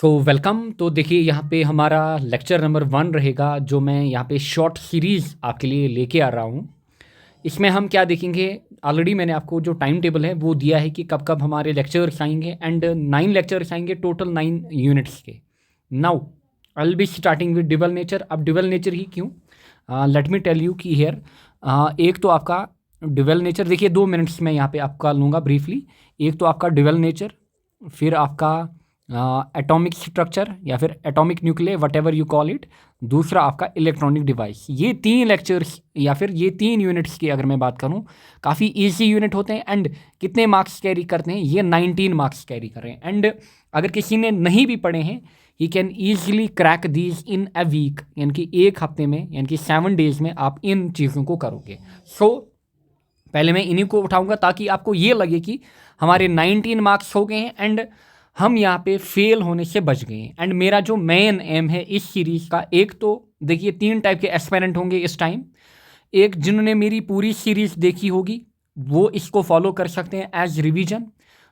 Welcome. तो देखिए यहाँ पे हमारा लेक्चर नंबर 1 रहेगा, जो मैं यहाँ पे शॉर्ट सीरीज़ आपके लिए लेके आ रहा हूँ। इसमें हम क्या देखेंगे, ऑलरेडी मैंने आपको जो टाइम टेबल है वो दिया है कि कब कब हमारे लेक्चर्स आएंगे, एंड 9 लेक्चर्स आएंगे, टोटल 9 यूनिट्स के। Now I will be starting with dual nature. अब ड्यूअल नेचर ही क्यों, लेट मी टेल यू कि हियर एक तो आपका ड्यूअल नेचर, देखिए 2 मिनट्स में यहाँ पे आपका लूँगा ब्रीफली। एक तो आपका ड्यूअल नेचर, फिर आपका एटॉमिक स्ट्रक्चर या फिर atomic nuclear, what ever you call it. दूसरा आपका इलेक्ट्रॉनिक डिवाइस। ये 3 लेक्चर्स या फिर ये 3 यूनिट्स की अगर मैं बात करूँ, काफ़ी इजी यूनिट होते हैं। एंड कितने मार्क्स कैरी करते हैं, ये 19 मार्क्स कैरी कर रहे हैं। एंड अगर किसी ने नहीं भी पढ़े हैं, he can easily crack these in a week, यानी कि एक हफ्ते में, यानी कि 7 डेज में आप इन चीज़ों को करोगे। पहले मैं इन्हीं को उठाऊंगा ताकि आपको ये लगे कि हमारे 19 मार्क्स हो गए हैं एंड हम यहाँ पे फेल होने से बच गए हैं। एंड मेरा जो मेन एम है इस सीरीज़ का, एक तो देखिए 3 टाइप के एस्पायरेंट होंगे इस टाइम। एक जिन्होंने मेरी पूरी सीरीज़ देखी होगी वो इसको फॉलो कर सकते हैं एज रिवीजन।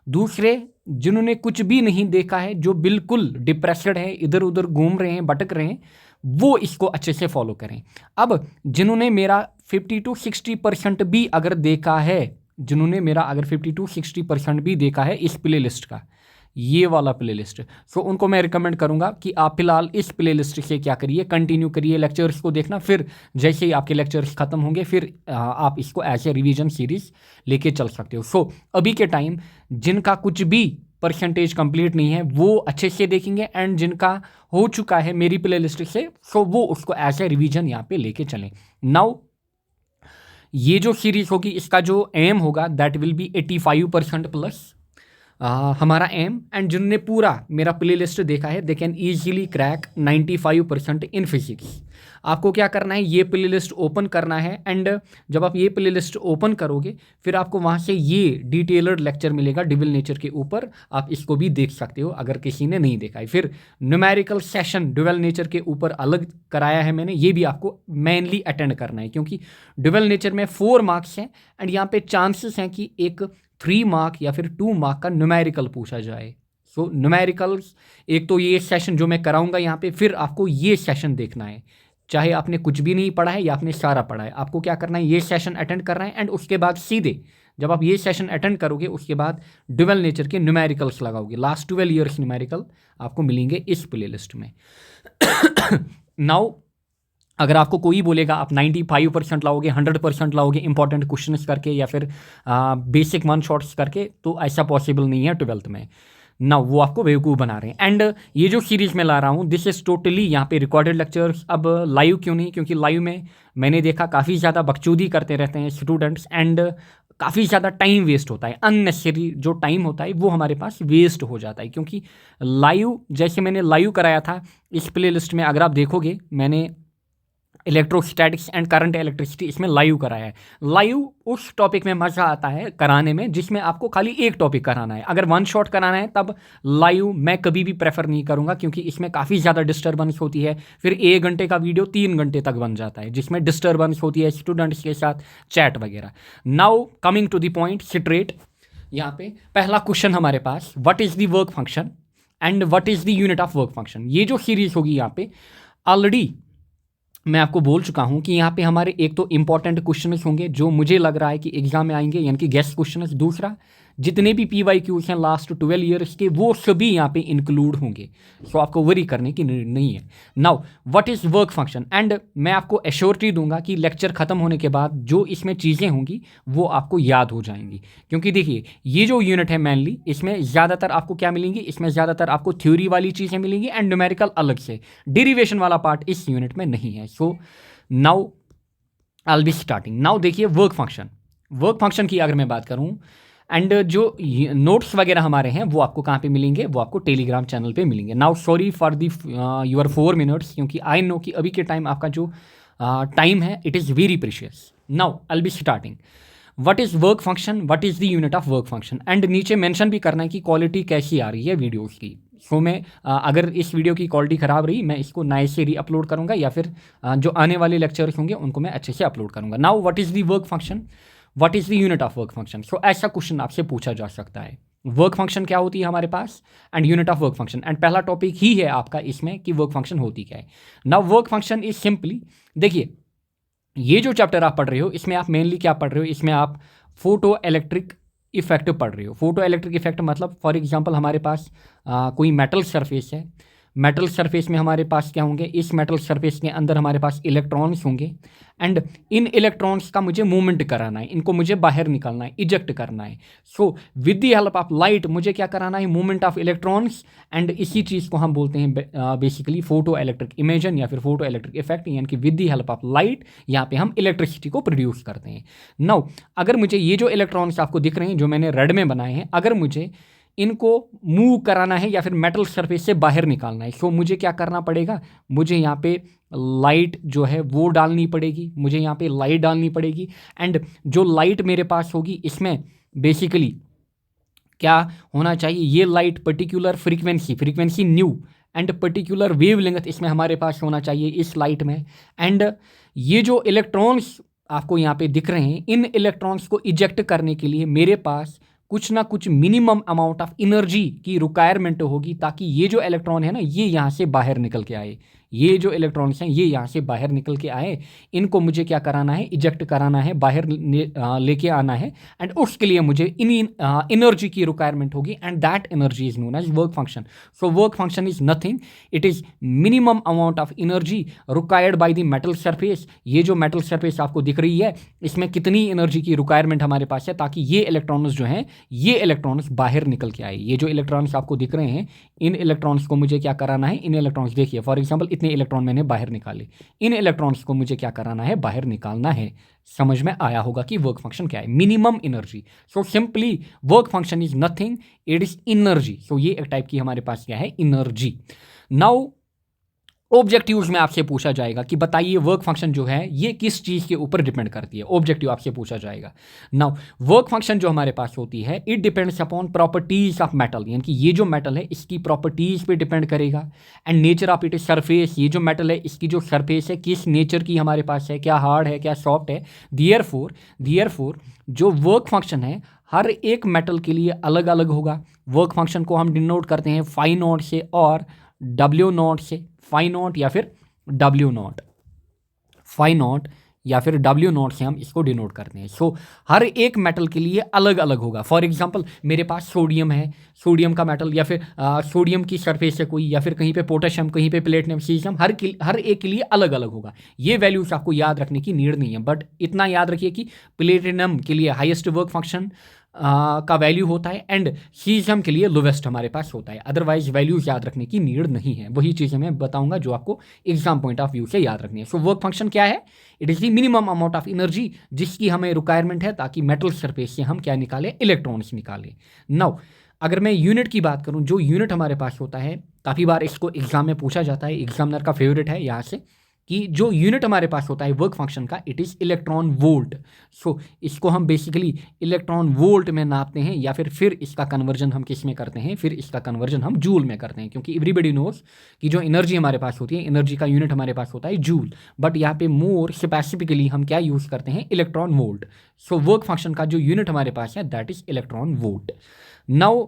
दूसरे जिन्होंने कुछ भी नहीं देखा है, जो बिल्कुल डिप्रेस्ड है, इधर उधर घूम रहे हैं, भटक रहे हैं, वो इसको अच्छे से फॉलो करें। अब जिन्होंने मेरा 50 to 60% भी अगर देखा है, जिन्होंने मेरा अगर 50 to 60% भी देखा है इस प्ले लिस्ट का, ये वाला प्ले लिस्ट, सो उनको मैं रिकमेंड करूंगा कि आप फिलहाल इस प्ले लिस्ट से क्या करिए, कंटिन्यू करिए लेक्चर्स को देखना। फिर जैसे ही आपके लेक्चर्स खत्म होंगे, फिर आप इसको एज ए रिवीजन सीरीज लेके चल सकते हो। अभी के टाइम जिनका कुछ भी परसेंटेज कंप्लीट नहीं है वो अच्छे से देखेंगे, एंड जिनका हो चुका है मेरी प्ले लिस्ट से, सो वो उसको एज ए रिवीजन यहाँ पे लेके चलें। नाउ ये जो सीरीज होगी, इसका जो एम होगा दैट विल बी 85% प्लस हमारा एम। एंड जिन्होंने पूरा मेरा प्ले लिस्ट देखा है, they can easily crack 95% in physics. आपको क्या करना है, ये प्ले लिस्ट ओपन करना है, एंड जब आप ये प्ले लिस्ट ओपन करोगे फिर आपको वहाँ से ये डिटेलड लेक्चर मिलेगा ड्यूअल नेचर के ऊपर। आप इसको भी देख सकते हो अगर किसी ने नहीं देखा है। फिर न्यूमेरिकल सेशन ड्यूअल नेचर के ऊपर अलग कराया है मैंने, ये भी आपको मेनली अटेंड करना है, क्योंकि ड्यूअल नेचर में 4 मार्क्स हैं एंड यहाँ पे चांसेस हैं कि एक 3 मार्क या फिर 2 मार्क का न्यूमेरिकल पूछा जाए। न्यूमेरिकल्स एक तो ये सेशन जो मैं कराऊंगा यहाँ पे, फिर आपको ये सेशन देखना है, चाहे आपने कुछ भी नहीं पढ़ा है या आपने सारा पढ़ा है, आपको क्या करना है, ये सेशन अटेंड करना है। एंड उसके बाद सीधे जब आप ये सेशन अटेंड करोगे, उसके बाद ड्यूअल नेचर के न्यूमेरिकल्स लगाओगे। लास्ट 12 ईयर्स न्यूमेरिकल आपको मिलेंगे इस प्ले लिस्ट में। नाउ अगर आपको कोई बोलेगा आप 95% लाओगे, 100% लाओगे इंपॉर्टेंट क्वेश्चंस करके या फिर बेसिक 1 शॉट्स करके, तो ऐसा पॉसिबल नहीं है 12th में ना, वो आपको बेवकूफ़ बना रहे हैं। एंड ये जो सीरीज़ में ला रहा हूँ, दिस इज़ टोटली यहाँ पे रिकॉर्डेड लेक्चर्स। अब लाइव क्यों नहीं, क्योंकि लाइव में मैंने देखा काफ़ी ज़्यादा बकचोदी करते रहते हैं स्टूडेंट्स, एंड काफ़ी ज़्यादा टाइम वेस्ट होता है। अननेसेसरी जो टाइम होता है वो हमारे पास वेस्ट हो जाता है, क्योंकि लाइव जैसे मैंने लाइव कराया था इस प्ले लिस्ट में, अगर आप देखोगे मैंने इलेक्ट्रोस्टैटिक्स एंड करंट इलेक्ट्रिसिटी इसमें लाइव कराया है। लाइव उस टॉपिक में मज़ा आता है कराने में जिसमें आपको खाली एक टॉपिक कराना है। अगर 1 शॉट कराना है तब लाइव मैं कभी भी प्रेफर नहीं करूंगा, क्योंकि इसमें काफ़ी ज़्यादा डिस्टर्बेंस होती है। फिर 1 घंटे का वीडियो 3 घंटे तक बन जाता है, जिसमें डिस्टर्बेंस होती है स्टूडेंट्स के साथ, चैट वगैरह। Now coming to the point straight, यहाँ पे पहला क्वेश्चन हमारे पास, what is the work function and what is the unit of work function. ये जो सीरीज होगी यहाँ पे ऑलरेडी मैं आपको बोल चुका हूं कि यहाँ पे हमारे एक तो इंपॉर्टेंट क्वेश्चंस होंगे जो मुझे लग रहा है कि एग्जाम में आएंगे, यानी कि गेस्ट क्वेश्चंस। दूसरा, जितने भी PYQs हैं लास्ट 12 ईयर्स के, वो सभी यहाँ पे इंक्लूड होंगे, सो आपको वरी करने की नहीं है। Now what is work function, and मैं आपको एश्योरिटी दूंगा कि लेक्चर ख़त्म होने के बाद जो इसमें चीज़ें होंगी वो आपको याद हो जाएंगी। क्योंकि देखिए ये जो यूनिट है मेनली, इसमें ज़्यादातर आपको क्या मिलेंगी, इसमें ज़्यादातर आपको थ्योरी वाली चीज़ें मिलेंगी एंड न्यूमेरिकल अलग से, डेरिवेशन वाला पार्ट इस यूनिट में नहीं है। So now I will be starting. Now देखिए वर्क फंक्शन की अगर मैं बात करूँ, एंड जो नोट्स वगैरह हमारे हैं वो आपको कहाँ पे मिलेंगे, वो आपको टेलीग्राम चैनल पे मिलेंगे। Now sorry for the your 4 minutes, क्योंकि आई नो कि अभी के टाइम आपका जो टाइम है it is very precious. Now I will be starting. What is work function, what is the unit of work function, and नीचे mention भी करना है कि क्वालिटी कैसी आ रही है वीडियोज़ की। सो मैं अगर इस वीडियो की क्वालिटी ख़राब रही, मैं इसको नए से री अपलोड करूँगा, या फिर जो आने वाले लेक्चर्स होंगे उनको मैं अच्छे से अपलोड करूँगा। Now what is the work function, what is the unit of work function. So ऐसा क्वेश्चन आपसे पूछा जा सकता है। वर्क फंक्शन क्या होती है हमारे पास, and unit of work function. And पहला टॉपिक ही है आपका इसमें कि वर्क फंक्शन होती क्या है। Now work function is simply, देखिए ये जो चैप्टर आप पढ़ रहे हो इसमें आप मेनली क्या पढ़ रहे हो, इसमें आप फोटो इलेक्ट्रिक इफेक्ट पढ़ रहे हो। फोटो इलेक्ट्रिक इफेक्ट मतलब फॉर एग्जांपल हमारे पास कोई मेटल सरफेस है, मेटल सरफेस में हमारे पास क्या होंगे, इस मेटल सरफेस के अंदर हमारे पास इलेक्ट्रॉन्स होंगे, एंड इन इलेक्ट्रॉन्स का मुझे मूवमेंट कराना है, इनको मुझे बाहर निकालना है, इजेक्ट करना है। So with the help of light मुझे क्या कराना है, मूवमेंट ऑफ इलेक्ट्रॉन्स, एंड इसी चीज़ को हम बोलते हैं बेसिकली फोटो इलेक्ट्रिक इमेजन या फिर फोटो इलेक्ट्रिक इफेक्ट, यानी कि with the help of light यहाँ पे हम इलेक्ट्रिसिटी को प्रोड्यूस करते हैं। नाउ अगर मुझे ये जो इलेक्ट्रॉन्स आपको दिख रहे हैं जो मैंने रेड में बनाए हैं, अगर मुझे इनको मूव कराना है या फिर मेटल सरफेस से बाहर निकालना है, सो मुझे क्या करना पड़ेगा, मुझे यहाँ पे लाइट जो है वो डालनी पड़ेगी, मुझे यहाँ पे लाइट डालनी पड़ेगी। एंड जो लाइट मेरे पास होगी इसमें बेसिकली क्या होना चाहिए, ये light particular frequency new and particular wavelength इसमें हमारे पास होना चाहिए इस लाइट में। एंड ये जो इलेक्ट्रॉन्स आपको यहाँ पे दिख रहे हैं, इन इलेक्ट्रॉन्स को इजेक्ट करने के लिए मेरे पास कुछ ना कुछ मिनिमम अमाउंट ऑफ एनर्जी की रिक्वायरमेंट होगी, ताकि ये जो इलेक्ट्रॉन है ना ये यहाँ से बाहर निकल के आए, ये जो इलेक्ट्रॉन्स हैं ये यहाँ से बाहर निकल के आए, इनको मुझे क्या कराना है, इजेक्ट कराना है, बाहर लेके आना है। एंड उसके लिए मुझे इन एनर्जी की रिक्वायरमेंट होगी, and that energy is known as work function. So work function is nothing, it is minimum amount of energy required by the metal surface. ये जो मेटल सरफेस आपको दिख रही है इसमें कितनी एनर्जी की रिक्वायरमेंट हमारे पास है, ताकि ये इलेक्ट्रॉन्स जो हैं ये इलेक्ट्रॉन्स बाहर निकल के आए। ये जो इलेक्ट्रॉन्स आपको दिख रहे हैं इन इलेक्ट्रॉन्स को मुझे क्या कराना है, इन इलेक्ट्रॉन्स देखिए फॉर एग्जांपल इतने इलेक्ट्रॉन मैंने बाहर निकाले, इन इलेक्ट्रॉन्स को मुझे क्या कराना है, बाहर निकालना है। समझ में आया होगा कि वर्क फंक्शन क्या है, minimum energy. So simply work function is nothing, it is energy. So ये एक टाइप की हमारे पास क्या है, एनर्जी। नाउ ऑब्जेक्टिव्स में आपसे पूछा जाएगा कि बताइए वर्क फंक्शन जो है ये किस चीज़ के ऊपर डिपेंड करती है, ऑब्जेक्टिव आपसे पूछा जाएगा। नाउ वर्क फंक्शन जो हमारे पास होती है it depends upon properties of metal, यानी कि ये जो मेटल है इसकी प्रॉपर्टीज पे डिपेंड करेगा। And nature of it is surface, ये जो मेटल है इसकी जो सरफेस है किस नेचर की हमारे पास है, क्या हार्ड है क्या सॉफ्ट है। देयरफॉर जो वर्क फंक्शन है हर एक मेटल के लिए अलग अलग होगा। वर्क फंक्शन को हम डिनोट करते हैं फाई नॉट से और डब्ल्यू नॉट से, फाई नॉट या फिर डब्ल्यू नॉट, फाई नॉट या फिर डब्ल्यू नॉट से हम इसको डिनोट करते हैं। सो हर एक मेटल के लिए अलग अलग होगा। फॉर एग्जांपल मेरे पास सोडियम है, सोडियम का मेटल या फिर सोडियम की सरफेस है कोई, या फिर कहीं पे पोटेशियम, कहीं पे प्लेटिनम, सीजियम, हर एक के लिए अलग अलग होगा। ये वैल्यूज आपको याद रखने की नीड नहीं है, बट इतना याद रखिए कि प्लेटिनम के लिए हाईएस्ट वर्क फंक्शन का वैल्यू होता है एंड सीजियम के लिए लोवेस्ट हमारे पास होता है। अदरवाइज वैल्यूज याद रखने की नीड नहीं है, वही चीज़ें मैं बताऊंगा जो आपको एग्जाम पॉइंट ऑफ व्यू से याद रखनी है। सो वर्क फंक्शन क्या है, it is the minimum amount of energy जिसकी हमें रिक्वायरमेंट है ताकि मेटल सरफेस से हम क्या निकालें, इलेक्ट्रॉन्स निकालें। नाउ अगर मैं यूनिट की बात करूं, जो यूनिट हमारे पास होता है काफ़ी बार इसको एग्जाम में पूछा जाता है, एग्जामिनर का फेवरेट है यहाँ से, कि जो यूनिट हमारे पास होता है वर्क फंक्शन का इट इज़ इलेक्ट्रॉन वोल्ट। सो इसको हम बेसिकली इलेक्ट्रॉन वोल्ट में नापते हैं, या फिर इसका कन्वर्जन हम किस में करते हैं, फिर इसका कन्वर्जन हम जूल में करते हैं, क्योंकि एवरीबडी नोज कि जो एनर्जी हमारे पास होती है, एनर्जी का यूनिट हमारे पास होता है जूल, बट यहाँ पे मोर स्पेसिफिकली हम क्या यूज़ करते हैं, इलेक्ट्रॉन वोल्ट। सो वर्क फंक्शन का जो यूनिट हमारे पास है that is electron volt. Now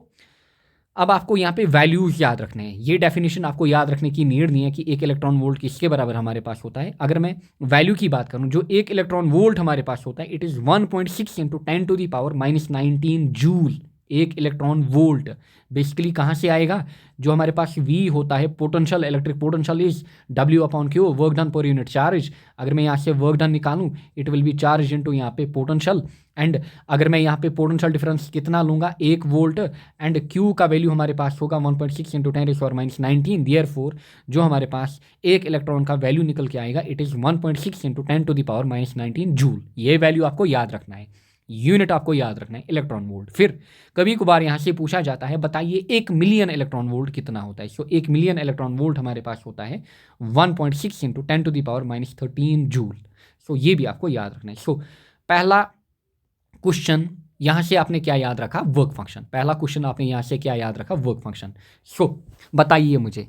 अब आपको यहाँ पे वैल्यूज याद रखने हैं, ये डेफिनेशन आपको याद रखने की नीड नहीं है कि एक इलेक्ट्रॉन वोल्ट किसके बराबर हमारे पास होता है। अगर मैं वैल्यू की बात करूँ, जो एक इलेक्ट्रॉन वोल्ट हमारे पास होता है इट इज़ 1.6 × 10⁻⁻19 जूल। एक इलेक्ट्रॉन वोल्ट बेसिकली कहाँ से आएगा, जो हमारे पास V होता है potential, electric potential is W/Q, work done per unit charge. अगर मैं यहाँ से वर्क डन निकालूँ it will be charge into यहाँ पे पोटेंशियल, एंड अगर मैं यहाँ पे पोटेंशियल डिफरेंस कितना लूँगा 1 वोल्ट, एंड Q का वैल्यू हमारे पास होगा 1.6 × 10⁻⁻19। देयरफॉर जो हमारे पास एक इलेक्ट्रॉन का वैल्यू निकल के आएगा इट इज़ 1.6 × 10⁻⁻19 जूल। ये वैल्यू आपको याद रखना है, यूनिट आपको याद रखना है इलेक्ट्रॉन वोल्ट। फिर कभी कभार यहाँ से पूछा जाता है बताइए 1 मिलियन इलेक्ट्रॉन वोल्ट कितना होता है। सो 1 मिलियन इलेक्ट्रॉन वोल्ट हमारे पास होता है 1.6 × 10⁻⁻13 जूल। सो ये भी आपको याद रखना है। सो पहला क्वेश्चन यहाँ से आपने क्या याद रखा, वर्क फंक्शन। पहला क्वेश्चन आपने यहाँ से क्या याद रखा, वर्क फंक्शन। सो बताइए मुझे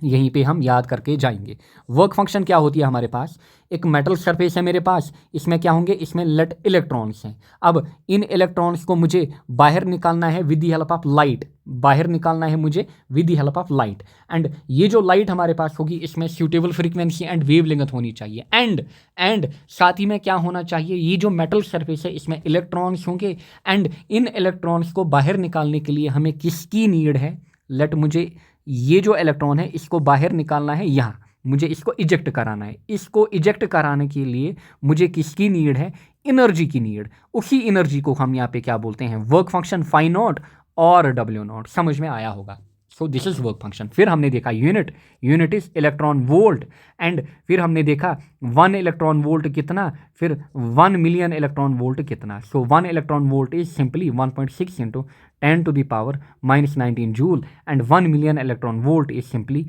यहीं पे हम याद करके जाएंगे। वर्क फंक्शन क्या होती है हमारे पास, एक मेटल सरफेस है मेरे पास, इसमें क्या होंगे, इसमें लेट इलेक्ट्रॉन्स हैं। अब इन इलेक्ट्रॉन्स को मुझे बाहर निकालना है with the help of light, बाहर निकालना है मुझे with the help of light. And ये जो लाइट हमारे पास होगी इसमें सूटेबल फ्रीक्वेंसी एंड वेवलेंथ होनी चाहिए। एंड साथ ही में क्या होना चाहिए, ये जो मेटल सरफेस है इसमें इलेक्ट्रॉन्स होंगे। एंड इन इलेक्ट्रॉन्स को बाहर निकालने के लिए हमें किसकी नीड है, लेट मुझे ये जो इलेक्ट्रॉन है इसको बाहर निकालना है, यहाँ मुझे इसको इजेक्ट कराना है। इसको इजेक्ट कराने के लिए मुझे किसकी नीड है, एनर्जी की नीड। उसी एनर्जी को हम यहाँ पे क्या बोलते हैं, वर्क फंक्शन फाई नॉट और डब्ल्यू नॉट। समझ में आया होगा। So this is work function. फिर हमने देखा unit is electron volt. And फिर हमने देखा 1 इलेक्ट्रॉन वोल्ट कितना, फिर 1 मिलियन इलेक्ट्रॉन वोल्ट कितना। सो 1 electron volt is simply 1.6 into 10 to the power minus 19 joule, and 1 million electron volt is simply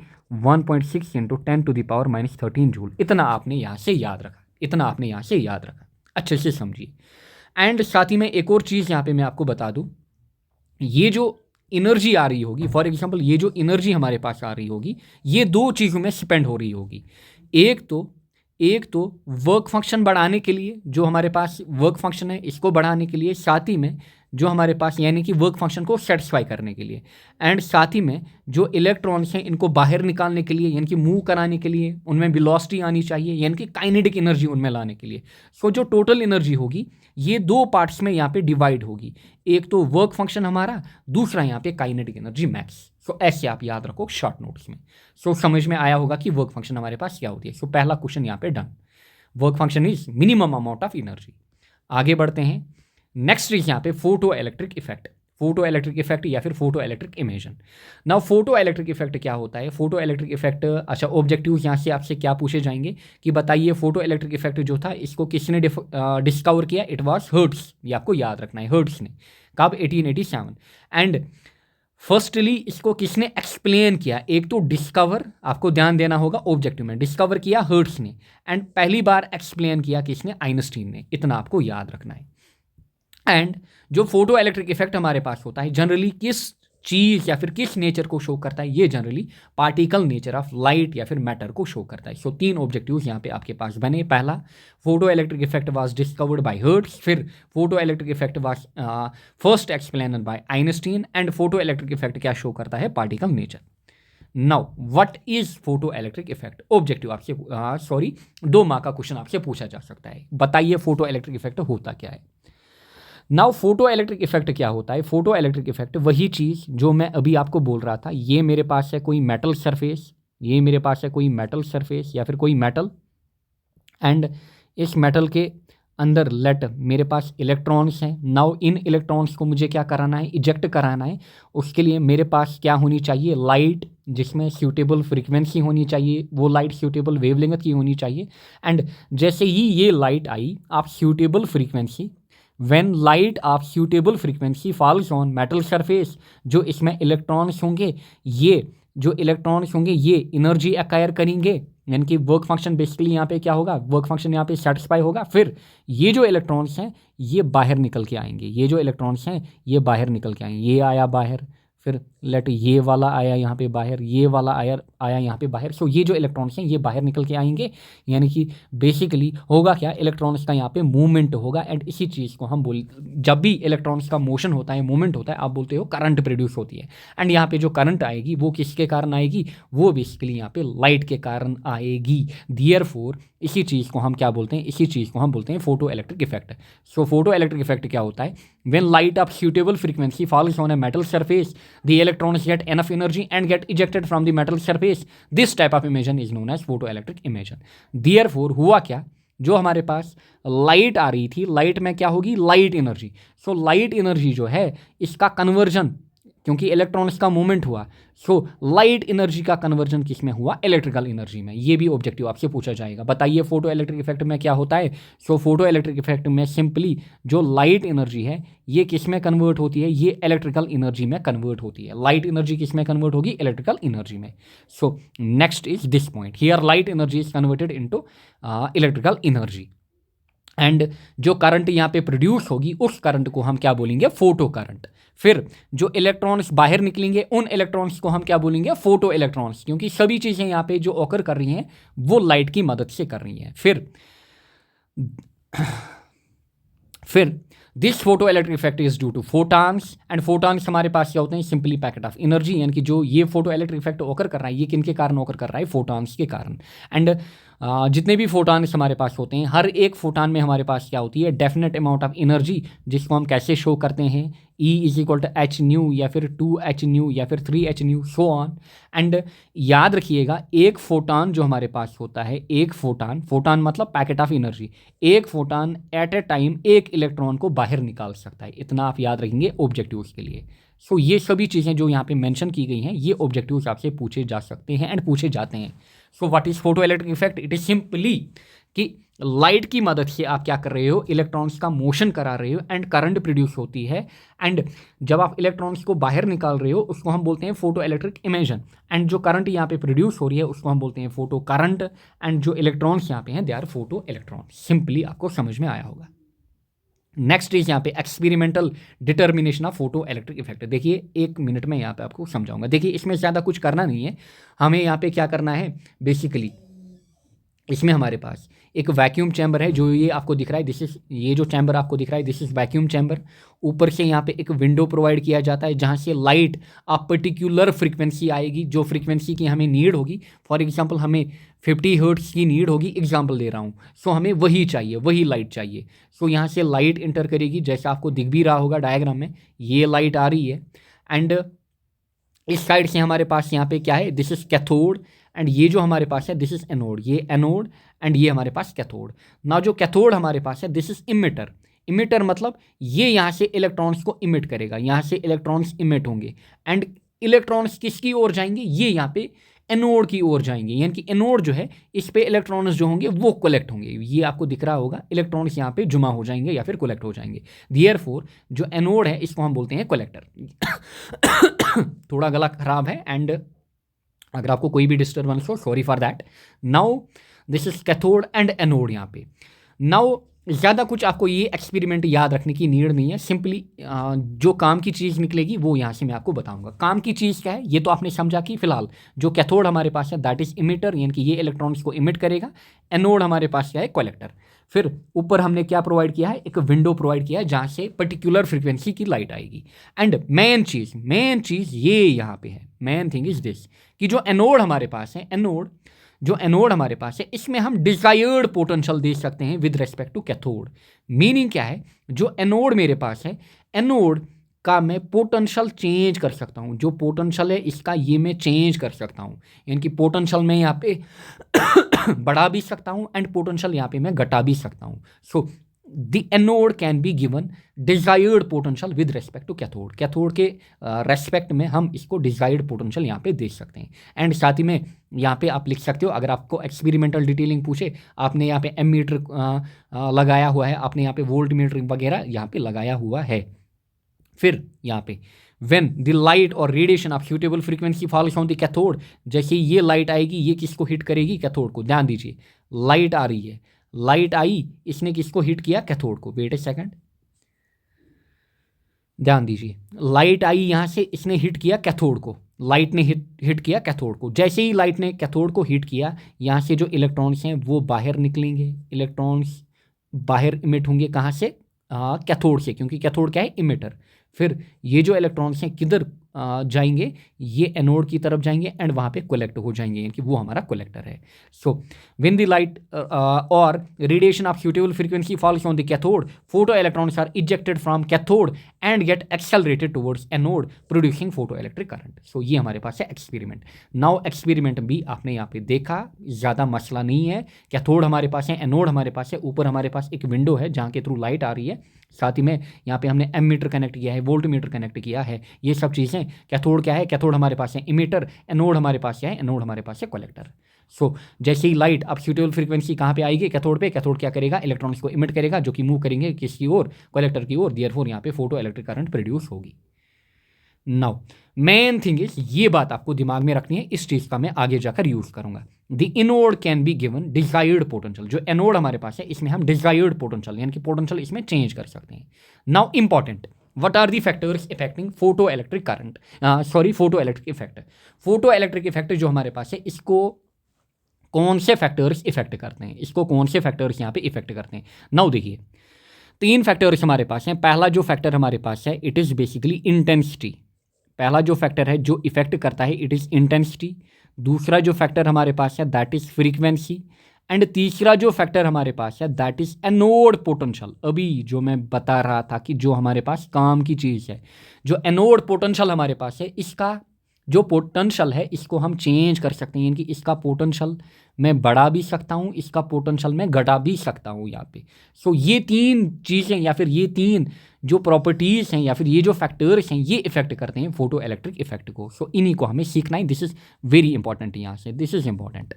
1.6 into 10 to the power minus 13 joule। इतना आपने यहाँ से याद रखा, इतना आपने यहाँ से याद रखा, अच्छे से समझिए। एंड साथ ही में एक और चीज़ यहाँ पे मैं आपको बता दूँ, ये जो एनर्जी आ रही होगी, फॉर एग्जांपल ये जो एनर्जी हमारे पास आ रही होगी, ये दो चीज़ों में स्पेंड हो रही होगी। एक तो वर्क फंक्शन बढ़ाने के लिए, जो हमारे पास वर्क फंक्शन है इसको बढ़ाने के लिए, साथ ही में जो हमारे पास यानी कि वर्क फंक्शन को सेटिस्फाई करने के लिए, एंड साथ ही में जो इलेक्ट्रॉन्स हैं इनको बाहर निकालने के लिए यानी कि मूव कराने के लिए, उनमें वेलोसिटी आनी चाहिए यानी कि काइनेटिक एनर्जी उनमें लाने के लिए। सो जो टोटल एनर्जी होगी ये दो पार्ट्स में यहाँ पे डिवाइड होगी, एक तो वर्क फंक्शन हमारा, दूसरा यहाँ पे काइनेटिक एनर्जी मैक्स। सो ऐसे आप याद रखो शॉर्ट नोट्स में। सो समझ में आया होगा कि वर्क फंक्शन हमारे पास क्या होती है। सो पहला क्वेश्चन यहाँ पे done, work function is minimum amount of energy. आगे बढ़ते हैं, नेक्स्ट इज यहाँ पे photo electric effect, photo electric effect या फिर photo electric imagine. Now photo electric effect क्या होता है, फोटो इलेक्ट्रिक इफेक्ट, अच्छा ऑब्जेक्टिव यहाँ से आपसे क्या पूछे जाएंगे कि बताइए फोटो इलेक्ट्रिक इफेक्ट जो था इसको किसने डिस्कवर किया, इट वाज हर्ट्ज। ये आपको याद रखना है, हर्ट्ज ने, कब, 1887। एंड फर्स्टली इसको किसने एक्सप्लेन किया, एक तो डिस्कवर, आपको ध्यान देना होगा ऑब्जेक्टिव में, डिस्कवर किया हर्ट्ज ने, एंड पहली बार एक्सप्लेन किया किसने, आइंस्टीन ने। इतना आपको याद रखना है। एंड जो फोटो इलेक्ट्रिक इफेक्ट हमारे पास होता है जनरली किस चीज़ या फिर किस नेचर को शो करता है, ये generally particle nature of light या फिर मैटर को शो करता है। सो 3 ऑब्जेक्टिव्स यहाँ पे आपके पास बने। पहला, photo electric effect was discovered by Hertz. फिर photo electric effect was first explained by Einstein. And photo electric effect क्या शो करता है, particle nature. Now what is photo electric effect, objective आपसे 2 मार्क का क्वेश्चन आपसे पूछा जा सकता है, बताइए फोटो इलेक्ट्रिक इफेक्ट होता क्या है। नाउ फोटो इलेक्ट्रिक इफेक्ट क्या होता है, फोटो इलेक्ट्रिक इफेक्ट वही चीज़ जो मैं अभी आपको बोल रहा था, ये मेरे पास है कोई मेटल सरफेस, ये मेरे पास है कोई मेटल सरफेस या फिर कोई मेटल, एंड इस मेटल के अंदर लेट मेरे पास इलेक्ट्रॉन्स हैं। नाउ इन इलेक्ट्रॉन्स को मुझे क्या कराना है, इजेक्ट कराना है। उसके लिए मेरे पास क्या होनी चाहिए, लाइट जिसमें सूटेबल फ्रीक्वेंसी होनी चाहिए, वो लाइट सूटेबल वेवलेंथ की होनी चाहिए। एंड जैसे ही ये लाइट आई, आप suitable frequency, when light of suitable frequency falls on metal surface, जो इसमें इलेक्ट्रॉन्स होंगे, ये जो इलेक्ट्रॉन्स होंगे ये एनर्जी एक्वायर करेंगे, यानी कि वर्क फंक्शन बेसिकली यहाँ पे क्या होगा, वर्क फंक्शन यहाँ पे सेटिस्फाई होगा। फिर ये जो इलेक्ट्रॉन्स हैं ये बाहर निकल के आएंगे, ये जो इलेक्ट्रॉन्स हैं ये बाहर निकल के आएंगे। ये आया बाहर, फिर लेट ये वाला आया यहाँ पे बाहर, ये वाला आया यहाँ पे बाहर। सो ये जो इलेक्ट्रॉन्स हैं ये बाहर निकल के आएंगे, यानी कि बेसिकली होगा क्या, इलेक्ट्रॉन्स का यहाँ पे मूवमेंट होगा। एंड इसी चीज़ को हम जब भी इलेक्ट्रॉन्स का मोशन होता है, मूवमेंट होता है, आप बोलते हो करंट प्रोड्यूस होती है। एंड यहाँ पे जो करंट आएगी वो किसके कारण आएगी, वो बेसिकली यहाँ पे लाइट के कारण आएगी। देयरफॉर इसी चीज़ को हम क्या बोलते हैं, इसी चीज़ को हम बोलते हैं photo electric effect. So photo electric effect क्या होता है, when light of suitable frequency falls on a metal surface, the electrons get enough energy and get ejected from the metal surface. This type of emission is known as photoelectric emission. Therefore हुआ क्या, जो हमारे पास light आ रही थी, light में क्या होगी, light energy. So light energy जो है इसका कन्वर्जन, क्योंकि इलेक्ट्रॉन्स का मूवमेंट हुआ, सो लाइट एनर्जी का कन्वर्जन किस में हुआ, इलेक्ट्रिकल एनर्जी में। ये भी ऑब्जेक्टिव आपसे पूछा जाएगा, बताइए फोटो इलेक्ट्रिक इफेक्ट में क्या होता है। सो फोटो इलेक्ट्रिक इफेक्ट में सिंपली जो लाइट एनर्जी है ये किस में कन्वर्ट होती है, ये इलेक्ट्रिकल एनर्जी में कन्वर्ट होती है। लाइट एनर्जी किस में कन्वर्ट होगी, इलेक्ट्रिकल एनर्जी में। So next is this point, here light energy is converted into electrical energy. And जो करंट यहाँ पे प्रोड्यूस होगी उस करंट को हम क्या बोलेंगे, फोटो करंट। फिर जो इलेक्ट्रॉन्स बाहर निकलेंगे उन इलेक्ट्रॉन्स को हम क्या बोलेंगे, फोटो इलेक्ट्रॉन्स, क्योंकि सभी चीज़ें यहाँ पे जो ऑकर कर रही हैं वो लाइट की मदद से कर रही हैं। फिर this photo electric effect is due to photons, and photons हमारे पास क्या होते हैं, सिंपली पैकेट ऑफ एनर्जी, यानी कि जो ये फोटो इलेक्ट्रिक इफेक्ट ऑकर कर रहा है ये किनके कारण ऑकर कर रहा है, फोटॉन्स के कारण। एंड जितने भी फोटॉन्स हमारे पास होते हैं, हर एक फोटॉन में हमारे पास क्या होती है, डेफिनेट अमाउंट ऑफ एनर्जी, जिसको हम कैसे शो करते हैं, E is equal to H nu या फिर 2h न्यू या फिर 3h new, so on. And याद रखिएगा, एक फोटॉन जो हमारे पास होता है, एक फोटॉन मतलब पैकेट ऑफ एनर्जी, एक फोटॉन एट ए टाइम एक इलेक्ट्रॉन को बाहर निकाल सकता है, इतना आप याद रखेंगे ऑब्जेक्टिव्स के लिए। सो ये सभी चीज़ें जो यहाँ पे मेंशन की गई हैं ये ऑब्जेक्टिव्स आपसे पूछे जा सकते हैं एंड पूछे जाते हैं। So what is photo electric effect? It is simply कि लाइट की मदद से आप क्या कर रहे हो, इलेक्ट्रॉन्स का मोशन करा रहे हो एंड करंट प्रोड्यूस होती है। एंड जब आप इलेक्ट्रॉन्स को बाहर निकाल रहे हो उसको हम बोलते हैं फोटो इलेक्ट्रिक इमेजन, एंड जो करंट यहाँ पे प्रोड्यूस हो रही है उसको हम बोलते हैं फोटो करंट, एंड जो इलेक्ट्रॉन्स यहाँ पे हैं they are photo electrons. Simply आपको समझ में आया होगा। नेक्स्ट इज यहाँ पे experimental determination of photo electric effect. देखिए 1 मिनट में यहाँ पे आपको समझाऊंगा। देखिए इसमें ज़्यादा कुछ करना नहीं है, हमें यहाँ पे क्या करना है, बेसिकली इसमें हमारे पास एक वैक्यूम चैम्बर है जो ये आपको दिख रहा है, दिस इज, ये जो चैम्बर आपको दिख रहा है दिस इज वैक्यूम चैम्बर। ऊपर से यहाँ पे एक विंडो प्रोवाइड किया जाता है जहाँ से लाइट आप पर्टिकुलर फ्रीक्वेंसी आएगी, जो फ्रीक्वेंसी की हमें नीड होगी। फॉर एग्जांपल हमें 50 हर्ट्ज की नीड होगी, एग्जांपल दे रहा हूँ, सो हमें वही चाहिए, वही लाइट चाहिए। सो यहाँ से लाइट इंटर करेगी, जैसा आपको दिख भी रहा होगा डायग्राम में, ये लाइट आ रही है। एंड इस साइड से हमारे पास यहाँ पे क्या है, दिस इज कैथोड, एंड ये जो हमारे पास है दिस इज एनोड, ये एनोड, एंड ये हमारे पास कैथोड। ना जो कैथोड हमारे पास है दिस इज इमिटर। इमिटर मतलब ये यहाँ से इलेक्ट्रॉन्स को इमिट करेगा, यहाँ से इलेक्ट्रॉन्स इमिट होंगे एंड इलेक्ट्रॉन्स किसकी ओर जाएंगे, ये यहाँ पे एनोड की ओर जाएंगे, यानी कि एनोड जो है इस पे इलेक्ट्रॉन्स जो होंगे वो कलेक्ट होंगे। ये आपको दिख रहा होगा, इलेक्ट्रॉन्स यहाँ पे जुमा हो जाएंगे या फिर कलेक्ट हो जाएंगे। देयरफॉर जो एनोड है इसको हम बोलते हैं कलेक्टर। थोड़ा गला खराब है एंड अगर आपको कोई भी डिस्टर्बेंस हो, sorry for that. Now this is cathode and anode यहाँ पे। नाउ ज़्यादा कुछ आपको ये एक्सपेरिमेंट याद रखने की नीड नहीं है, सिंपली जो काम की चीज़ निकलेगी वो यहाँ से मैं आपको बताऊंगा। काम की चीज़ क्या है ये तो आपने समझा कि फिलहाल जो कैथोड हमारे पास है दैट इज इमिटर, यानी कि ये इलेक्ट्रॉन्स को इमिट करेगा। एनोड हमारे पास क्या है, कलेक्टर। फिर ऊपर हमने क्या प्रोवाइड किया है, एक विंडो प्रोवाइड किया है जहाँ से पर्टिकुलर फ्रिक्वेंसी की लाइट आएगी। एंड मेन चीज़ ये यहाँ पे है, मेन थिंग इज दिस कि जो एनोड हमारे पास है, जो एनोड हमारे पास है इसमें हम डिजायर्ड पोटेंशियल दे सकते हैं with respect to cathode. Meaning क्या है, जो एनोड मेरे पास है, एनोड का मैं पोटेंशियल चेंज कर सकता हूँ, जो पोटेंशियल है इसका ये मैं चेंज कर सकता हूँ, यानी कि पोटेंशियल मैं यहाँ पे बढ़ा भी सकता हूँ एंड पोटेंशियल यहाँ पे मैं घटा भी सकता हूँ। So the anode can be given desired potential with respect to cathode. Cathode के रेस्पेक्ट में हम इसको डिजायर्ड पोटेंशियल यहाँ पे दे सकते हैं। एंड साथ ही में यहाँ पे आप लिख सकते हो, अगर आपको एक्सपेरिमेंटल डिटेलिंग पूछे, आपने यहाँ पे एमीटर लगाया हुआ है, आपने यहाँ पे वोल्ट मीटर वगैरह यहाँ पे लगाया हुआ है। फिर यहाँ पे when the light और radiation of suitable frequency falls on the cathode, जैसे ये लाइट आएगी ये किसको हिट करेगी, कैथोड को। ध्यान दीजिए, लाइट आ रही है, लाइट आई, इसने किसको हिट किया, कैथोड को। वेट ए सेकंड, ध्यान दीजिए, लाइट आई यहाँ से, इसने हिट किया कैथोड को, लाइट ने हिट किया कैथोड को। जैसे ही लाइट ने कैथोड को हिट किया, यहाँ से जो इलेक्ट्रॉन्स हैं वो बाहर निकलेंगे, इलेक्ट्रॉन्स बाहर इमिट होंगे, कहाँ से, कैथोड से, क्योंकि कैथोड क्या है, इमिटर। फिर ये जो इलेक्ट्रॉन्स हैं किधर जाएंगे, ये एनोड की तरफ जाएंगे एंड वहाँ पे कलेक्ट हो जाएंगे, यानी कि वो हमारा कलेक्टर है। सो व्हेन द लाइट और radiation of suitable frequency falls on the cathode, photo electrons are ejected from cathode and get accelerated towards anode producing photo electric current. So ये हमारे पास है एक्सपेरिमेंट। नाउ एक्सपेरिमेंट भी आपने यहाँ पे देखा, ज़्यादा मसला नहीं है। कैथोड हमारे पास है, एनोड हमारे पास है, ऊपर हमारे पास एक विंडो है जहाँ के थ्रू लाइट आ रही है, साथ ही में यहाँ पे हमने एम मीटर कनेक्ट किया है, वोल्ट मीटर कनेक्ट किया है, ये सब चीज़ें। कैथोड क्या है, कैथोड हमारे पास है इमिटर, एनोड हमारे पास क्या है, एनोड हमारे पास है कलेक्टर। सो जैसे ही लाइट अब सूटेबल फ्रीक्वेंसी कहाँ पे आएगी, कैथोड पे, कैथोड क्या करेगा, इलेक्ट्रॉन्स को इमिट करेगा जो कि मूव करेंगे किसकी ओर, कलेक्टर की ओर। देयरफॉर यहाँ पे फोटो इलेक्ट्रिक करंट प्रोड्यूस होगी। नाउ मेन थिंग इज, ये बात आपको दिमाग में रखनी है, इस चीज़ का मैं आगे जाकर यूज़ करूंगा। The anode can be given desired potential. जो एनोड हमारे पास है इसमें हम डिजायर्ड पोटेंशियल यानी कि पोटेंशियल इसमें चेंज कर सकते हैं। Now important, what are the factors affecting photo electric current, photo electric effect. Photo electric effect जो हमारे पास है, इसको कौन से फैक्टर्स इफेक्ट करते हैं, इसको कौन से फैक्टर्स यहाँ पे इफेक्ट करते हैं। नाउ देखिए, 3 फैक्टर्स हमारे पास हैं। पहला जो फैक्टर हमारे पास है, इट इज़ बेसिकली इंटेंसिटी। पहला जो फैक्टर है जो इफेक्ट करता है, इट इज़ इंटेंसिटी। दूसरा जो फैक्टर हमारे पास है, दैट इज़ फ्रीक्वेंसी। एंड तीसरा जो फैक्टर हमारे पास है, दैट इज़ एनोड पोटेंशियल। अभी जो मैं बता रहा था कि जो हमारे पास काम की चीज़ है, जो एनोड पोटेंशियल हमारे पास है, इसका जो पोटेंशियल है इसको हम चेंज कर सकते हैं, यानी कि इसका पोटेंशियल मैं बढ़ा भी सकता हूँ, इसका पोटेंशियल मैं घटा भी सकता हूँ यहाँ पे। सो ये 3 चीज़ें या फिर ये 3 जो प्रॉपर्टीज़ हैं या फिर ये जो फैक्टर्स हैं, ये इफेक्ट करते हैं फोटो इलेक्ट्रिक इफेक्ट को। सो इन्हीं को हमें सीखना है। This is very important. यहाँ से दिस इज़ इंपॉर्टेंट,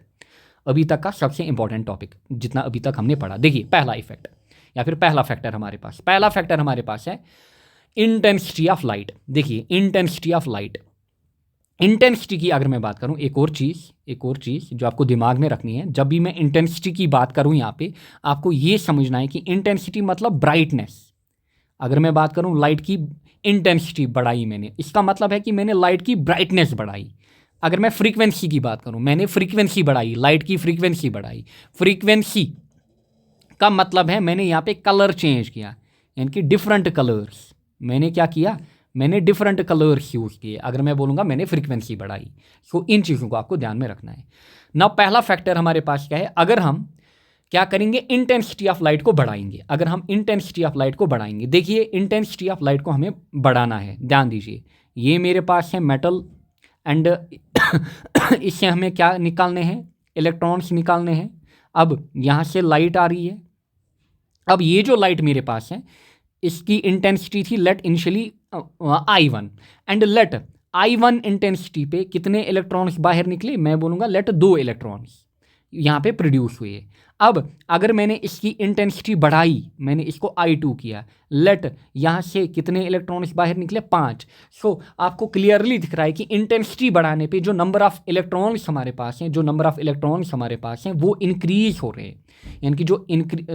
अभी तक का सबसे इंपॉर्टेंट टॉपिक जितना अभी तक हमने पढ़ा। देखिए, पहला इफेक्ट या फिर पहला फैक्टर हमारे पास, पहला फैक्टर हमारे पास है इंटेंसिटी ऑफ लाइट। देखिए, इंटेंसिटी ऑफ लाइट, इंटेंसिटी की अगर मैं बात करूं, एक और चीज़ जो आपको दिमाग में रखनी है, जब भी मैं इंटेंसिटी की बात करूं यहाँ पे, आपको ये समझना है कि इंटेंसिटी मतलब ब्राइटनेस। अगर मैं बात करूं लाइट की इंटेंसिटी बढ़ाई मैंने, इसका मतलब है कि मैंने लाइट की ब्राइटनेस बढ़ाई। अगर मैं फ्रीक्वेंसी की बात करूं, मैंने फ्रीक्वेंसी बढ़ाई, लाइट की फ्रीक्वेंसी बढ़ाई। फ्रीक्वेंसी का मतलब है मैंने यहाँ पे कलर चेंज किया, यानी कि डिफरेंट कलर्स। मैंने क्या किया, मैंने डिफरेंट कलर्स यूज़ किए। अगर मैं बोलूँगा मैंने फ्रीक्वेंसी बढ़ाई। सो इन चीज़ों को आपको ध्यान में रखना है ना। पहला फैक्टर हमारे पास क्या है, अगर हम क्या करेंगे, इंटेंसिटी ऑफ लाइट को बढ़ाएंगे। अगर हम इंटेंसिटी ऑफ लाइट को बढ़ाएंगे, देखिए इंटेंसिटी ऑफ लाइट को हमें बढ़ाना है। ध्यान दीजिए, ये मेरे पास है मेटल एंड इससे हमें क्या निकालने हैं, इलेक्ट्रॉन्स निकालने हैं। अब यहाँ से लाइट आ रही है। अब ये जो लाइट मेरे पास है, इसकी इंटेंसिटी थी let initially I1 and let I1 intensity पे कितने इलेक्ट्रॉन्स बाहर निकले, मैं बोलूँगा लेट 2 इलेक्ट्रॉन्स यहाँ पे प्रोड्यूस हुए। अब अगर मैंने इसकी इंटेंसिटी बढ़ाई, मैंने इसको I2 किया, लेट यहाँ से कितने इलेक्ट्रॉन्स बाहर निकले, 5। सो आपको क्लियरली दिख रहा है कि इंटेंसिटी बढ़ाने पे जो नंबर ऑफ इलेक्ट्रॉन्स हमारे पास हैं, वो इंक्रीज हो रहे हैं। यानी कि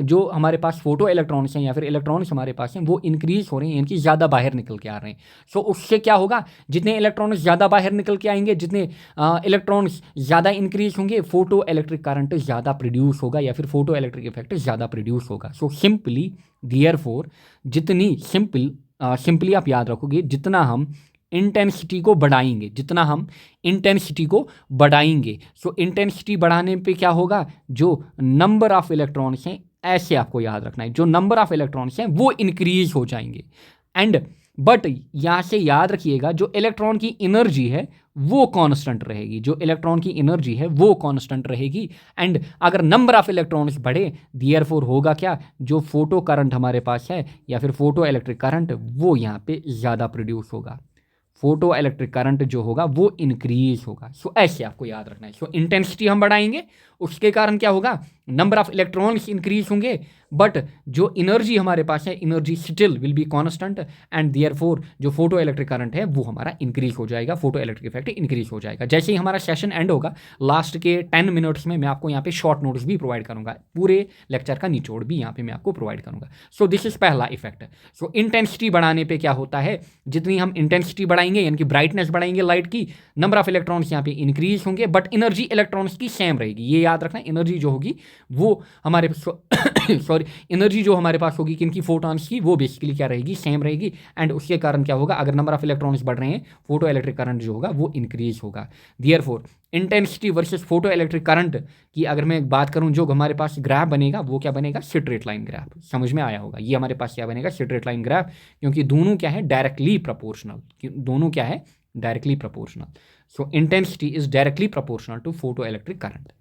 जो हमारे पास फोटो इलेक्ट्रॉन्स हैं या फिर इलेक्ट्रॉन्स हमारे पास हैं, वो इंक्रीज हो रहे हैं, यानी कि ज़्यादा बाहर निकल के आ रहे हैं। सो उससे क्या होगा, जितने इलेक्ट्रॉन्स ज़्यादा बाहर निकल के आएंगे, जितने इलेक्ट्रॉन्स ज़्यादा इंक्रीज होंगे, फोटो इलेक्ट्रिक करंट ज़्यादा प्रोड्यूस होगा या फिर फोटो इलेक्ट्रिक इफेक्ट ज़्यादा प्रोड्यूस होगा। सो सिंपली देयरफॉर जितनी सिंपली आप याद रखोगे, जितना हम इंटेंसिटी को बढ़ाएंगे, सो इंटेंसिटी बढ़ाने पे क्या होगा, जो नंबर ऑफ इलेक्ट्रॉन्स हैं, ऐसे आपको याद रखना है, जो नंबर ऑफ इलेक्ट्रॉन्स हैं वो इंक्रीज हो जाएंगे। एंड बट यहाँ से याद रखिएगा, जो इलेक्ट्रॉन की एनर्जी है वो कांस्टेंट रहेगी, एंड अगर नंबर ऑफ इलेक्ट्रॉन्स बढ़े, देयरफॉर होगा क्या, जो फोटो करंट हमारे पास है या फिर फोटो इलेक्ट्रिक करंट, वो यहाँ पे ज़्यादा प्रोड्यूस होगा। फोटो इलेक्ट्रिक करंट जो होगा वो इंक्रीज होगा। सो ऐसे आपको याद रखना है। सो इंटेंसिटी हम बढ़ाएंगे, उसके कारण क्या होगा, नंबर ऑफ इलेक्ट्रॉन्स इंक्रीज होंगे, बट जो एनर्जी हमारे पास है, energy still will be constant, and therefore जो फोटो इलेक्ट्रिक करंट है वो हमारा इंक्रीज हो जाएगा, फोटो इलेक्ट्रिक इफेक्ट इंक्रीज हो जाएगा। जैसे ही हमारा सेशन एंड होगा, लास्ट के 10 मिनट्स में मैं आपको यहाँ पे शॉर्ट नोट्स भी प्रोवाइड करूँगा, पूरे लेक्चर का निचोड़ भी यहाँ पे मैं आपको प्रोवाइड करूँगा। सो दिस इज पहला इफेक्ट। सो इंटेंसिटी बढ़ाने पर क्या होता है, जितनी हम इंटेंसिटी बढ़ाएंगे यानी कि ब्राइटनेस बढ़ाएंगे लाइट की, नंबर ऑफ इलेक्ट्रॉन्स यहाँ पे इंक्रीज होंगे, बट एनर्जी इलेक्ट्रॉन्स की सेम रहेगी। ये याद रखना, एनर्जी जो होगी वो हमारे एनर्जी जो हमारे पास होगी किनकी, फोटॉन्स की, वो बेसिकली क्या रहेगी, सेम रहेगी। एंड उसके कारण क्या होगा, अगर नंबर ऑफ इलेक्ट्रॉन्स बढ़ रहे हैं, फोटो इलेक्ट्रिक करंट जो होगा वो इंक्रीज होगा। Therefore intensity versus photo electric current की अगर मैं बात करूं, जो हमारे पास ग्राफ बनेगा वो क्या बनेगा, स्ट्रेट लाइन ग्राफ। समझ में आया होगा, ये हमारे पास क्या बनेगा, स्ट्रेट लाइन ग्राफ, क्योंकि दोनों क्या है, directly proportional. So intensity is directly proportional to photo electric current.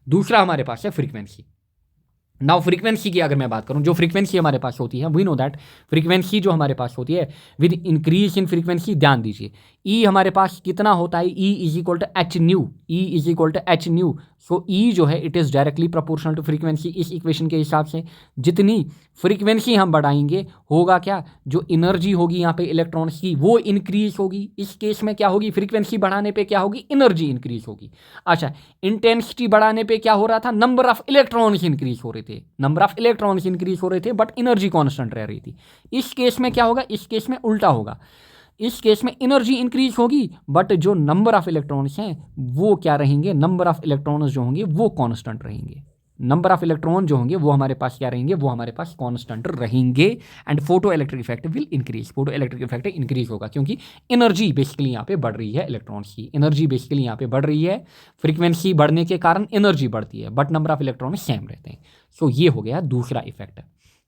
दूसरा हमारे पास है फ्रीक्वेंसी। नाउ फ्रीक्वेंसी की अगर मैं बात करूं, जो फ्रीक्वेंसी हमारे पास होती है, वी नो दैट फ्रीक्वेंसी जो हमारे पास होती है, विद इंक्रीज इन फ्रीक्वेंसी, ध्यान दीजिए, ई हमारे पास कितना होता है, E is equal to H nu, so E जो है it is directly proportional to frequency. इस इक्वेशन के हिसाब से जितनी फ्रीक्वेंसी हम बढ़ाएंगे होगा क्या, जो एनर्जी होगी यहाँ पे इलेक्ट्रॉन्स की वो इंक्रीज होगी। इस केस में क्या होगी, फ्रीक्वेंसी बढ़ाने पे क्या होगी, एनर्जी इंक्रीज होगी। अच्छा, इंटेंसिटी बढ़ाने पे क्या हो रहा था, नंबर ऑफ इलेक्ट्रॉन्स इंक्रीज हो रहे थे, नंबर ऑफ इलेक्ट्रॉन्स इंक्रीज हो रहे थे बट एनर्जी कॉन्स्टेंट रह रही थी। इस केस में क्या होगा, इस केस में उल्टा होगा। इस केस में एनर्जी इंक्रीज होगी बट जो नंबर ऑफ इलेक्ट्रॉन्स हैं वो क्या रहेंगे, नंबर ऑफ इलेक्ट्रॉन्स जो होंगे वो कांस्टेंट रहेंगे। नंबर ऑफ इलेक्ट्रॉन जो होंगे वो हमारे पास क्या रहेंगे, वो हमारे पास कांस्टेंट रहेंगे। And photo electric effect will increase, photo electric effect increase होगा क्योंकि एनर्जी बेसिकली यहाँ पे बढ़ रही है, इलेक्ट्रॉन्स की एनर्जी बेसिकली यहाँ पे बढ़ रही है। फ्रीक्वेंसी बढ़ने के कारण एनर्जी बढ़ती है but number of electron same रहते हैं। सो ये हो गया दूसरा इफेक्ट,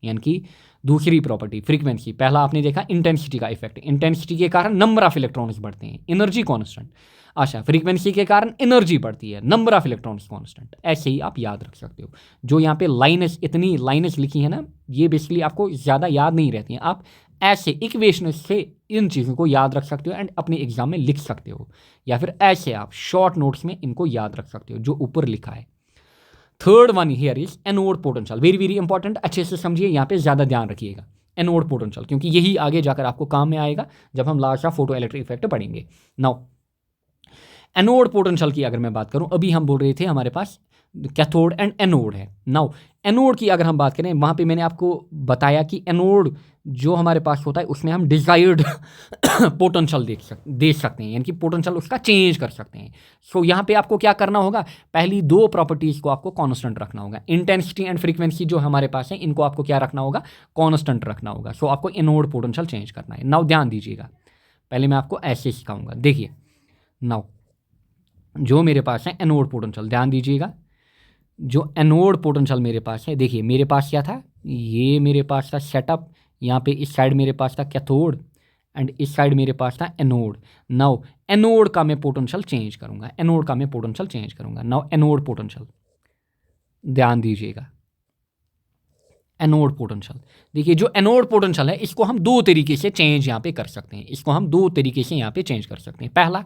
यानी कि दूसरी प्रॉपर्टी फ्रीक्वेंसी। पहला आपने देखा इंटेंसिटी का इफेक्ट, इंटेंसिटी के कारण नंबर ऑफ इलेक्ट्रॉन्स बढ़ते हैं, एनर्जी कांस्टेंट। अच्छा, फ्रीक्वेंसी के कारण एनर्जी बढ़ती है, नंबर ऑफ इलेक्ट्रॉन्स कांस्टेंट। ऐसे ही आप याद रख सकते हो। जो यहाँ पे लाइनें, इतनी लाइनें लिखी है ना, ये बेसिकली आपको ज़्यादा याद नहीं रहती हैं। आप ऐसे इक्वेशन से इन चीज़ों को याद रख सकते हो एंड अपने एग्जाम में लिख सकते हो, या फिर ऐसे आप शॉर्ट नोट्स में इनको याद रख सकते हो जो ऊपर लिखा है। Third one here is anode potential, very very important, अच्छे से समझिए, यहाँ पे ज़्यादा ध्यान रखिएगा एनोड पोटेंशियल, क्योंकि यही आगे जाकर आपको काम में आएगा जब हम last of photo electric effect पढ़ेंगे। नाउ एनोड पोटेंशियल की अगर मैं बात करूं, अभी हम बोल रहे थे हमारे पास कैथोड एंड एनोड है। नाउ एनोड की अगर हम बात करें, वहाँ पे मैंने आपको बताया कि एनोड जो हमारे पास होता है उसमें हम डिजायर्ड पोटेंशियल दे सकते हैं, यानी कि पोटेंशियल उसका चेंज कर सकते हैं। सो यहाँ पे आपको क्या करना होगा, पहली दो प्रॉपर्टीज़ को आपको कांस्टेंट रखना होगा। इंटेंसिटी एंड फ्रीक्वेंसी जो हमारे पास है इनको आपको क्या रखना होगा, कांस्टेंट रखना होगा। सो आपको एनोड पोटेंशियल चेंज करना है। नाउ ध्यान दीजिएगा, पहले मैं आपको ऐसे सिखाऊंगा। देखिए नाउ जो मेरे पास है एनोड पोटेंशियल, ध्यान दीजिएगा, जो एनोड पोटेंशियल मेरे पास है, देखिए मेरे पास क्या था, ये मेरे पास था सेटअप, यहाँ पे इस साइड मेरे पास था कैथोड एंड इस साइड मेरे पास था एनोड। नाउ एनोड का मैं पोटेंशियल चेंज करूँगा, एनोड का मैं पोटेंशियल चेंज करूँगा। नाउ एनोड पोटेंशियल, ध्यान दीजिएगा, एनोड पोटेंशियल, देखिए जो एनोड पोटेंशियल है इसको हम दो तरीके से चेंज यहाँ पे कर सकते हैं, इसको हम दो तरीके से यहाँ पे चेंज कर सकते हैं। पहला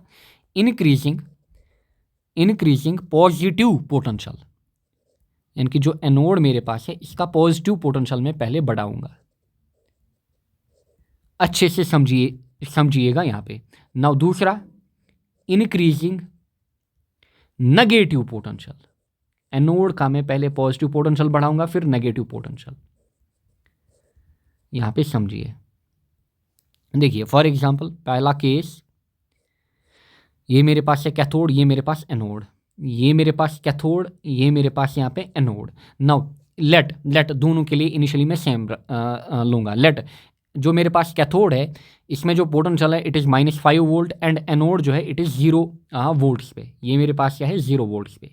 इंक्रीजिंग पॉजिटिव पोटेंशियल, यानी कि जो एनोड मेरे पास है इसका पॉजिटिव पोटेंशियल मैं पहले बढ़ाऊंगा। अच्छे से समझिएगा यहाँ पे। नाउ दूसरा इंक्रीजिंग नेगेटिव पोटेंशियल, एनोड का मैं पहले पॉजिटिव पोटेंशियल बढ़ाऊंगा फिर नेगेटिव पोटेंशियल। यहाँ पे समझिए, देखिए फॉर एग्जांपल पहला केस, ये मेरे पास है कैथोड, ये मेरे पास एनोड, ये मेरे पास कैथोड, ये मेरे पास यहाँ पे एनोड। नाउ लेट दोनों के लिए इनिशियली मैं सेम लूँगा। लेट जो मेरे पास कैथोड है इसमें जो पोटेंशियल है it is -5 volt and anode जो है इट इज़ 0 वोल्ट्स पे, ये मेरे पास क्या है 0 वोल्ट्स पे।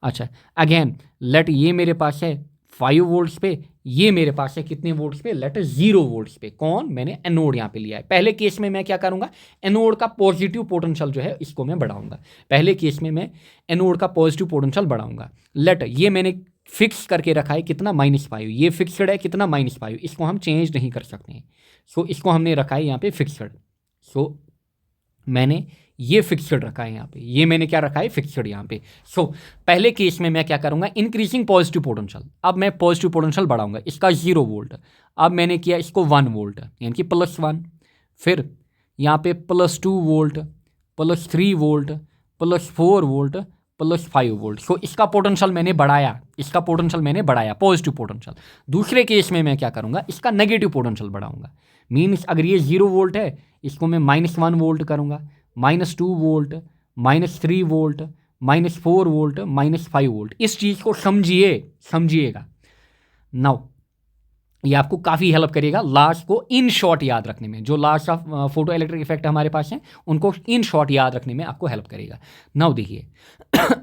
अच्छा अगेन लेट ये मेरे पास है 5 वोल्ट्स पे, ये मेरे पास है कितने वोल्ट्स पे, लेट 0 वोल्ट्स पे। कौन, मैंने एनोड यहाँ पे लिया है। पहले केस में मैं क्या करूँगा, एनोड का पॉजिटिव पोटेंशियल जो है इसको मैं बढ़ाऊंगा। पहले केस में मैं एनोड का पॉजिटिव पोटेंशियल बढ़ाऊंगा। लेट ये मैंने फिक्स करके रखा है कितना, -5, ये फिक्सड है कितना, -5, इसको हम चेंज नहीं कर सकते हैं। सो इसको हमने रखा है यहाँ पे फिक्सड। सो मैंने ये फिक्सड रखा है यहाँ पे, ये मैंने क्या रखा है, फिक्सड यहाँ पे। सो पहले केस में मैं क्या करूँगा, इंक्रीजिंग पॉजिटिव पोटेंशियल, अब मैं पॉजिटिव पोटेंशियल बढ़ाऊंगा, इसका 0 वोल्ट, अब मैंने किया इसको 1 वोल्ट यानी कि +1, फिर यहाँ पे +2 वोल्ट, +3 वोल्ट, +4 वोल्ट, +5 वोल्ट। सो इसका पोटेंशियल मैंने बढ़ाया, इसका पोटेंशियल मैंने बढ़ाया, पॉजिटिव पोटेंशियल। दूसरे केस में मैं क्या करूँगा, इसका नेगेटिव पोटेंशियल बढ़ाऊंगा। मीन्स अगर ये 0 वोल्ट है इसको मैं -1 वोल्ट करूँगा, -2 वोल्ट, -3 वोल्ट, -4 वोल्ट, -5 वोल्ट। इस चीज़ को समझिएगा। नाउ ये आपको काफ़ी हेल्प करेगा लास्ट को इन शॉर्ट याद रखने में, जो last of photo electric effect हमारे पास हैं उनको इन शॉर्ट याद रखने में आपको हेल्प करेगा। नाउ देखिए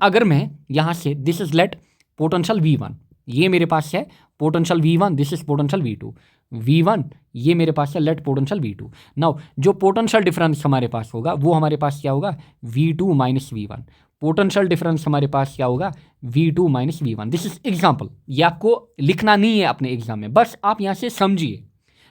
अगर मैं यहाँ से this is late potential V1, ये मेरे पास है potential V1, this is potential V2, V1 ये मेरे पास है लेट पोटेंशियल V2। नाउ जो पोटेंशियल डिफरेंस हमारे पास होगा वो हमारे पास क्या होगा, V2 - V1। पोटेंशियल डिफरेंस हमारे पास क्या होगा, V2 - V1। This is example, ये आपको लिखना नहीं है अपने एग्जाम में, बस आप यहाँ से समझिए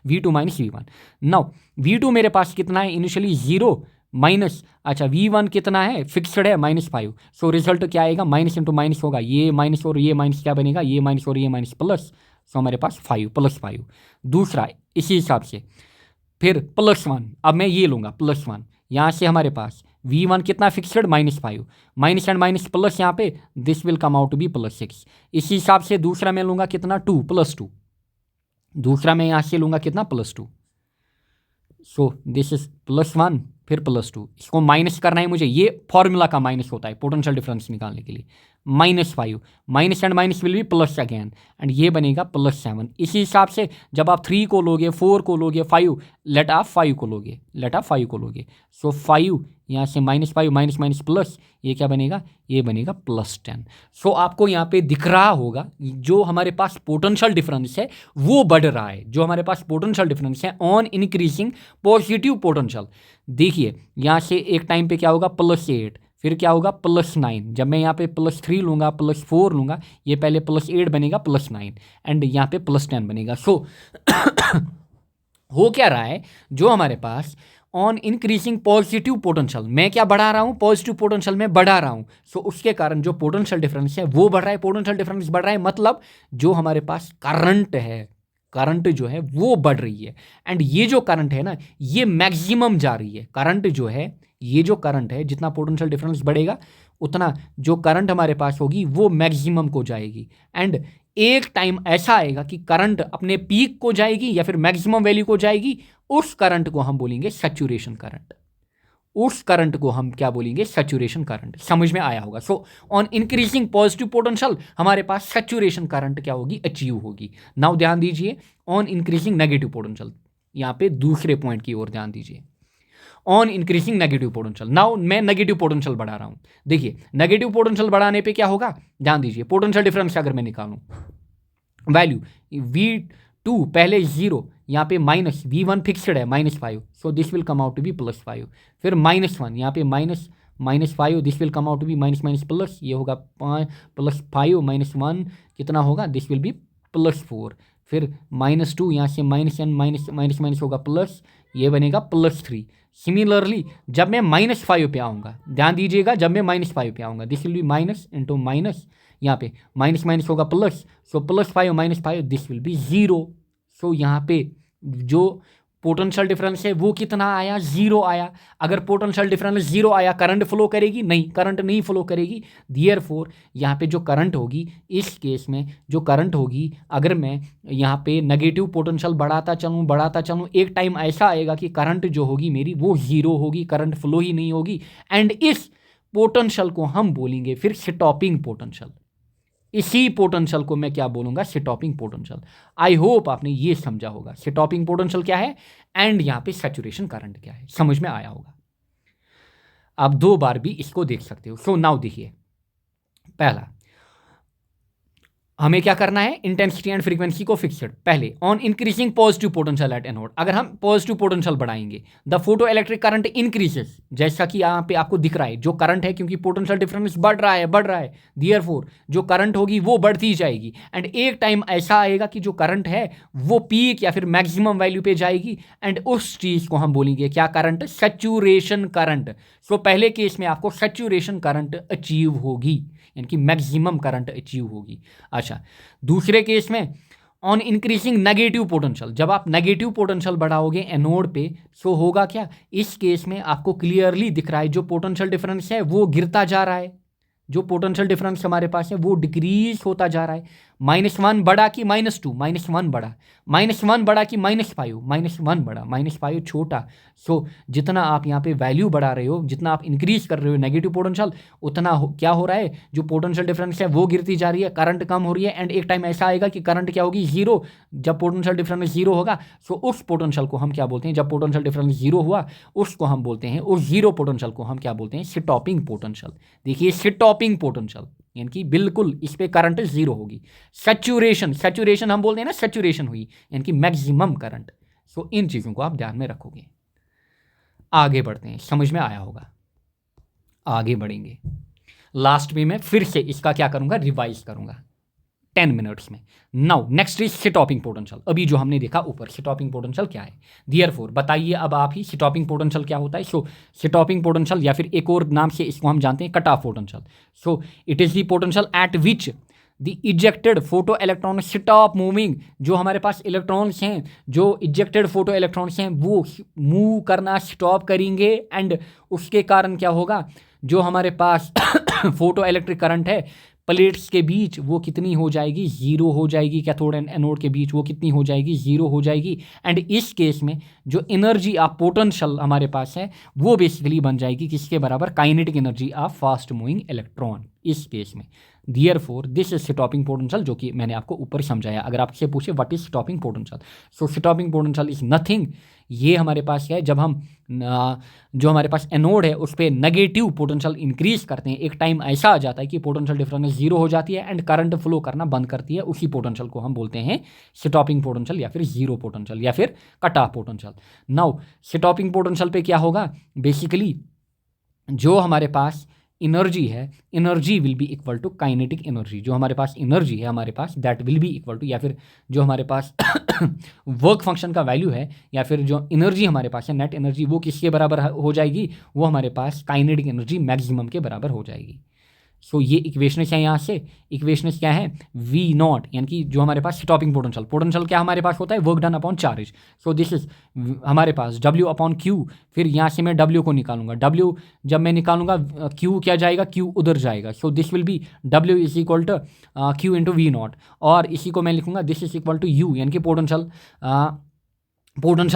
V2 - V1। नाउ V2 मेरे पास कितना है, इनिशियली 0, माइनस, अच्छा V1 कितना है, फिक्सड है -5, सो रिजल्ट क्या आएगा, माइनस इंटू माइनस होगा, ये माइनस और ये माइनस क्या बनेगा, ये माइनस और ये माइनस प्लस, सो हमारे पास 5 +5। दूसरा इसी हिसाब से फिर +1, अब मैं ये लूँगा +1, यहाँ से हमारे पास V1 कितना fixed -5, minus and minus plus, यहाँ पे this will come out to be +6। इसी हिसाब से दूसरा मैं लूँगा कितना 2 +2, दूसरा मैं यहाँ से लूँगा कितना +2, सो दिस इज +1 फिर +2, इसको माइनस करना है मुझे, ये फॉर्मूला का माइनस होता है पोटेंशियल डिफरेंस निकालने के लिए, -5, minus and minus will be plus again, and ये बनेगा +7। इसी हिसाब से जब आप 3 को लोगे, 4 को लोगे, 5, लेट आप 5 को लोगे, सो 5 यहाँ से -5 माइनस माइनस प्लस, ये क्या बनेगा, ये बनेगा +10। सो आपको यहाँ पे दिख रहा होगा जो हमारे पास पोटेंशियल डिफरेंस है वो बढ़ रहा है, जो हमारे पास पोटेंशियल डिफरेंस है ऑन इंक्रीजिंग पॉजिटिव पोटेंशियल। देखिए यहाँ से एक टाइम पे क्या होगा +8, फिर क्या होगा +9, जब मैं यहाँ पे +3 लूँगा, +4 लूँगा, ये पहले +8 बनेगा +9, एंड यहाँ पे +10 बनेगा। सो हो क्या रहा है, जो हमारे pass on increasing positive potential, मैं क्या बढ़ा रहा हूँ, पॉजिटिव पोटेंशियल में बढ़ा रहा हूँ, सो उसके कारण जो पोटेंशियल डिफरेंस है वो बढ़ रहा है, पोटेंशियल डिफरेंस बढ़ रहा है, मतलब जो हमारे पास करंट है, करंट जो है वो बढ़ रही है, एंड ये जो करंट है ना ये मैक्सिमम जा रही है, करंट जो है, ये जो करंट है, जितना पोटेंशियल डिफरेंस बढ़ेगा उतना जो करंट हमारे पास होगी वो मैक्सिमम को जाएगी, एंड एक टाइम ऐसा आएगा कि करंट अपने पीक को जाएगी या फिर मैक्सिमम वैल्यू को जाएगी, उस करंट को हम बोलेंगे सैचुरेशन करंट, उस करंट को हम क्या बोलेंगे, सैचुरेशन करंट। समझ में आया होगा। So on increasing positive potential हमारे पास सैचुरेशन करंट क्या होगी, अचीव होगी। नाउ ध्यान दीजिए ऑन इंक्रीजिंग नेगेटिव पोटेंशियल, यहाँ पे दूसरे पॉइंट की ओर ध्यान दीजिए, on increasing negative potential. Now मैं नेगेटिव पोटेंशियल बढ़ा रहा हूँ, देखिए नेगेटिव पोटेंशियल बढ़ाने पे क्या होगा, ध्यान दीजिए पोटेंशियल डिफरेंस अगर मैं निकालूं वैल्यू V2 पहले 0, यहाँ पे माइनस, V1 फिक्सड है -5, so this will come out to be +5, फिर -1, यहाँ पे -5, this will come out to be minus minus plus, ये होगा +5 -1 कितना होगा, दिस विल बी +4, फिर -2, यहाँ से minus and minus minus minus होगा प्लस, ये बनेगा +3। सिमिलरली जब मैं -5 पे आऊँगा, ध्यान दीजिएगा जब मैं -5 पे आऊँगा, this will B minus into minus, यहाँ पे माइनस माइनस होगा plus, so +5 -5 this will B 0। सो यहाँ पे जो पोटेंशियल डिफरेंस है वो कितना आया, 0 आया। अगर पोटेंशियल डिफरेंस 0 आया, करंट फ्लो करेगी, नहीं, करंट नहीं फ्लो करेगी। देयरफॉर यहाँ पे जो करंट होगी, इस केस में जो करंट होगी, अगर मैं यहाँ पे नेगेटिव पोटेंशियल बढ़ाता चलूँ, एक टाइम ऐसा आएगा कि करंट जो होगी मेरी वो 0 होगी, करंट फ्लो ही नहीं होगी, एंड इस पोटेंशियल को हम बोलेंगे फिर स्टॉपिंग पोटेंशियल। इसी पोटेंशियल को मैं क्या बोलूँगा, स्टॉपिंग पोटेंशियल। आई होप आपने ये समझा होगा स्टॉपिंग पोटेंशियल क्या है एंड यहाँ पे सैचुरेशन करंट क्या है, समझ में आया होगा। आप 2 बार भी इसको देख सकते हो। सो नाउ देखिए, पहला हमें क्या करना है, इंटेंसिटी एंड फ्रीक्वेंसी को फिक्सड। पहले on increasing positive potential at anode, अगर हम पॉजिटिव पोटेंशियल बढ़ाएंगे the photo electric current increases, जैसा कि यहाँ पे आपको दिख रहा है जो करंट है, क्योंकि पोटेंशियल डिफरेंस बढ़ रहा है, देयरफॉर जो करंट होगी वो बढ़ती जाएगी, एंड एक टाइम ऐसा आएगा कि जो करंट है वो पीक या फिर मैक्सिमम वैल्यू पे जाएगी, एंड उस चीज़ को हम बोलेंगे क्या करंट, सैचुरेशन करंट। सो पहले केस में आपको सैचुरेशन करंट अचीव होगी, यानी कि मैक्सिमम करंट अचीव होगी। अच्छा, दूसरे केस में ऑन इंक्रीजिंग नेगेटिव पोटेंशियल, जब आप नेगेटिव पोटेंशियल बढ़ाओगे एनोड पे, सो होगा क्या, इस केस में आपको क्लियरली दिख रहा है जो पोटेंशियल डिफरेंस है वो गिरता जा रहा है, जो पोटेंशियल डिफरेंस हमारे पास है वो डिक्रीज होता जा रहा है। -1 बढ़ा कि -2, -1 बढ़ा, -1 बढ़ा कि -5, -1 बढ़ा, -5 छोटा। सो जितना आप यहाँ पे वैल्यू बढ़ा रहे हो, जितना आप इंक्रीज कर रहे हो नेगेटिव पोटेंशियल, उतना क्या हो रहा है, जो पोटेंशियल डिफरेंस है वो गिरती जा रही है, करंट कम हो रही है, एंड एक टाइम ऐसा आएगा कि करंट क्या होगी, 0। जब पोटेंशियल डिफरेंस 0 होगा, सो उस पोटेंशियल को हम क्या बोलते हैं, जब पोटेंशियल डिफरेंस 0 हुआ उसको हम बोलते हैं, उस 0 पोटेंशियल को हम क्या बोलते हैं, स्टॉपिंग पोटेंशियल। देखिए स्टॉपिंग पोटेंशियल यानी कि बिल्कुल इस पे करंट 0 होगी। सैचुरेशन हम बोलते हैं ना, सैचुरेशन हुई यानी कि मैक्सिमम करंट। सो इन चीज़ों को आप ध्यान में रखोगे। आगे बढ़ते हैं, समझ में आया होगा, आगे बढ़ेंगे। लास्ट में मैं फिर से इसका क्या करूँगा, रिवाइज करूँगा। 10 मिनट्स में। Now next is stopping potential. अभी जो हमने देखा ऊपर, स्टॉपिंग पोटेंशियल क्या है, देयरफॉर बताइए अब आप ही स्टॉपिंग पोटेंशियल क्या होता है। सो स्टॉपिंग पोटेंशियल, या फिर एक और नाम से इसको हम जानते हैं cut off potential. So it is the potential at which the ejected photo electron stop moving. जो हमारे पास इलेक्ट्रॉन्स हैं, जो इजेक्टेड फोटो इलेक्ट्रॉन्स हैं, वो मूव करना स्टॉप करेंगे, एंड उसके कारण क्या होगा, जो हमारे पास फोटो इलेक्ट्रिक करंट है प्लेट्स के बीच, वो कितनी हो जाएगी, ज़ीरो हो जाएगी। कैथोड एंड एनोड के बीच वो कितनी हो जाएगी, ज़ीरो हो जाएगी। एंड इस केस में जो एनर्जी ऑफ पोटेंशियल हमारे पास है वो बेसिकली बन जाएगी किसके बराबर, kinetic energy of fast moving electron इस केस में। Therefore this is stopping potential, जो कि मैंने आपको ऊपर समझाया। अगर आपसे पूछे what is stopping potential, so stopping potential is nothing. ये हमारे पास क्या है, जब हम जो हमारे पास एनोड है उस पर नेगेटिव पोटेंशियल इंक्रीज करते हैं, एक टाइम ऐसा आ जाता है कि पोटेंशियल डिफरेंस जीरो हो जाती है एंड करंट फ्लो करना बंद करती है, उसी पोटेंशियल को हम बोलते हैं स्टॉपिंग पोटेंशियल, या फिर जीरो पोटेंशियल, या फिर cut off potential. Now stopping potential पे क्या होगा, बेसिकली जो हमारे पास एनर्जी है, energy will be equal to kinetic energy. जो हमारे पास एनर्जी है हमारे पास, that will be equal to, या फिर जो हमारे पास वर्क फंक्शन का वैल्यू है, या फिर जो एनर्जी हमारे पास है नेट एनर्जी, वो किसके बराबर हो जाएगी, वो हमारे पास काइनेटिक एनर्जी मैक्सिमम के बराबर हो जाएगी। सो ये इक्वेशंस है, यहाँ से इक्वेशंस क्या है, वी नॉट, यानी कि जो हमारे पास स्टॉपिंग पोटेंशियल, पोटेंशियल क्या हमारे पास होता है, work done upon charge. So this is हमारे पास डब्ल्यू अपॉन क्यू। फिर यहाँ से मैं डब्ल्यू को निकालूंगा, डब्ल्यू जब मैं निकालूंगा क्यू क्या जाएगा, क्यू उधर जाएगा। So this will be W is equal to Q into V naught, और इसी को मैं लिखूंगा this is equal to U, यानी कि पोटेंशियल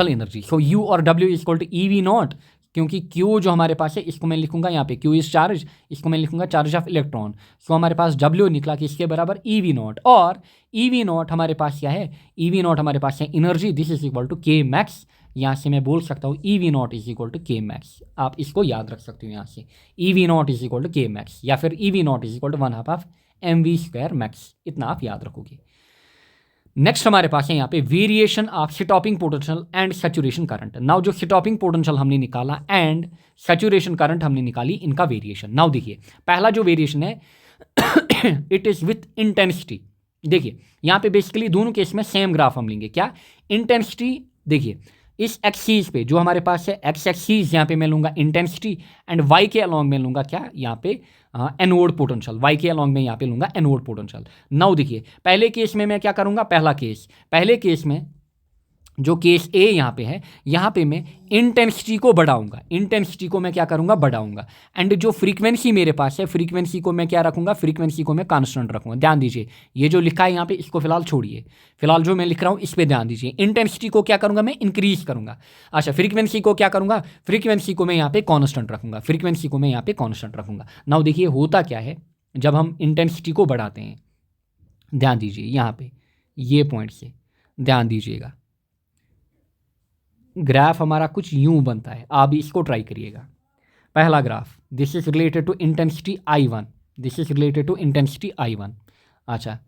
एनर्जी। सो यू और W is equal to E V naught, क्योंकि Q जो हमारे पास है इसको मैं लिखूंगा यहाँ पे Q इज चार्ज, इसको मैं लिखूंगा चार्ज ऑफ इलेक्ट्रॉन। सो हमारे पास W निकला कि इसके बराबर ई वी नॉट, और ई वी नॉट हमारे पास क्या है, ई वी नॉट हमारे पास है energy, this is equal to K max. यहाँ से मैं बोल सकता हूँ E V naught is equal to K max, आप इसको याद रख सकते हो यहाँ से, E V naught is equal to K max, या फिर E V naught is equal to 1/2 of M V square max, इतना आप याद रखोगे। नेक्स्ट हमारे पास है यहाँ पे variation of stopping potential and saturation current. Now जो स्टॉपिंग पोटेंशियल हमने निकाला एंड सैचुरेशन करंट हमने निकाली, इनका वेरिएशन। नाउ देखिए पहला जो वेरिएशन है इट इज़ विथ इंटेंसिटी। देखिए यहाँ पे बेसिकली दोनों केस में सेम ग्राफ हम लेंगे, क्या इंटेंसिटी, देखिए इस एक्सीज पे जो हमारे पास है एक्स एक्सीज, यहाँ पे मैं लूँगा इंटेंसिटी, एंड वाई के अलॉन्ग में लूँगा क्या, यहाँ पे एनोड पोटेंशियल, वाई के अलॉन्ग में यहाँ पे लूँगा एनोड पोटेंशियल। नाउ देखिए पहले केस में मैं क्या करूँगा, पहले केस में जो केस ए यहाँ पे है, यहाँ पे मैं इंटेंसिटी को बढ़ाऊंगा, इंटेंसिटी को मैं क्या करूँगा, बढ़ाऊंगा, एंड जो फ्रीक्वेंसी मेरे पास है, फ्रीक्वेंसी को मैं क्या रखूँगा, फ्रीक्वेंसी को मैं कांस्टेंट रखूँगा। ध्यान दीजिए ये जो लिखा है यहाँ पे इसको फिलहाल छोड़िए, फिलहाल जो मैं लिख रहा हूँ इस पर ध्यान दीजिए। इंटेंसिटी को क्या करूँगा, मैं इंक्रीज करूँगा। अच्छा फ्रीक्वेंसी को क्या करूँगा, फ्रीक्वेंसी को मैं यहाँ पे कांस्टेंट रखूँगा, फ्रीक्वेंसी को मैं यहाँ पे कांस्टेंट रखूँगा। नाउ देखिए होता क्या है जब हम इंटेंसिटी को बढ़ाते हैं, ध्यान दीजिए यहाँ पे ये पॉइंट से ध्यान दीजिएगा, ग्राफ हमारा कुछ यूं बनता है, आप भी इसको ट्राई करिएगा। पहला graph, this is related to intensity I1, this is related to intensity I1। अच्छा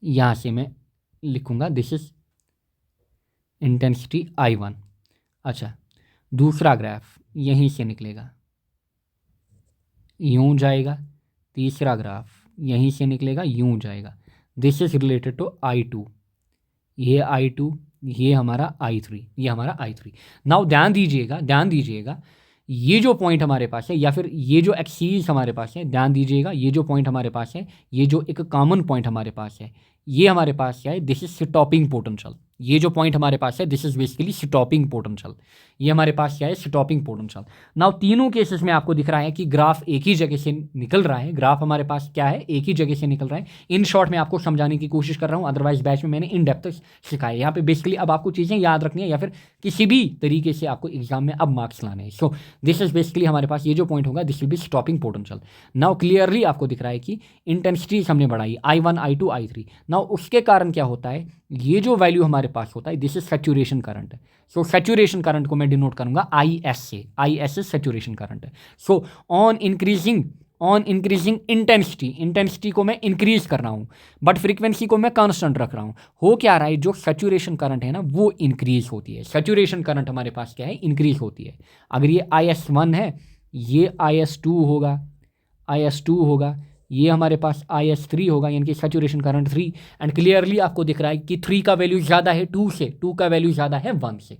यहाँ से मैं लिखूंगा दिस इज इंटेंसिटी I1। अच्छा दूसरा ग्राफ यहीं से निकलेगा, यूं जाएगा, तीसरा ग्राफ यहीं से निकलेगा, यूं जाएगा। This is related to I2, ये I2, ये हमारा I3, ये हमारा I3। नाउ ध्यान दीजिएगा ये जो पॉइंट हमारे पास है, या फिर ये जो एक्सीस हमारे पास है, ध्यान दीजिएगा ये जो पॉइंट हमारे पास है, ये जो एक कॉमन पॉइंट हमारे पास है, ये हमारे पास क्या है, दिस इज स्टॉपिंग पोटेंशियल। ये जो पॉइंट हमारे पास है this is basically stopping potential, ये हमारे पास क्या है, स्टॉपिंग पोटेंशियल। नाउ तीनों केसेस में आपको दिख रहा है कि ग्राफ एक ही जगह से निकल रहा है, ग्राफ हमारे पास क्या है, एक ही जगह से निकल रहा है। इन शॉर्ट में आपको समझाने की कोशिश कर रहा हूँ, अदरवाइज बैच में मैंने इन डेप्थ सिखाया। यहाँ पे बेसिकली अब आपको चीज़ें याद रखनी है, या फिर किसी भी तरीके से आपको एग्जाम में अब मार्क्स लाने हैं। सो दिस इज बेसिकली हमारे पास ये जो पॉइंट होगा this will be stopping potential. Now clearly आपको दिख रहा है कि इंटेंसिटीज हमने बढ़ाई I1, I2, I3। नाउ उसके कारण क्या होता है, ये जो वैल्यू हमारे पास होता है this is saturation current. So saturation current को मैं डिनोट करूंगा IS से, IS is saturation current. So on increasing intensity को मैं इंक्रीज कर रहा हूँ, बट फ्रीक्वेंसी को मैं कांस्टेंट रख रहा हूँ। हो क्या रहा है, जो सैचुरेशन करंट है ना वो इंक्रीज होती है, सैचुरेशन करंट हमारे पास क्या है, इंक्रीज होती है। अगर ये IS1 है, ये IS2 होगा, ये हमारे पास IS3 होगा, यानी कि सैचुरेशन करंट 3। एंड क्लियरली आपको दिख रहा है कि 3 का वैल्यू ज़्यादा है 2 से, 2 का वैल्यू ज़्यादा है 1 से।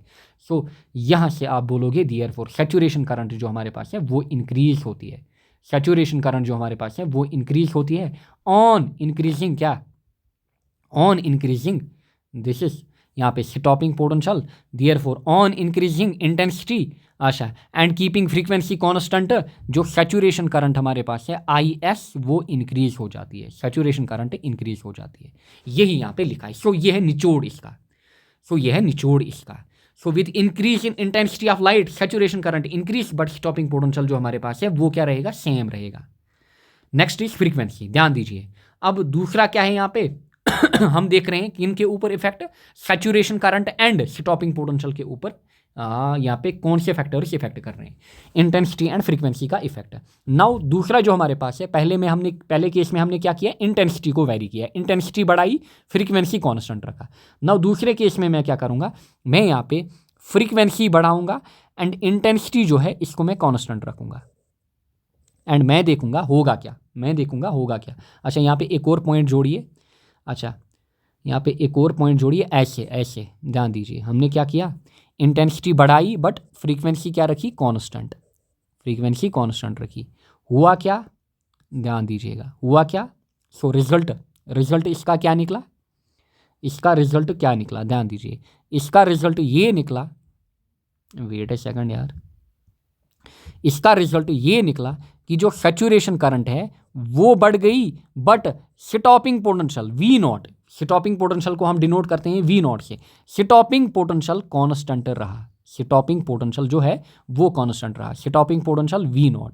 सो यहाँ से आप बोलोगे देयरफॉर सैचुरेशन करंट जो हमारे पास है वो इंक्रीज होती है। सैचुरेशन करंट जो हमारे पास है वो इंक्रीज होती है ऑन इंक्रीजिंग, क्या, ऑन इंक्रीजिंग, दिस इज यहाँ पे stopping potential, therefore on increasing intensity, अच्छा, एंड कीपिंग फ्रीक्वेंसी कांस्टेंट, जो सैचुरेशन करंट हमारे पास है IS वो इंक्रीज हो जाती है, सैचुरेशन करंट इंक्रीज हो जाती है। यही यहाँ पे लिखा है। सो ये है निचोड़ इसका, सो ये है निचोड़ इसका। So with increase in intensity of light saturation current increase, but stopping potential जो हमारे पास है वो क्या रहेगा, सेम रहेगा। नेक्स्ट इज फ्रीक्वेंसी, ध्यान दीजिए। अब दूसरा क्या है यहाँ पे हम देख रहे हैं कि इनके ऊपर effect, saturation current and stopping potential के ऊपर यहाँ पे कौन से फैक्टर्स इफेक्ट कर रहे हैं, इंटेंसिटी एंड फ्रीक्वेंसी का इफेक्ट। नाउ दूसरा जो हमारे पास है, पहले केस में हमने क्या किया, इंटेंसिटी को वेरी किया, इंटेंसिटी बढ़ाई, फ्रीक्वेंसी कांस्टेंट रखा। नाउ दूसरे केस में मैं क्या करूँगा, मैं यहाँ पे फ्रीक्वेंसी बढ़ाऊंगा एंड इंटेंसिटी जो है इसको मैं कांस्टेंट रखूँगा, एंड मैं देखूंगा होगा क्या, मैं देखूंगा होगा क्या। अच्छा, यहाँ पे एक और पॉइंट जोड़िए, अच्छा यहाँ पे एक और पॉइंट जोड़िए, ऐसे ऐसे ध्यान दीजिए, हमने क्या किया, इंटेंसिटी बढ़ाई बट फ्रीक्वेंसी क्या रखी, कांस्टेंट, फ्रीक्वेंसी कांस्टेंट रखी। हुआ क्या, ध्यान दीजिएगा, हुआ क्या। सो रिजल्ट इसका क्या निकला, इसका रिजल्ट क्या निकला, ध्यान दीजिए, इसका रिजल्ट ये निकला, वेट ए सेकंड यार, इसका रिजल्ट ये निकला कि जो सैचुरेशन करंट है वो बढ़ गई, but stopping potential V0, stopping potential को हम डिनोट करते हैं V0 से, स्टॉपिंग पोटेंशियल कांस्टेंट रहा, स्टॉपिंग पोटेंशियल जो है वो कांस्टेंट रहा, stopping potential V0,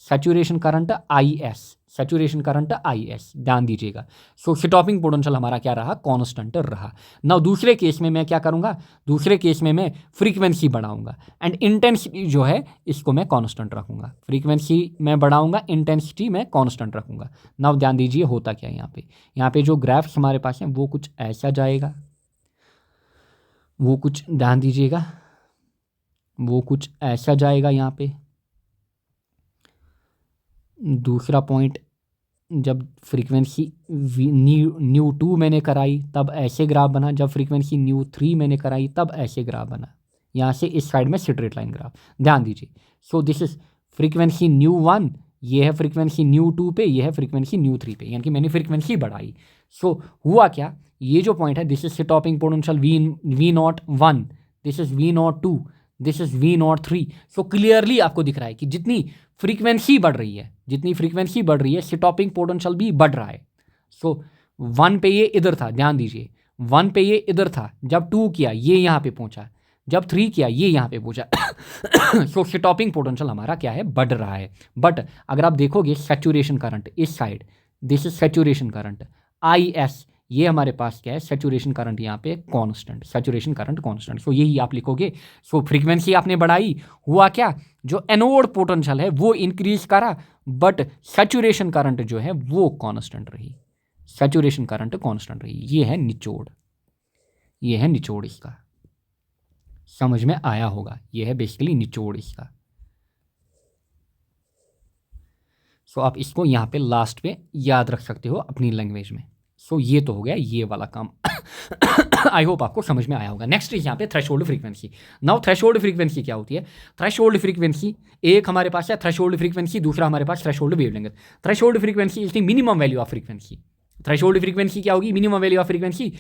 saturation current IS, saturation current IS, ध्यान दीजिएगा। सो स्टॉपिंग पोटेंशियल हमारा क्या रहा, कांस्टेंट रहा। नाउ दूसरे केस में मैं क्या करूंगा, दूसरे केस में मैं फ्रीक्वेंसी बढ़ाऊंगा एंड इंटेंसिटी जो है इसको मैं कांस्टेंट रखूंगा, फ्रीक्वेंसी मैं बढ़ाऊंगा, इंटेंसिटी मैं कांस्टेंट रखूंगा। नाउ ध्यान दीजिए होता क्या है, यहाँ पे जो ग्राफ्स हमारे पास हैं वो कुछ ऐसा जाएगा, वो कुछ, ध्यान दीजिएगा, वो कुछ ऐसा जाएगा। यहाँ पे दूसरा पॉइंट, जब फ्रीक्वेंसी न्यू 2 मैंने कराई तब ऐसे ग्राफ बना, जब फ्रीक्वेंसी न्यू 3 मैंने कराई तब ऐसे ग्राफ बना, यहाँ से इस साइड में स्ट्रेट लाइन ग्राफ, ध्यान दीजिए। So this is frequency new 1, ये है फ्रीक्वेंसी न्यू 2 पे, ये है फ्रीक्वेंसी न्यू 3 पे, यानी कि मैंने फ्रीक्वेंसी बढ़ाई। सो हुआ क्या, ये जो पॉइंट है this is stopping potential V01, this is V02, this is V03। So clearly आपको दिख रहा है कि जितनी फ्रीक्वेंसी बढ़ रही है, जितनी फ्रीक्वेंसी बढ़ रही है स्टॉपिंग पोटेंशियल भी बढ़ रहा है। सो 1 पे ये इधर था, ध्यान दीजिए, 1 पे ये इधर था, जब 2 किया ये यहाँ पे पहुँचा, जब 3 किया ये यहाँ पे पहुँचा। सो स्टॉपिंग पोटेंशियल हमारा क्या है, बढ़ रहा है। बट अगर आप देखोगे सैचुरेशन करंट इस side, this is saturation current IS, ये हमारे पास क्या है, सैचुरेशन करंट यहाँ पे कांस्टेंट, सैचुरेशन करंट कांस्टेंट। सो यही आप लिखोगे। सो फ्रीक्वेंसी आपने बढ़ाई, हुआ क्या, जो एनोड पोटेंशियल है वो इंक्रीज करा, बट सैचुरेशन करंट जो है वो कांस्टेंट रही, सैचुरेशन करंट कांस्टेंट रही। ये है निचोड़, ये है निचोड़ इसका, समझ में आया होगा, ये है बेसिकली निचोड़ इसका। सो आप इसको यहाँ पे लास्ट पे याद रख सकते हो अपनी लैंग्वेज में। सो ये तो हो गया ये वाला काम। आई होप आपको समझ में आया होगा। नेक्स्ट इज यहाँ पे threshold frequency. Now threshold frequency क्या होती है, थ्रेशोल्ड फ्रीक्वेंसी एक हमारे पास है थ्रेशोल्ड फ्रीक्वेंसी, दूसरा हमारे पास threshold wavelength. Threshold frequency is the minimum value of frequency. Threshold frequency क्या होगी, minimum value of frequency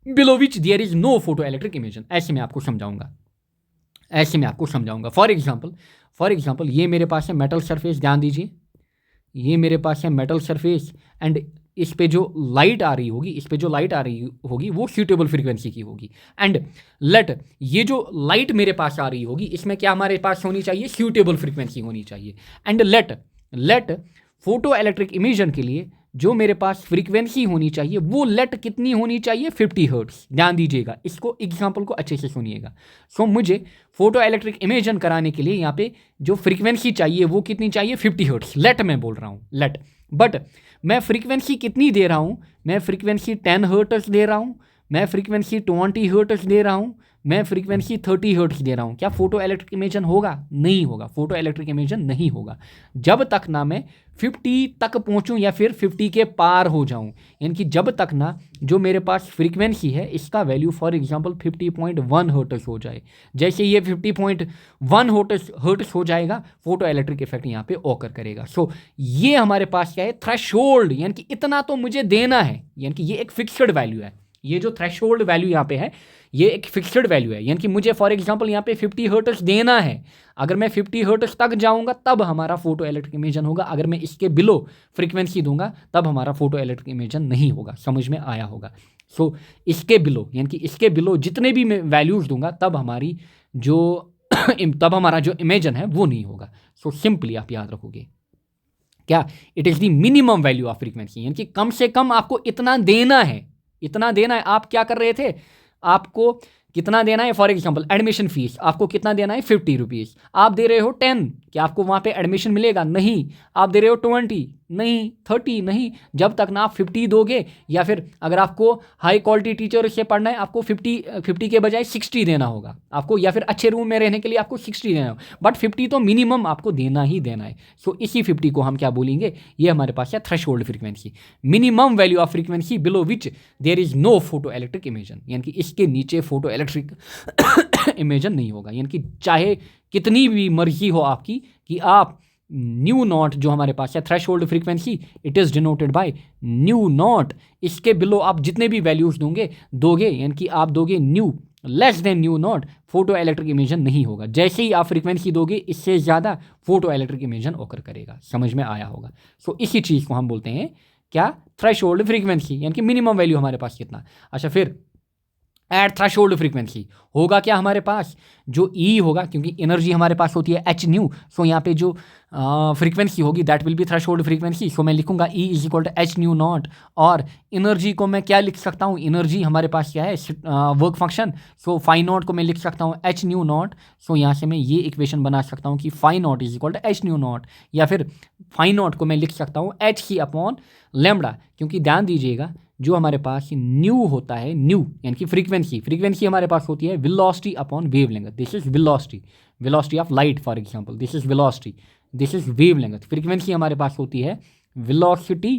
below which there is no photo electric emission. ऐसे मैं आपको समझाऊंगा, ऐसे मैं आपको समझाऊंगा। फॉर एग्जाम्पल ये मेरे पास है मेटल सरफेस, ध्यान दीजिए, ये मेरे पास है मेटल सरफेस एंड इस पे जो लाइट आ रही होगी, इस पे जो लाइट आ रही होगी वो सूटेबल फ्रीक्वेंसी की होगी। एंड लेट ये जो लाइट मेरे पास आ रही होगी इसमें क्या हमारे पास होनी चाहिए, सूटेबल फ्रीक्वेंसी होनी चाहिए। And let photo electric emission के लिए जो मेरे पास फ्रीक्वेंसी होनी चाहिए वो लेट कितनी होनी चाहिए, 50 हर्ट्ज। ध्यान दीजिएगा, इसको एग्जाम्पल को अच्छे से सुनिएगा। सो मुझे फोटो इलेक्ट्रिक इमिशन कराने के लिए यहाँ पे जो फ्रीक्वेंसी चाहिए वो कितनी चाहिए, 50 हर्ट्ज। लेट मैं बोल रहा हूँ, लेट, बट मैं फ्रीक्वेंसी कितनी दे रहा हूँ, मैं फ्रीक्वेंसी 10 हर्ट्ज दे रहा हूँ, मैं फ्रीक्वेंसी 20 हर्ट्ज दे रहा हूँ, मैं फ्रीक्वेंसी 30 हर्ट्ज दे रहा हूँ, क्या फोटो इलेक्ट्रिक इमेजन होगा? नहीं होगा, फोटो इलेक्ट्रिक इमेजन नहीं होगा जब तक ना मैं 50 तक पहुँचूँ या फिर 50 के पार हो जाऊँ। यानी कि जब तक ना जो मेरे पास फ्रीक्वेंसी है इसका वैल्यू फॉर एग्जांपल 50.1 हर्ट्ज हो जाए। जैसे ये 50.1 हर्ट्ज हो जाएगा, फोटो इलेक्ट्रिक इफेक्ट यहाँ पे ऑकर करेगा। सो ये हमारे पास क्या है? थ्रेशोल्ड, यानी कि इतना तो मुझे देना है, यानी कि ये एक फिक्स्ड वैल्यू है। ये जो थ्रेशोल्ड वैल्यू यहाँ पे है ये एक फिक्स्ड वैल्यू है, यानी कि मुझे फॉर एग्जांपल यहाँ पे 50 हर्ट्ज देना है। अगर मैं 50 हर्ट्ज तक जाऊंगा तब हमारा फोटो इलेक्ट्रिक इमेजन होगा, अगर मैं इसके बिलो फ्रीक्वेंसी दूंगा तब हमारा फोटो इलेक्ट्रिक इमेजन नहीं होगा। समझ में आया होगा? सो इसके बिलो, यानी कि इसके बिलो जितने भी मैं वैल्यूज दूंगा तब हमारी जो तब हमारा जो इमेजन है वो नहीं होगा। सो सिंपली आप याद रखोगे क्या? It is the minimum value of frequency, यानी कि कम से कम आपको इतना देना है, इतना देना है। आप क्या कर रहे थे? आपको कितना देना है? फॉर एग्जांपल एडमिशन फीस आपको कितना देना है? 50 रुपीज़। आप दे रहे हो 10, क्या आपको वहाँ पे एडमिशन मिलेगा? नहीं। आप दे रहे हो 20, नहीं। 30, नहीं। जब तक ना आप 50 दोगे, या फिर अगर आपको हाई क्वालिटी टीचर से पढ़ना है आपको 50 के बजाय 60 देना होगा आपको, या फिर अच्छे रूम में रहने के लिए आपको 60 देना होगा, बट 50 तो मिनिमम आपको देना ही देना है। सो इसी 50 को हम क्या बोलेंगे? ये हमारे पास है threshold frequency, minimum value of frequency below which there is no photo electric emission, यानी कि इसके नीचे फोटो इलेक्ट्रिक इमेजन नहीं होगा। यानी कि चाहे कितनी भी मर्जी हो आपकी कि आप न्यू नॉट जो हमारे पास है threshold frequency, it is denoted by new not. इसके बिलो आप जितने भी वैल्यूज दोगे, यानी कि आप दोगे new less than nu not, photo electric emission नहीं होगा। जैसे ही आप फ्रीक्वेंसी दोगे इससे ज़्यादा फोटो इलेक्ट्रिक इमेजन ऑकर करेगा। समझ में आया होगा? सो इसी चीज़ को हम बोलते हैं क्या? थ्रेशोल्ड फ्रीक्वेंसी, यानी कि मिनिमम वैल्यू हमारे पास कितना। अच्छा, फिर एट थ्रेशोल्ड फ्रीक्वेंसी होगा क्या हमारे पास? जो ई होगा, क्योंकि एनर्जी हमारे पास होती है एच न्यू, सो यहाँ पे जो फ्रीक्वेंसी होगी that will be threshold frequency. So मैं लिखूंगा E is equal to H nu naught, और एनर्जी को मैं क्या लिख सकता हूँ? एनर्जी हमारे पास क्या है? Work function. So phi naught को मैं लिख सकता हूँ एच न्यू नॉट। सो यहाँ से मैं ये इक्वेशन बना सकता हूँ कि phi naught is equal to H nu naught, या फिर फाई नॉट को मैं लिख सकता हूँ एच सी अपॉन लेमडा। क्योंकि ध्यान दीजिएगा जो हमारे पास न्यू होता है, न्यू यानी कि फ्रीक्वेंसी हमारे पास होती है velocity upon wavelength. This is velocity of light for example, this is velocity, this is wavelength. Frequency हमारे पास होती है वेलोसिटी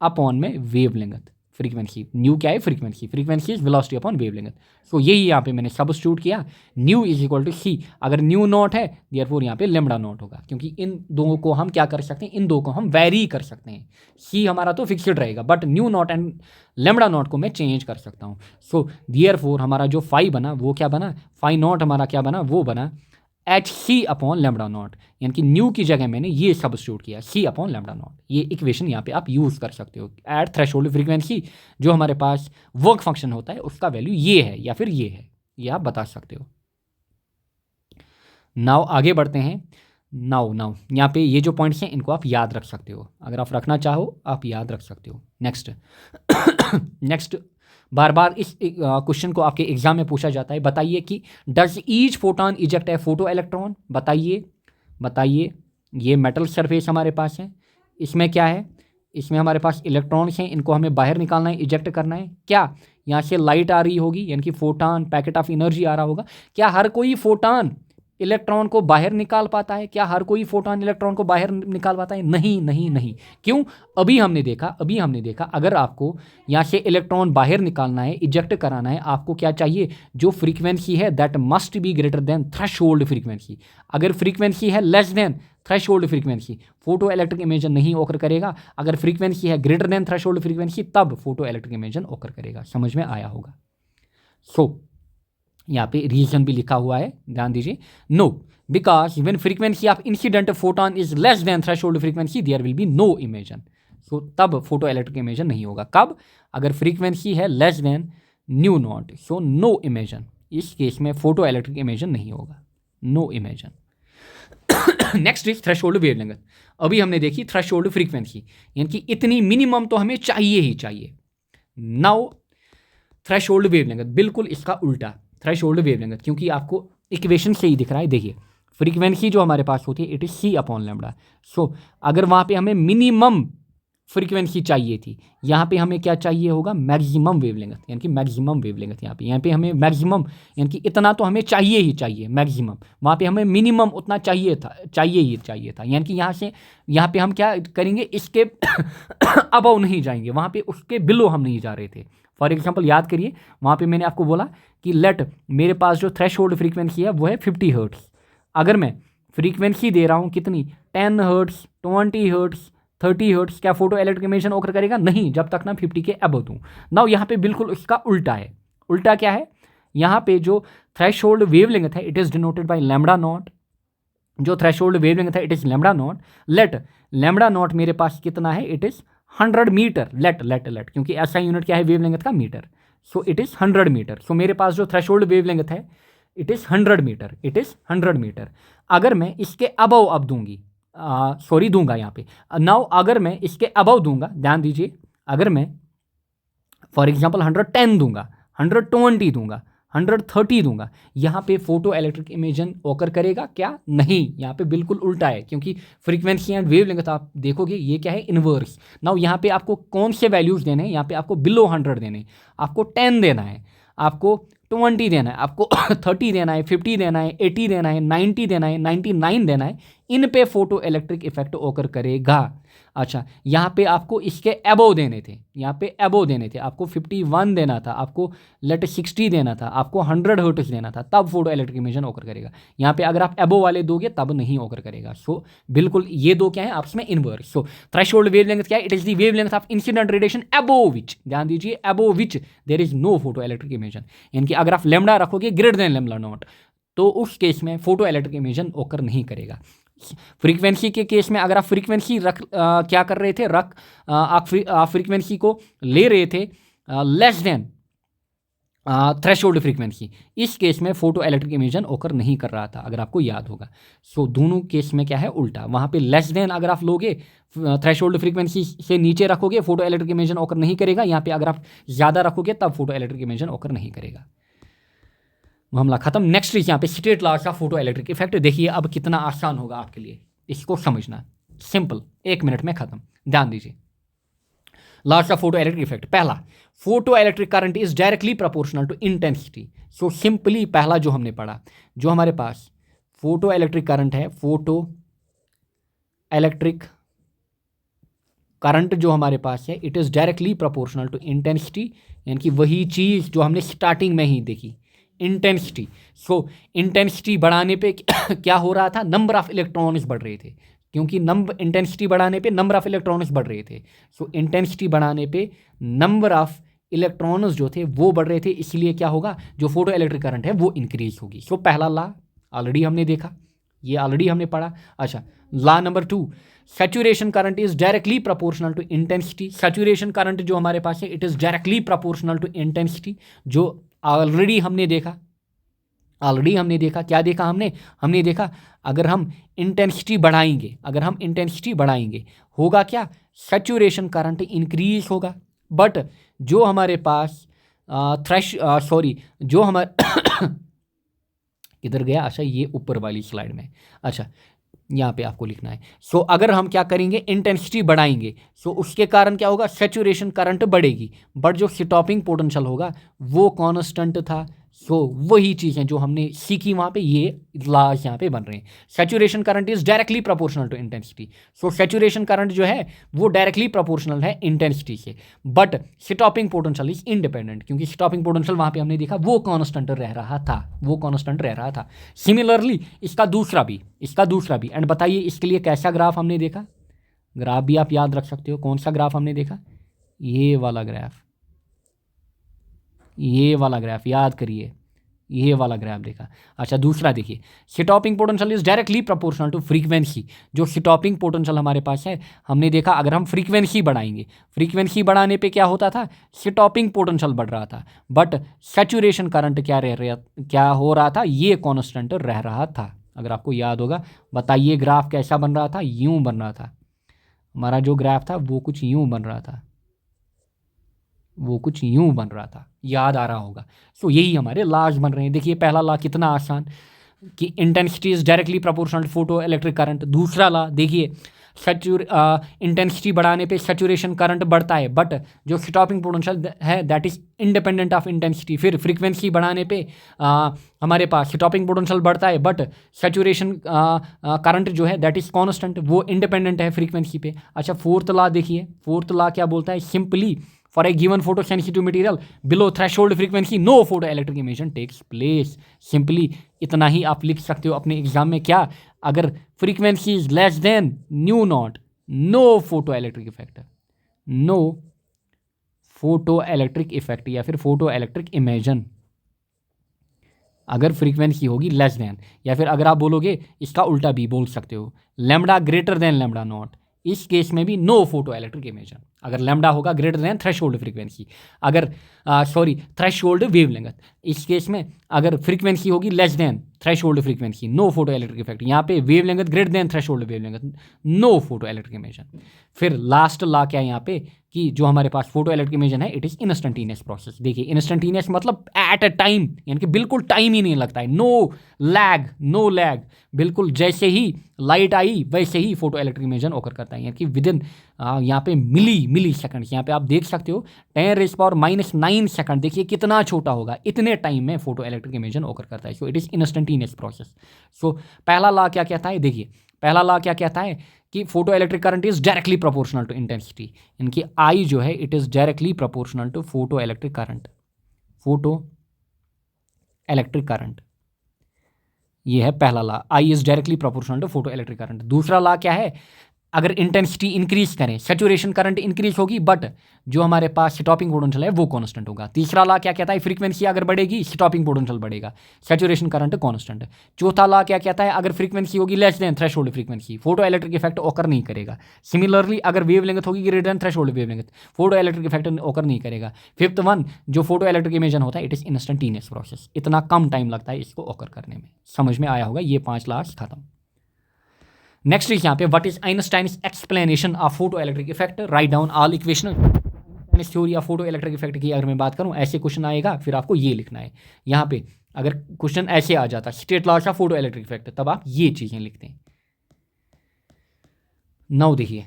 अपॉन में वेवलेंथ। फ्रीक्वेंसी न्यू क्या है? Frequency is velocity upon wavelength. So यही यहाँ पे मैंने सब्स्टिट्यूट किया, nu is equal to c. अगर न्यू नॉट है देयरफॉर यहाँ पे लेमडा नॉट होगा, क्योंकि इन दो को हम क्या कर सकते हैं? इन दो को हम वैरी कर सकते हैं। सी हमारा तो फिक्स्ड रहेगा, but new naught and lambda naught को मैं चेंज कर सकता हूँ। सो देयरफॉर हमारा जो फाई बना वो क्या बना? फाई नॉट हमारा क्या बना? वो बना H C upon lambda naught, यानी कि न्यू की जगह मैंने ये सब्स्टिट्यूट किया सी अपॉन लेमडा नॉट। ये इक्वेशन यहाँ पे आप यूज़ कर सकते हो। एट थ्रेशोल्ड फ्रीक्वेंसी जो हमारे पास वर्क फंक्शन होता है उसका वैल्यू ये है या फिर ये है, ये आप बता सकते हो। नाउ आगे बढ़ते हैं। नाउ यहाँ पे ये जो पॉइंट्स हैं इनको आप याद रख सकते हो, अगर आप रखना चाहो आप याद रख सकते हो। नेक्स्ट बार बार इस क्वेश्चन को आपके एग्जाम में पूछा जाता है। बताइए कि does each photon eject A photo electron? बताइए ये मेटल सरफेस हमारे पास है, इसमें क्या है? इसमें हमारे पास इलेक्ट्रॉन्स हैं, इनको हमें बाहर निकालना है, इजेक्ट करना है। क्या यहाँ से लाइट आ रही होगी, यानी कि फोटोन पैकेट ऑफ एनर्जी आ रहा होगा। क्या हर कोई फोटोन इलेक्ट्रॉन को बाहर निकाल पाता है? क्या हर कोई फोटोन इलेक्ट्रॉन को बाहर निकाल पाता है? नहीं। क्यों? अभी हमने देखा अगर आपको यहाँ से इलेक्ट्रॉन बाहर निकालना है, इजेक्ट कराना है, आपको क्या चाहिए? जो फ्रीक्वेंसी है that must be greater than threshold frequency. अगर फ्रीक्वेंसी है less than threshold frequency, photo electric emission नहीं ऑकर करेगा। अगर फ्रीक्वेंसी है ग्रेटर देन थ्रेशोल्ड फ्रीक्वेंसी तब फोटो इलेक्ट्रिक इमेजन ऑकर करेगा। समझ में आया होगा? सो यहाँ पे रीजन भी लिखा हुआ है, ध्यान दीजिए। No, because when frequency of incident photon is less than threshold frequency there will be no emission. So तब फोटो इलेक्ट्रिक इमेजन नहीं होगा। कब? अगर फ्रीक्वेंसी है less than nu naught, so no emission. इस केस में फोटो इलेक्ट्रिक इमेजन नहीं होगा, no emission. Next is threshold wavelength. अभी हमने देखी थ्रेशोल्ड फ्रीक्वेंसी, यानी कि इतनी मिनिमम तो हमें चाहिए ही चाहिए। नाउ थ्रेशोल्ड वेवलेंथ बिल्कुल इसका उल्टा, थ्रेशोल्ड वेवलेंथ, क्योंकि आपको इक्वेशन से ही दिख रहा है। देखिए फ्रीक्वेंसी जो हमारे पास होती है it is c upon lambda. So अगर वहाँ पे हमें मिनिमम फ्रीक्वेंसी चाहिए थी, यहाँ पे हमें क्या चाहिए होगा, मैक्सिमम वेवलेंथ, यानी कि मैक्सिमम वेवलेंथ। यहाँ पे हमें मैक्सिमम यानी कि इतना तो हमें चाहिए ही चाहिए मैक्सिमम, वहाँ पे हमें मिनिमम उतना चाहिए था, चाहिए था। यानी कि यहाँ से यहाँ पे हम क्या करेंगे, इसके अबव नहीं जाएंगे, वहाँ पे उसके बिलो हम नहीं जा रहे थे। फॉर एग्जाम्पल याद करिए, वहाँ पे मैंने आपको बोला कि लेट मेरे पास जो थ्रेश होल्ड फ्रीक्वेंसी है वो है 50 हर्ट्स। अगर मैं फ्रीक्वेंसी दे रहा हूँ कितनी, 10 हर्ट्स, 20 हर्ट्स, 30 हर्ट्स, क्या फोटो इलेक्ट्रिक इमिशन ऑकर करेगा? नहीं, जब तक ना 50 के अबव दूँ। नाउ यहाँ पे बिल्कुल उसका उल्टा है। उल्टा क्या है, यहाँ पे जो थ्रेश होल्ड वेवलेंथ है it is denoted by lambda naught. जो थ्रेश होल्ड वेवलेंथ है it is lambda naught. Let lambda naught मेरे पास कितना है, इट इज़ 100 मीटर। लेट क्योंकि ऐसा यूनिट क्या है वेवलेंथ का, metre. So it is 100 metre. So मेरे पास जो थ्रेश होल्ड वेवलेंथ है it is 100 metre, it is 100 metre. अगर मैं इसके अबव अब दूंगी, दूंगा यहाँ पे नाउ, अगर मैं इसके अबव दूंगा, ध्यान दीजिए, अगर मैं फॉर एग्जांपल 110 दूंगा, 120 दूंगा, 130 दूंगा, यहाँ पे फोटो इलेक्ट्रिक इमेजन ऑकर करेगा क्या? नहीं, यहाँ पे बिल्कुल उल्टा है, क्योंकि फ्रीक्वेंसी एंड वेवलेंथ आप देखोगे ये क्या है, इनवर्स। नाउ यहाँ पे आपको कौन से वैल्यूज देने हैं, यहाँ पे आपको बिलो 100 देने, आपको 10 देना है, आपको 20 देना है, आपको 30 देना है, 50 देना है, 80 देना है, 90 देना है, 99 देना है। इन पे फोटो इलेक्ट्रिक इफेक्ट ऑकर करेगा। अच्छा, यहाँ पे आपको इसके एबो देने थे, यहाँ पे एबो देने थे, आपको 51 देना था, आपको लेट 60 देना था, आपको 100 हर्ट्ज देना था, तब फोटो इलेक्ट्रिक इमिशन ऑकर करेगा। यहाँ पे अगर आप एबो वाले दोगे तब नहीं ऑकर करेगा। सो बिल्कुल ये दो क्या है आपस में इनवर्स। सो थ्रेशोल्ड वेवलेंथ क्या है, it is the wavelength of incident radiation above which, ध्यान दीजिए, above which there is no photo electric emission. यानी कि अगर आप लैम्बडा रखोगे ग्रेटर देन लैम्बडा नॉट तो उस केस में फोटो इलेक्ट्रिक इमिशन ऑकर नहीं करेगा। फ्रीक्वेंसी के केस में अगर आप फ्रीक्वेंसी क्या कर रहे थे, आप फ्रीक्वेंसी को ले रहे थे लेस देन थ्रेशोल्ड फ्रीक्वेंसी, इस केस में फोटो इलेक्ट्रिक इमिशन ऑकर नहीं कर रहा था, अगर आपको याद होगा। सो दोनों केस में क्या है, उल्टा। वहाँ पे लेस देन अगर आप लोगे, थ्रेशोल्ड फ्रीक्वेंसी से नीचे रखोगे, फोटो इलेक्ट्रिक इमिशन ऑकर नहीं करेगा। यहाँ पे अगर आप ज़्यादा रखोगे तब फोटो इलेक्ट्रिक इमिशन ऑकर नहीं करेगा। मामला खत्म। नेक्स्ट इज यहाँ पे स्टेट लॉज का फोटो इलेक्ट्रिक इफेक्ट। देखिए अब कितना आसान होगा आपके लिए इसको समझना, सिंपल, 1 मिनट में खत्म। ध्यान दीजिए, laws of photo electric effect. पहला, photo electric current is directly proportional to intensity. So simply पहला जो हमने पढ़ा, जो हमारे पास फोटो इलेक्ट्रिक करंट है, फोटो इलेक्ट्रिक करंट जो हमारे पास है it is directly proportional to intensity, यानी कि वही चीज़ जो हमने स्टार्टिंग में ही देखी, इंटेंसिटी। सो इंटेंसिटी बढ़ाने पे क्या हो रहा था, नंबर ऑफ इलेक्ट्रॉन्स बढ़ रहे थे, क्योंकि इंटेंसिटी बढ़ाने पे नंबर ऑफ इलेक्ट्रॉन्स बढ़ रहे थे। सो इंटेंसिटी बढ़ाने पे नंबर ऑफ इलेक्ट्रॉन्स जो थे वो बढ़ रहे थे, इसलिए क्या होगा, जो फोटो इलेक्ट्रिक करंट है वो इंक्रीज होगी। सो पहला लॉ ऑलरेडी हमने देखा, ये ऑलरेडी हमने पढ़ा। अच्छा, law number 2, saturation current is directly proportional to intensity. Saturation current जो हमारे पास है it is directly proportional to intensity, जो ऑलरेडी हमने देखा। क्या देखा हमने देखा अगर हम इंटेंसिटी बढ़ाएंगे, होगा क्या, सैचुरेशन करंट इंक्रीज होगा। बट जो हमारे पास जो हमारे किधर गया, अच्छा ये ऊपर वाली स्लाइड में, अच्छा यहाँ पे आपको लिखना है। सो अगर हम क्या करेंगे, इंटेंसिटी बढ़ाएंगे, सो उसके कारण क्या होगा, सैचुरेशन करंट बढ़ेगी, बट जो स्टॉपिंग पोटेंशियल होगा वो कांस्टेंट था। सो वही चीज़ें जो हमने सीखी वहाँ पे, ये लॉज यहाँ पे बन रहे हैं। Saturation current is directly proportional to intensity. So saturation current जो है वो डायरेक्टली प्रोपोर्शनल है इंटेंसिटी से, but stopping potential is independent, क्योंकि स्टॉपिंग पोटेंशियल वहाँ पे हमने देखा वो कांस्टेंट रह रहा था। सिमिलरली इसका दूसरा भी एंड बताइए इसके लिए कैसा ग्राफ हमने देखा, ग्राफ भी आप याद रख सकते हो। कौन सा ग्राफ हमने देखा, ये वाला ग्राफ याद करिए, ये वाला ग्राफ देखा। अच्छा, दूसरा देखिए, stopping potential is directly proportional to frequency. जो स्टॉपिंग पोटेंशियल हमारे पास है, हमने देखा अगर हम फ्रीक्वेंसी बढ़ाने पे क्या होता था, स्टॉपिंग पोटेंशियल बढ़ रहा था, बट सैचुरेशन करंट क्या हो रहा था, ये कांस्टेंट रह रहा था। अगर आपको याद होगा, बताइए ग्राफ कैसा बन रहा था, यूं बन रहा था। हमारा जो ग्राफ था वो कुछ यूं बन रहा था, याद आ रहा होगा। सो यही हमारे लॉज बन रहे हैं। देखिए पहला लॉ कितना आसान कि intensity is directly proportional to photo electric current. दूसरा लॉ देखिए, इंटेंसिटी बढ़ाने पे सैचुरेशन करंट बढ़ता है, बट जो स्टॉपिंग पोटेंशियल है that is independent of intensity. फिर फ्रीक्वेंसी बढ़ाने पे हमारे पास स्टॉपिंग पोटेंशियल बढ़ता है, बट सैचुरेशन करंट जो है दैट इज़ कांस्टेंट, वो इंडिपेंडेंट है फ्रीक्वेंसी पे। अच्छा, फोर्थ लॉ देखिए, फोर्थ लॉ क्या बोलता है, simply for a given photosensitive material below threshold frequency no photo electric emission takes place. Simply इतना ही आप लिख सकते हो अपने एग्जाम में। क्या, अगर frequency is less than nu naught, no photo electric effect, no photo electric effect या फिर फोटो इलेक्ट्रिक इमेजन, अगर फ्रीक्वेंसी होगी लेस देन, या फिर अगर आप बोलोगे इसका उल्टा भी बोल सकते हो, lambda greater than lambda naught, इस केस में भी नो फोटो इलेक्ट्रिक इमेजन। अगर लैम्डा होगा ग्रेटर देन थ्रेशोल्ड फ्रीक्वेंसी, अगर थ्रेशोल्ड वेवलेंथ, इस केस में अगर फ्रीक्वेंसी होगी less than threshold frequency, no photo electric effect. यहाँ पे wavelength greater than threshold wavelength, no photo electric emission. फिर लास्ट लॉ क्या है यहाँ पे कि जो हमारे पास फोटो इलेक्ट्रिक इमेजन है इट इज़ इंस्टेंटेनियस प्रोसेस। देखिए इंस्टेंटेनियस मतलब एट अ टाइम, यानी कि बिल्कुल टाइम ही नहीं लगता है, नो लैग, नो लैग, बिल्कुल जैसे ही लाइट आई वैसे ही फोटो इलेक्ट्रिक इमेजन ओकर करता है, यानी कि विद इन यहाँ पे मिली सेकंड। यहाँ पे आप देख सकते हो 10⁻⁹ सेकंड, देखिए कितना छोटा होगा, इतने टाइम में फोटो इलेक्ट्रिक इमेजन ओकर करता है। So it is instantaneous process. So पहला लॉ क्या कहता है, देखिए पहला लॉ क्या कहता है कि photo electric current is directly proportional to intensity, इनकी आई जो है it is directly proportional to photo electric current, photo electric current. ये है पहला law, I is directly proportional to photo electric current. दूसरा लॉ क्या है, अगर इंटेंसिटी इंक्रीज करें सैचुरेशन करंट इंक्रीज होगी, बट जो हमारे पास स्टॉपिंग पोटेंशियल है वो कांस्टेंट होगा। तीसरा लॉ क्या कहता है, फ्रीक्वेंसी अगर बढ़ेगी स्टॉपिंग पोटेंशियल बढ़ेगा, सैचुरेशन करंट कांस्टेंट। चौथा लॉ क्या कहता है, अगर फ्रीक्वेंसी होगी less than threshold frequency, photo electric effect ओकर नहीं करेगा। सिमिलरली अगर वेवलेंथ होगी greater than threshold wavelength, photo electric effect ओकर नहीं करेगा। फिफ्थ वन, जो फोटो इलेक्ट्रिक इमेजन होता है इट इज इंस्टेंटेनियस प्रोसेस, इतना कम टाइम लगता है इसको ओकर करने में। समझ में आया होगा, ये 5 लॉज खत्म। नेक्स्ट इज यहाँ पे what is Einstein's explanation of photo electric effect, write down all equation. Theory of photo electric effect की अगर मैं बात करूँ, ऐसे क्वेश्चन आएगा, फिर आपको ये लिखना है। यहाँ पे अगर क्वेश्चन ऐसे आ जाता state laws of photo electric effect, तब आप ये चीजें लिखते हैं। नौ देखिए,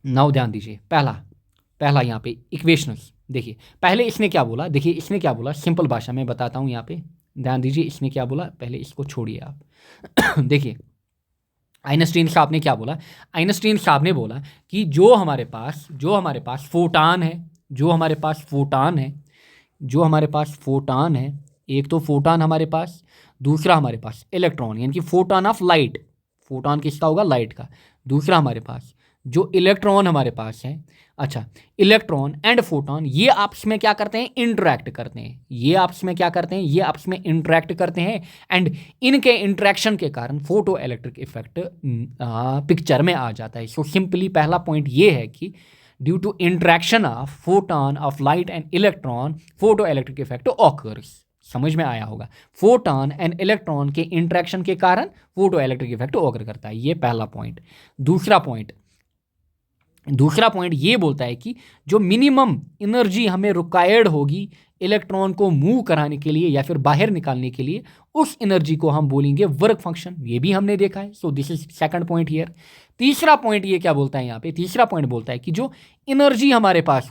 नौ ध्यान दीजिए, पहला यहाँ पे इक्वेशंस देखिए। पहले इसने क्या बोला, देखिए इसने क्या बोला, सिंपल भाषा में बताता हूँ यहाँ पे, ध्यान दीजिए इसने क्या बोला, पहले इसको छोड़िए आप। देखिए आइंस्टीन साहब ने क्या बोला, आइंस्टीन साहब ने बोला कि जो हमारे पास फोटान है, जो हमारे पास फोटान है, एक तो फोटान हमारे पास, दूसरा हमारे पास इलेक्ट्रॉन, यानी कि फोटान ऑफ लाइट, फोटान किसका होगा, लाइट का। दूसरा हमारे पास जो इलेक्ट्रॉन हमारे पास है, अच्छा इलेक्ट्रॉन एंड फोटोन ये आपस में क्या करते हैं, इंटरेक्ट करते हैं। ये आपस में क्या करते हैं, ये आपस में इंटरेक्ट करते हैं, एंड इनके इंटरेक्शन के कारण फोटो इलेक्ट्रिक इफेक्ट पिक्चर में आ जाता है। सो सिंपली पहला पॉइंट ये है कि due to interaction of photon of light and electron photo electric effect occurs. समझ में आया होगा, फोटोन एंड इलेक्ट्रॉन के इंटरेक्शन के कारण फोटो इलेक्ट्रिक इफेक्ट ऑकर करता है। ये पहला पॉइंट। दूसरा पॉइंट ये बोलता है कि जो मिनिमम एनर्जी हमें रिक्वायर्ड होगी इलेक्ट्रॉन को मूव कराने के लिए या फिर बाहर निकालने के लिए, उस एनर्जी को हम बोलेंगे वर्क फंक्शन। ये भी हमने देखा है। So this is second point here. तीसरा पॉइंट ये क्या बोलता है यहाँ पे, तीसरा पॉइंट बोलता है कि जो एनर्जी हमारे पास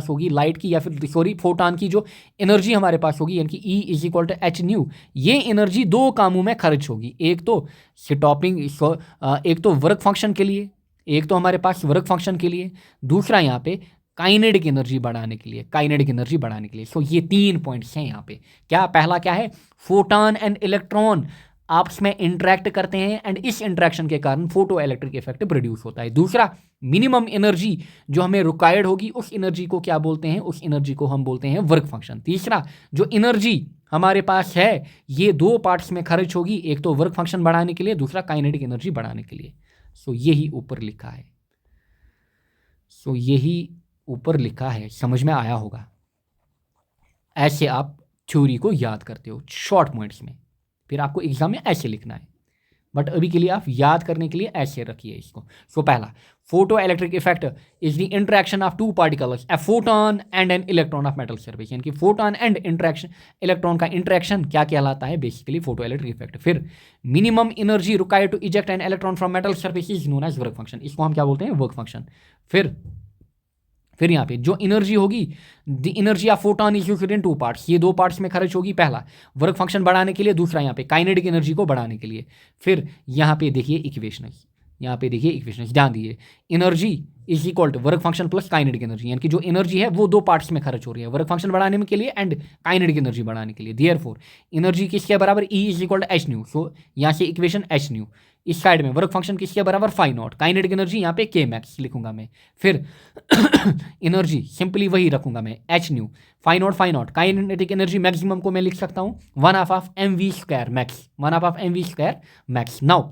होगी लाइट की या फिर फोटॉन की जो एनर्जी हमारे पास होगी, यानी कि E is equal to H nu, ये एनर्जी दो कामों में खर्च होगी। एक तो स्टॉपिंग, एक तो वर्क फंक्शन के लिए, एक तो हमारे पास वर्क फंक्शन के लिए, दूसरा यहाँ पे काइनेटिक एनर्जी बढ़ाने के लिए, सो ये 3 पॉइंट्स हैं यहाँ पे। क्या पहला क्या है, फोटॉन एंड इलेक्ट्रॉन आपस में इंटरेक्ट करते हैं एंड इस इंटरेक्शन के कारण फोटो इलेक्ट्रिक इफेक्ट प्रोड्यूस होता है। दूसरा मिनिमम एनर्जी जो हमें रिक्वायर्ड होगी उस एनर्जी को क्या बोलते हैं, उस एनर्जी को हम बोलते हैं वर्क फंक्शन। तीसरा जो एनर्जी हमारे पास है ये 2 पार्ट्स में खर्च होगी, एक तो वर्क फंक्शन बढ़ाने के लिए, दूसरा काइनेटिक एनर्जी बढ़ाने के लिए। सो यही ऊपर लिखा है, समझ में आया होगा। ऐसे आप थ्योरी को याद करते हो शॉर्ट पॉइंट्स में, फिर आपको एग्जाम में ऐसे लिखना है। बट अभी के लिए आप याद करने के लिए ऐसे रखिए इसको। सो पहला, photo electric effect is the interaction of two particles, a photon and an electron of metal surface, यानी कि फोटॉन एंड इंटरेक्शन, इलेक्ट्रॉन का इंटरेक्शन क्या कहलाता है, बेसिकली फोटो इलेक्ट्रिक इफेक्ट। फिर minimum energy required to eject an electron from metal surface is known as work function, इसको हम क्या बोलते हैं, वर्क फंक्शन। फिर यहाँ पे जो एनर्जी होगी, the energy of photon is used in two parts, ये दो पार्ट्स में खर्च होगी, पहला वर्क फंक्शन बढ़ाने के लिए, दूसरा यहाँ पे काइनेटिक एनर्जी को बढ़ाने के लिए। फिर यहाँ पे देखिए इक्वेशंस, यहाँ पे देखिए इक्वेशंस, ध्यान दीजिए, energy is equal to work function plus kinetic energy, यानी कि जो एनर्जी है वो दो पार्ट्स में खर्च हो रही है, वर्क फंक्शन बढ़ाने में के लिए एंड काइनेटिक एनर्जी बढ़ाने के लिए। देयरफॉर एनर्जी किसके बराबर, E is equal to H nu, so यहाँ से इक्वेशन एच न्यू, इस साइड में वर्क फंक्शन किसके बराबर, फाई नॉट, काइनेटिक एनर्जी यहाँ पे के मैक्स लिखूंगा मैं। फिर एनर्जी सिंपली वही रखूंगा मैं, H nu, phi naught, kinetic energy maximum को मैं लिख सकता हूँ 1/2 of M V square max, 1/2 of M V square max. Now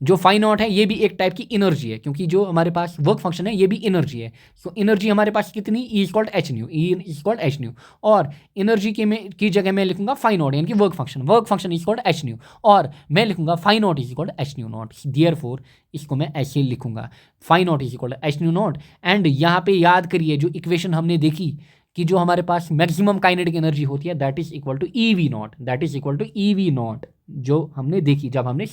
जो फाई नॉट है ये भी एक टाइप की एनर्जी है, क्योंकि जो हमारे पास वर्क फंक्शन है ये भी एनर्जी है। सो एनर्जी हमारे पास कितनी, E is called H nu, E is called H nu, और एनर्जी की जगह मैं लिखूंगा फाई नॉट, यानी कि work function is called H nu, और मैं लिखूंगा phi naught is called H nu naught. Therefore इसको मैं ऐसे लिखूंगा, phi naught is called H nu naught. And यहाँ पे याद करिए जो इक्वेशन हमने देखी कि जो हमारे पास मैक्सिमम काइनेटिक एनर्जी होती है that is equal to E V naught, that is equal to E V naught, जो हमने देखी जब हमने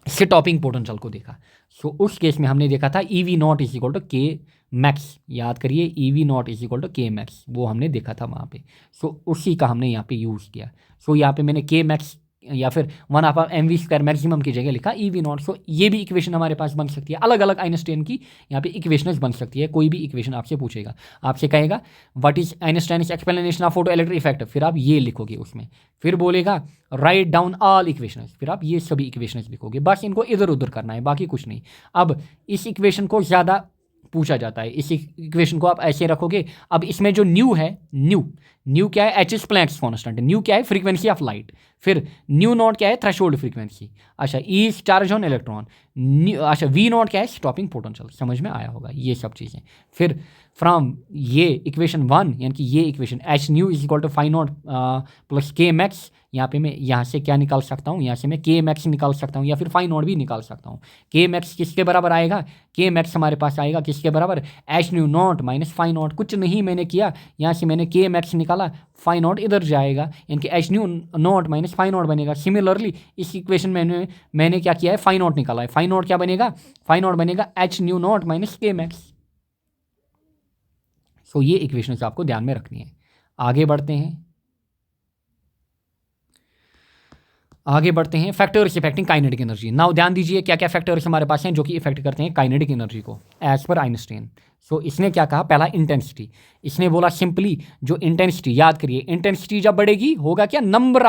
स्टॉपिंग पोटेंशियल को देखा। सो उस केस में हमने देखा था E V naught is equal to K max, याद करिए E V naught is equal to K max, वो हमने देखा था वहाँ पे। सो उसी का हमने यहाँ पे यूज़ किया। सो यहाँ पे मैंने के मैक्स या फिर 1/2 एम वी स्क्वायर मैक्सिमम की जगह लिखा ई वी नॉट। सो ये भी इक्वेशन हमारे पास बन सकती है, अलग अलग आइंस्टाइन की यहाँ पे इक्वेशंस बन सकती है। कोई भी इक्वेशन आपसे पूछेगा, आपसे कहेगा what is Einstein's explanation of photo electric effect, फिर आप ये लिखोगे उसमें। फिर बोलेगा राइट डाउन ऑल इक्वेशंस, फिर आप ये सभी इक्वेशंस लिखोगे, बस इनको इधर उधर करना है, बाकी कुछ नहीं। अब इस इक्वेशन को ज़्यादा पूछा जाता है, इस इक्वेशन को आप ऐसे रखोगे। अब इसमें जो न्यू है, न्यू क्या है, H is Planck's constant, new क्या है, फ्रीक्वेंसी ऑफ लाइट। फिर न्यू नॉट क्या है, थ्रेशोल्ड फ्रीक्वेंसी। अच्छा, E is charge on electron. अच्छा, वी नॉट क्या है, स्टॉपिंग पोटेंशियल। समझ में आया होगा ये सब चीज़ें। फिर फ्रॉम ये इक्वेशन 1 यानी कि ये equation H nu is equal to phi naught plus K max, यहाँ पे मैं यहाँ से क्या निकाल सकता हूँ, यहाँ से मैं के मैक्स निकाल सकता हूँ या फिर फाई नॉट भी निकाल सकता हूँ। के मैक्स किसके बराबर आएगा, के मैक्स हमारे पास आएगा किसके बराबर, H nu naught minus phi naught. कुछ नहीं मैंने किया, यहाँ से मैंने के मैक्स निकाला, फाई नॉट इधर जाएगा, यानी कि H nu naught minus phi naught बनेगा। सिमिलरली इस इक्वेशन में मैंने क्या किया है, फाई नॉट निकाला है, फाई नॉट क्या बनेगा, फाई नॉट बनेगा एच न्यू नॉट माइनस के मैक्स। सो ये इक्वेशन आपको ध्यान में रखनी है। आगे बढ़ते हैं factors affecting kinetic energy. Now ध्यान दीजिए क्या क्या फैक्टर्स हमारे पास हैं जो कि इफेक्ट करते हैं काइनेटिक एनर्जी को एज पर आइंस्टाइन। सो इसने क्या कहा, पहला इंटेंसिटी, इसने बोला सिंपली जो इंटेंसिटी, याद करिए इंटेंसिटी जब बढ़ेगी होगा क्या, नंबर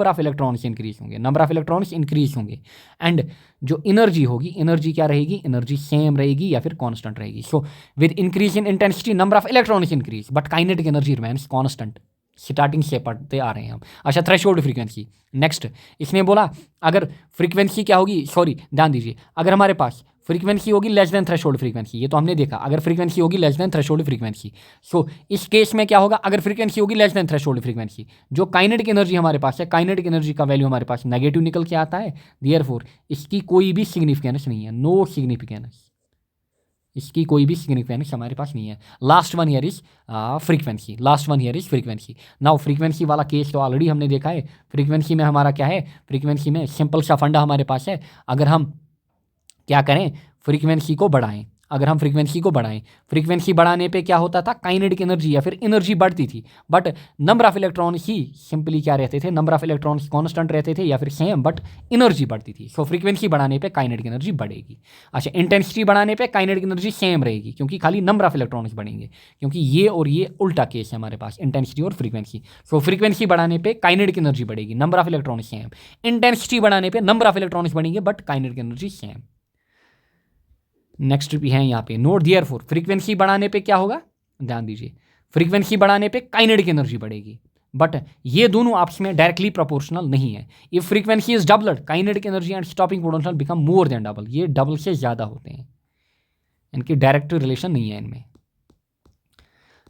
ऑफ इलेक्ट्रॉन्स इंक्रीज होंगे, नंबर ऑफ इलेक्ट्रॉन्स इंक्रीज होंगे। एंड जो एनर्जी होगी, एनर्जी क्या रहेगी, एनर्जी सेम रहेगी या फिर कांस्टेंट रहेगी। So with increase in intensity number of electrons increase but kinetic energy remains constant. Starting से पढ़ते आ रहे हैं हम। अच्छा, थ्रेशोल्ड फ्रीक्वेंसी। नेक्स्ट इसने बोला अगर फ्रीक्वेंसी क्या होगी, सॉरी ध्यान दीजिए, अगर हमारे पास फ्रीक्वेंसी होगी लेस देन थ्रेशोल्ड फ्रीक्वेंसी, ये तो हमने देखा, अगर फ्रीक्वेंसी होगी लेस देन थ्रेशोल्ड फ्रीक्वेंसी। सो इस केस में क्या होगा, अगर फ्रीक्वेंसी होगी लेस देन थ्रेशोल्ड फ्रीक्वेंसी, जो काइनेटिक एनर्जी हमारे पास है, काइनेटिक एनर्जी का वैल्यू हमारे पास नेगेटिव निकल के आता है। देयरफॉर इसकी कोई भी सिग्निफिकेंस नहीं है, नो सिग्निफिकेंस, इसकी कोई भी सिग्निफिकेंस हमारे पास नहीं है। Last one here is frequency, last one here is frequency. Now frequency वाला केस तो ऑलरेडी हमने देखा है। फ्रीक्वेंसी में हमारा क्या है, फ्रीक्वेंसी में सिंपल सा फंडा हमारे पास है, अगर हम क्या करें, फ्रीक्वेंसी को बढ़ाएं, अगर हम फ्रीक्वेंसी को बढ़ाएं, फ्रीक्वेंसी बढ़ाने पे क्या होता था, काइनेटिक एनर्जी या फिर एनर्जी बढ़ती थी, but number of electrons he simply क्या रहते थे, नंबर ऑफ इलेक्ट्रॉन्स कांस्टेंट रहते थे या फिर सेम, बट एनर्जी बढ़ती थी। सो फ्रीक्वेंसी बढ़ाने पे काइनेटिक एनर्जी बढ़ेगी। अच्छा, इंटेंसिटी बढ़ाने पे काइनेटिक एनर्जी सेम रहेगी, क्योंकि खाली नंबर ऑफ इलेक्ट्रॉन्स बढ़ेंगे, क्योंकि ये और ये उल्टा केस है हमारे पास, इंटेंसिटी और फ्रीक्वेंसी। सो फ्रीक्वेंसी बढ़ाने पे काइनेटिक एनर्जी बढ़ेगी, number of electrons same. Intensity बढ़ाने पे नंबर ऑफ इलेक्ट्रॉन्स बढ़ेंगे but kinetic energy same. Next भी है यहाँ पे, नोट देयरफॉर फ्रीक्वेंसी बढ़ाने पे क्या होगा, ध्यान दीजिए, फ्रीक्वेंसी बढ़ाने पे काइनेटिक एनर्जी बढ़ेगी, बट ये दोनों आपस में डायरेक्टली प्रोपोर्शनल नहीं है। If frequency is doubled kinetic energy and stopping potential become more than double, ये डबल से ज़्यादा होते हैं, इनकी डायरेक्ट रिलेशन नहीं है इनमें।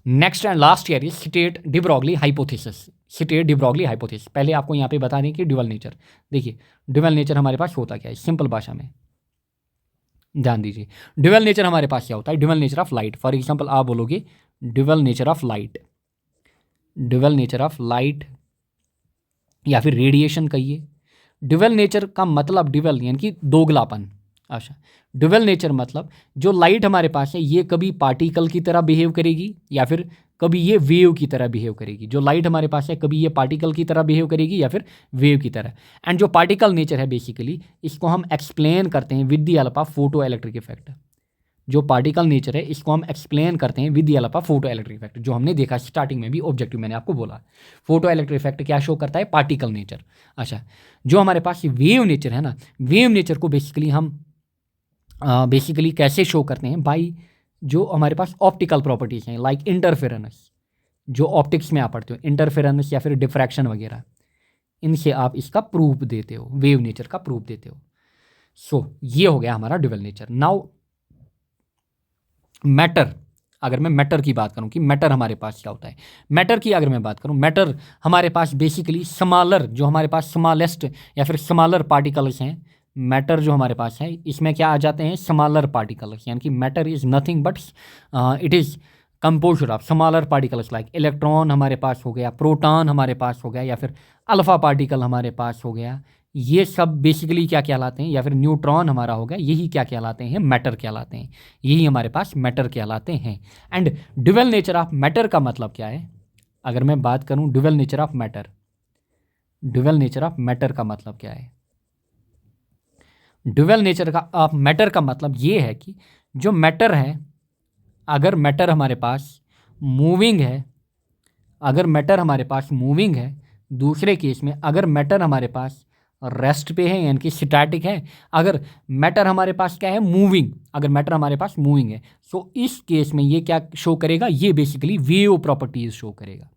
Next and last year is state de Broglie hypothesis. State de Broglie hypothesis, पहले आपको यहाँ पे बता दें कि ड्यूअल नेचर, देखिए ड्यूअल नेचर हमारे पास होता क्या है, सिंपल भाषा में ध्यान दीजिए। ड्यूअल नेचर हमारे पास क्या होता है, dual nature of light. For example आप बोलोगे dual nature of light, dual nature of light या फिर रेडिएशन कहिए। ड्यूअल नेचर का मतलब ड्यूअल यानी कि दोगलापन। अच्छा, ड्यूअल नेचर मतलब जो लाइट हमारे पास है ये कभी पार्टिकल की तरह बिहेव करेगी या फिर कभी ये वेव की तरह बिहेव करेगी। जो लाइट हमारे पास है कभी ये पार्टिकल की तरह बिहेव करेगी या फिर वेव की तरह। एंड जो पार्टिकल नेचर है बेसिकली इसको हम एक्सप्लेन करते हैं with the help of photo electric effect. जो पार्टिकल नेचर है इसको हम एक्सप्लेन करते हैं with the help of photo electric effect, जो हमने देखा स्टार्टिंग में भी ऑब्जेक्टिव मैंने आपको बोला। फोटो इलेक्ट्रिक इफेक्ट क्या शो करता है, पार्टिकल नेचर। अच्छा, जो हमारे पास वेव नेचर है ना, वेव नेचर को बेसिकली हम बेसिकली कैसे शो करते हैं, बाई जो हमारे पास ऑप्टिकल प्रॉपर्टीज़ हैं लाइक इंटरफेरेंस, जो ऑप्टिक्स में आप पढ़ते हो इंटरफेरेंस या फिर डिफ्रैक्शन वगैरह, इनसे आप इसका प्रूफ देते हो, वेव नेचर का प्रूफ देते हो। सो ये हो गया हमारा ड्यूअल नेचर। नाउ मैटर, अगर मैं मैटर की बात करूं कि मैटर हमारे पास क्या होता है, मैटर की अगर मैं बात करूं, मैटर हमारे पास बेसिकली स्मॉलर, जो हमारे पास स्मॉलेस्ट या फिर स्मॉलर पार्टिकल्स हैं, मैटर जो हमारे पास है इसमें क्या आ जाते हैं, स्मॉलर पार्टिकल्स। यानी कि matter is nothing but it is composed of smaller particles like electron हमारे पास हो गया, प्रोटॉन हमारे पास हो गया या फिर अल्फा पार्टिकल हमारे पास हो गया। ये सब बेसिकली क्या कहलाते हैं, या फिर न्यूट्रॉन हमारा हो गया, यही क्या कहलाते हैं, मैटर कहलाते हैं। यही हमारे पास मैटर कहलाते हैं। And dual nature of matter का मतलब क्या है, अगर मैं बात करूं dual nature of matter, dual nature of matter का मतलब क्या है, ड्यूअल नेचर का ऑफ मैटर का मतलब ये है कि जो मैटर है, अगर मैटर हमारे पास मूविंग है, अगर मैटर हमारे पास मूविंग है, दूसरे केस में अगर मैटर हमारे पास रेस्ट पे है यानी कि स्टैटिक है, अगर मैटर हमारे पास क्या है, मूविंग, अगर मैटर हमारे पास मूविंग है, सो इस केस में ये क्या शो करेगा, ये बेसिकली वेव प्रॉपर्टीज शो करेगा।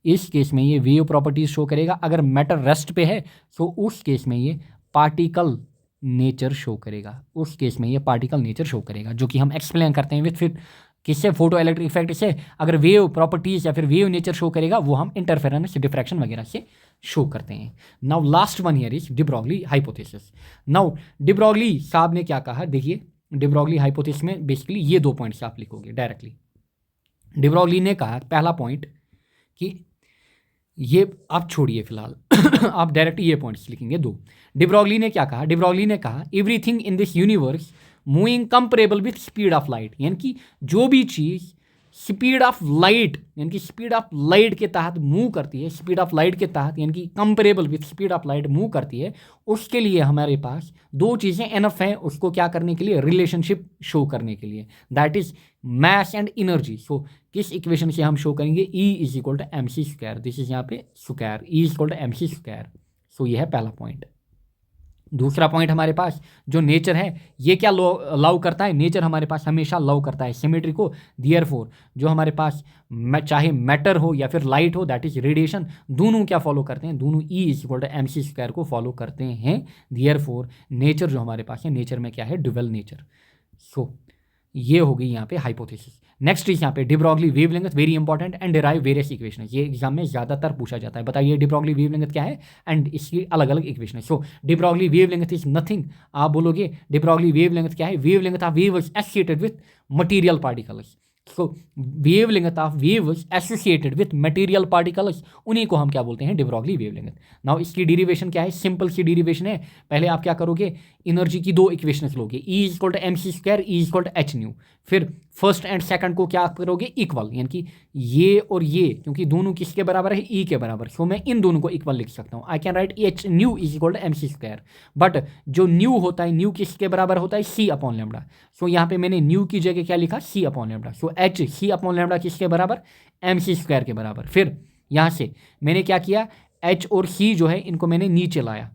इस केस में ये वेव प्रॉपर्टीज शो करेगा। अगर मैटर रेस्ट पे है तो उस केस में ये पार्टिकल नेचर शो करेगा, उस केस में ये पार्टिकल नेचर शो करेगा, जो कि हम एक्सप्लेन करते हैं विथ फिर किससे, फोटो इलेक्ट्रिक इफेक्ट से। अगर वेव प्रॉपर्टीज या फिर वेव नेचर शो करेगा वो हम इंटरफेरेंस, डिफ्रैक्शन वगैरह से शो करते हैं। Now last one here is de Broglie hypothesis. Now de Broglie साहब ने क्या कहा, देखिए डी ब्रॉगली हाइपोथेसिस में बेसिकली ये 2 पॉइंट्स आप लिखोगे डायरेक्टली। डी ब्रॉगली ने कहा पहला पॉइंट कि ये आप छोड़िए फिलहाल आप डायरेक्ट ये पॉइंट्स लिखेंगे 2। डी ब्रॉगली ने क्या कहा, डी ब्रॉगली ने कहा everything in this universe moving comparable with speed of light, यानी कि जो भी चीज़ स्पीड ऑफ लाइट यानी कि स्पीड ऑफ लाइट के तहत मूव करती है, स्पीड ऑफ लाइट के तहत यानी कि comparable with speed of light move करती है, उसके लिए हमारे पास 2 चीज़ें एनफ हैं उसको क्या करने के लिए, रिलेशनशिप शो करने के लिए, that is mass and energy. So किस इक्वेशन से हम शो करेंगे, E is equal to M C square, this is यहाँ पे square, E is equal to M C square. So ये है पहला पॉइंट। दूसरा पॉइंट हमारे पास जो नेचर है ये क्या लव करता है, नेचर हमारे पास हमेशा लव करता है सिमेट्री को। देयरफॉर जो हमारे पास चाहे मैटर हो या फिर लाइट हो, दैट इज रेडिएशन, दोनों क्या फॉलो करते हैं, दोनों E is equal to M C square को फॉलो करते हैं। देयरफॉर नेचर जो हमारे पास है, नेचर में क्या है, ड्यूअल नेचर। सो ये हो गई यहाँ पे हाइपोथेसिस। नेक्स्ट इज यहाँ पे de Broglie wavelength, very important, and derive various equation. ये एग्जाम में ज़्यादातर पूछा जाता है, बताइए डी ब्रॉगली वेवलेंथ क्या है एंड इसकी अलग अलग equation. So de Broglie wavelength is nothing, आप बोलोगे डी ब्रॉगली वेवलेंथ क्या है, wavelength of waves associated with material particles. So wavelength of waves associated with material particles, उन्हीं को हम क्या बोलते हैं, डी ब्रॉगली वेवलेंथ। नाउ इसकी डेरिवेशन क्या है, सिंपल सी डेरिवेशन है। पहले आप क्या करोगे, एनर्जी की 2 इक्वेशंस लोगे, E is equal to M C square, E is equal to H nu. फिर फर्स्ट एंड सेकंड को क्या करोगे, इक्वल, यानी कि ये और ये, क्योंकि दोनों किसके बराबर है, E के बराबर, सो मैं इन दोनों को इक्वल लिख सकता हूँ। I can write H nu is equal to M C square, but जो न्यू होता है, न्यू किसके बराबर होता है, C अपॉन लेमडा। सो यहाँ पे मैंने न्यू की जगह क्या लिखा, C upon lambda. So H C upon lambda किसके बराबर, एम सी स्क्वायर के बराबर। फिर यहाँ से मैंने क्या किया, H और C जो है इनको मैंने नीचे लाया,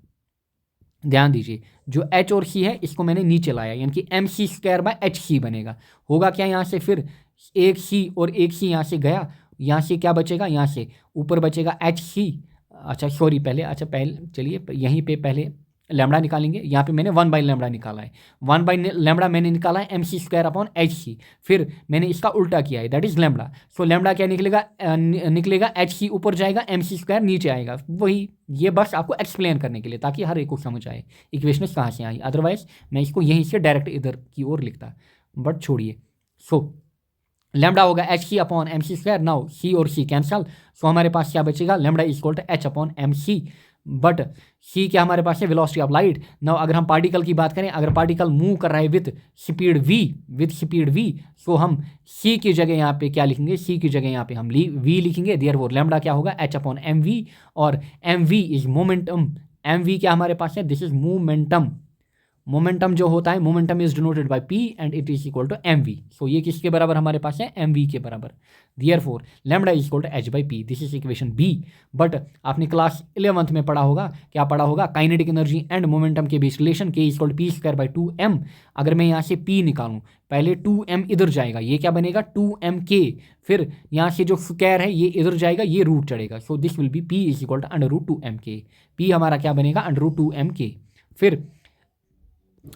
ध्यान दीजिए, जो H और C है इसको मैंने नीचे लाया, यानी कि M C square by H C बनेगा। होगा क्या यहाँ से, फिर एक C और एक C यहाँ से गया, यहाँ से क्या बचेगा, यहाँ से ऊपर बचेगा एच सी। अच्छा सॉरी, पहले चलिए यहीं पे पहले लैम्बडा निकालेंगे। यहाँ पे मैंने 1/λ निकाला है, 1/λ मैंने निकाला है mc²/hc। फिर मैंने इसका उल्टा किया है, that is lambda. So lambda क्या निकलेगा, निकलेगा hc ऊपर जाएगा, mc² नीचे आएगा। वही, ये बस आपको एक्सप्लेन करने के लिए, ताकि हर एक को समझ आए इक्वेशन कहाँ से आई। अदरवाइज मैं इसको यहीं से डायरेक्ट इधर की ओर लिखता, बट छोड़िए। सो लैम्बडा होगा hc/mc²। नाउ c और c कैंसल, सो हमारे पास क्या बचेगा, lambda is equal to h/mc। But c क्या हमारे पास है, वेलोसिटी ऑफ लाइट। नाउ अगर हम पार्टिकल की बात करें, अगर पार्टिकल मूव कर रहा है विथ स्पीड v, सो हम c की जगह यहाँ पे क्या लिखेंगे, c की जगह यहाँ पे हम v लिखेंगे। देयरफॉर लैम्बडा क्या होगा, h/mv, और mv इज मोमेंटम। mv क्या हमारे पास है, दिस इज मोमेंटम। मोमेंटम जो होता है, momentum is denoted by p and it is equal to mv। So ये किसके बराबर हमारे पास है, mv के बराबर। Therefore lambda is equal to h/p, this is equation b। But आपने क्लास 11th में पढ़ा होगा, क्या पढ़ा होगा, काइनेटिक एनर्जी एंड मोमेंटम के बीच relation, k is equal to p²/2m। अगर मैं यहाँ से p निकालूँ, पहले 2m इधर जाएगा, ये क्या बनेगा 2mk। फिर यहाँ से जो स्क्वायर है ये इधर जाएगा, ये रूट चढ़ेगा। So this will be p is equal to √2mk। p हमारा क्या बनेगा, √2mk। फिर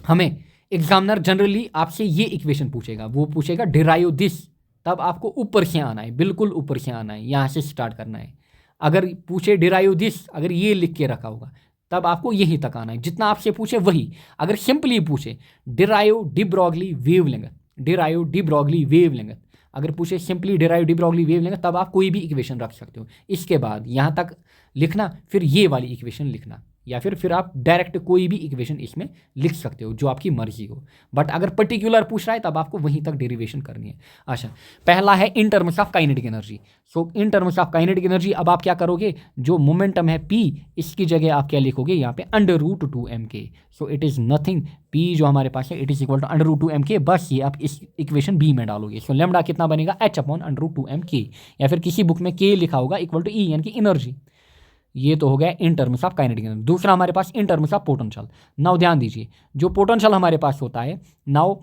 हमें एग्जामिनर जनरली आपसे ये इक्वेशन पूछेगा, वो पूछेगा डिराइव दिस, तब आपको ऊपर से आना है, बिल्कुल ऊपर से आना है, यहाँ से स्टार्ट करना है। अगर पूछे डिराइव दिस, अगर ये लिख के रखा होगा, तब आपको यहीं तक आना है, जितना आपसे पूछे वही। अगर सिंपली पूछे derive de Broglie wavelength, derive de Broglie wavelength, अगर पूछे simply derive de Broglie wavelength, तब आप कोई भी इक्वेशन रख सकते हो। इसके बाद यहाँ तक लिखना, फिर ये वाली इक्वेशन लिखना, या फिर आप डायरेक्ट कोई भी इक्वेशन इसमें लिख सकते हो जो आपकी मर्जी हो। बट अगर पर्टिकुलर पूछ रहा है, तब आपको वहीं तक डेरिवेशन करनी है। अच्छा, पहला है इन terms of kinetic energy. So in terms of kinetic energy अब आप क्या करोगे, जो मोमेंटम है p, इसकी जगह आप क्या लिखोगे यहाँ पे √2mk। So it is nothing, p जो हमारे पास है it is equal to √2mk। बस ये आप इस इक्वेशन b में डालोगे। सो लैम्बडा कितना बनेगा, h/√2mk, या फिर किसी बुक में k लिखा होगा इक्वल टू e, यानी कि एनर्जी। ये तो हो गया in terms of kinetic energy. दूसरा हमारे पास in terms of potential. Now ध्यान दीजिए, जो पोटेंशियल हमारे पास होता है, नाउ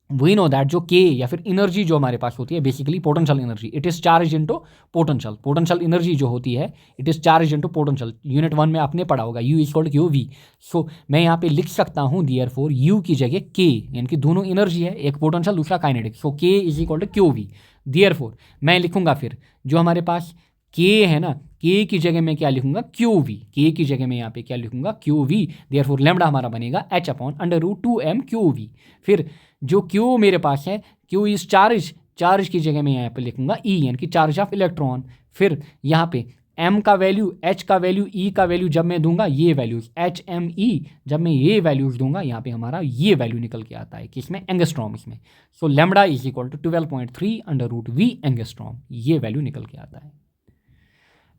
वी नो दैट जो के या फिर एनर्जी जो हमारे पास होती है, basically potential energy, it is charge into potential. Potential energy जो होती है it is charge into potential. Unit 1 में आपने पढ़ा होगा, U इक्वल टू QV। सो मैं यहाँ पे लिख सकता हूँ देयरफॉर U की जगह K, यानी कि दोनों एनर्जी है, एक पोटेंशियल दूसरा kinetic. So K is equal to QV। Therefore मैं लिखूंगा फिर जो हमारे पास K है ना, K की जगह मैं क्या लिखूंगा, QV। K की जगह मैं यहाँ पे क्या लिखूंगा, QV। देयरफॉर लैम्बडा हमारा बनेगा h/√2m QV। फिर जो Q मेरे पास है, Q इज चार्ज, चार्ज की जगह मैं यहाँ पे लिखूंगा E, यानी कि चार्ज ऑफ इलेक्ट्रॉन। फिर यहाँ पे m का वैल्यू, h का वैल्यू, E का वैल्यू जब मैं दूंगा ये वैल्यूज HME, जब मैं ये वैल्यूज दूंगा यहाँ पे हमारा ये वैल्यू निकल के आता है किसमें, एंगस्ट्रॉम्स में। So lambda is equal to 12.3 √V angstrom, ये वैल्यू निकल के आता है।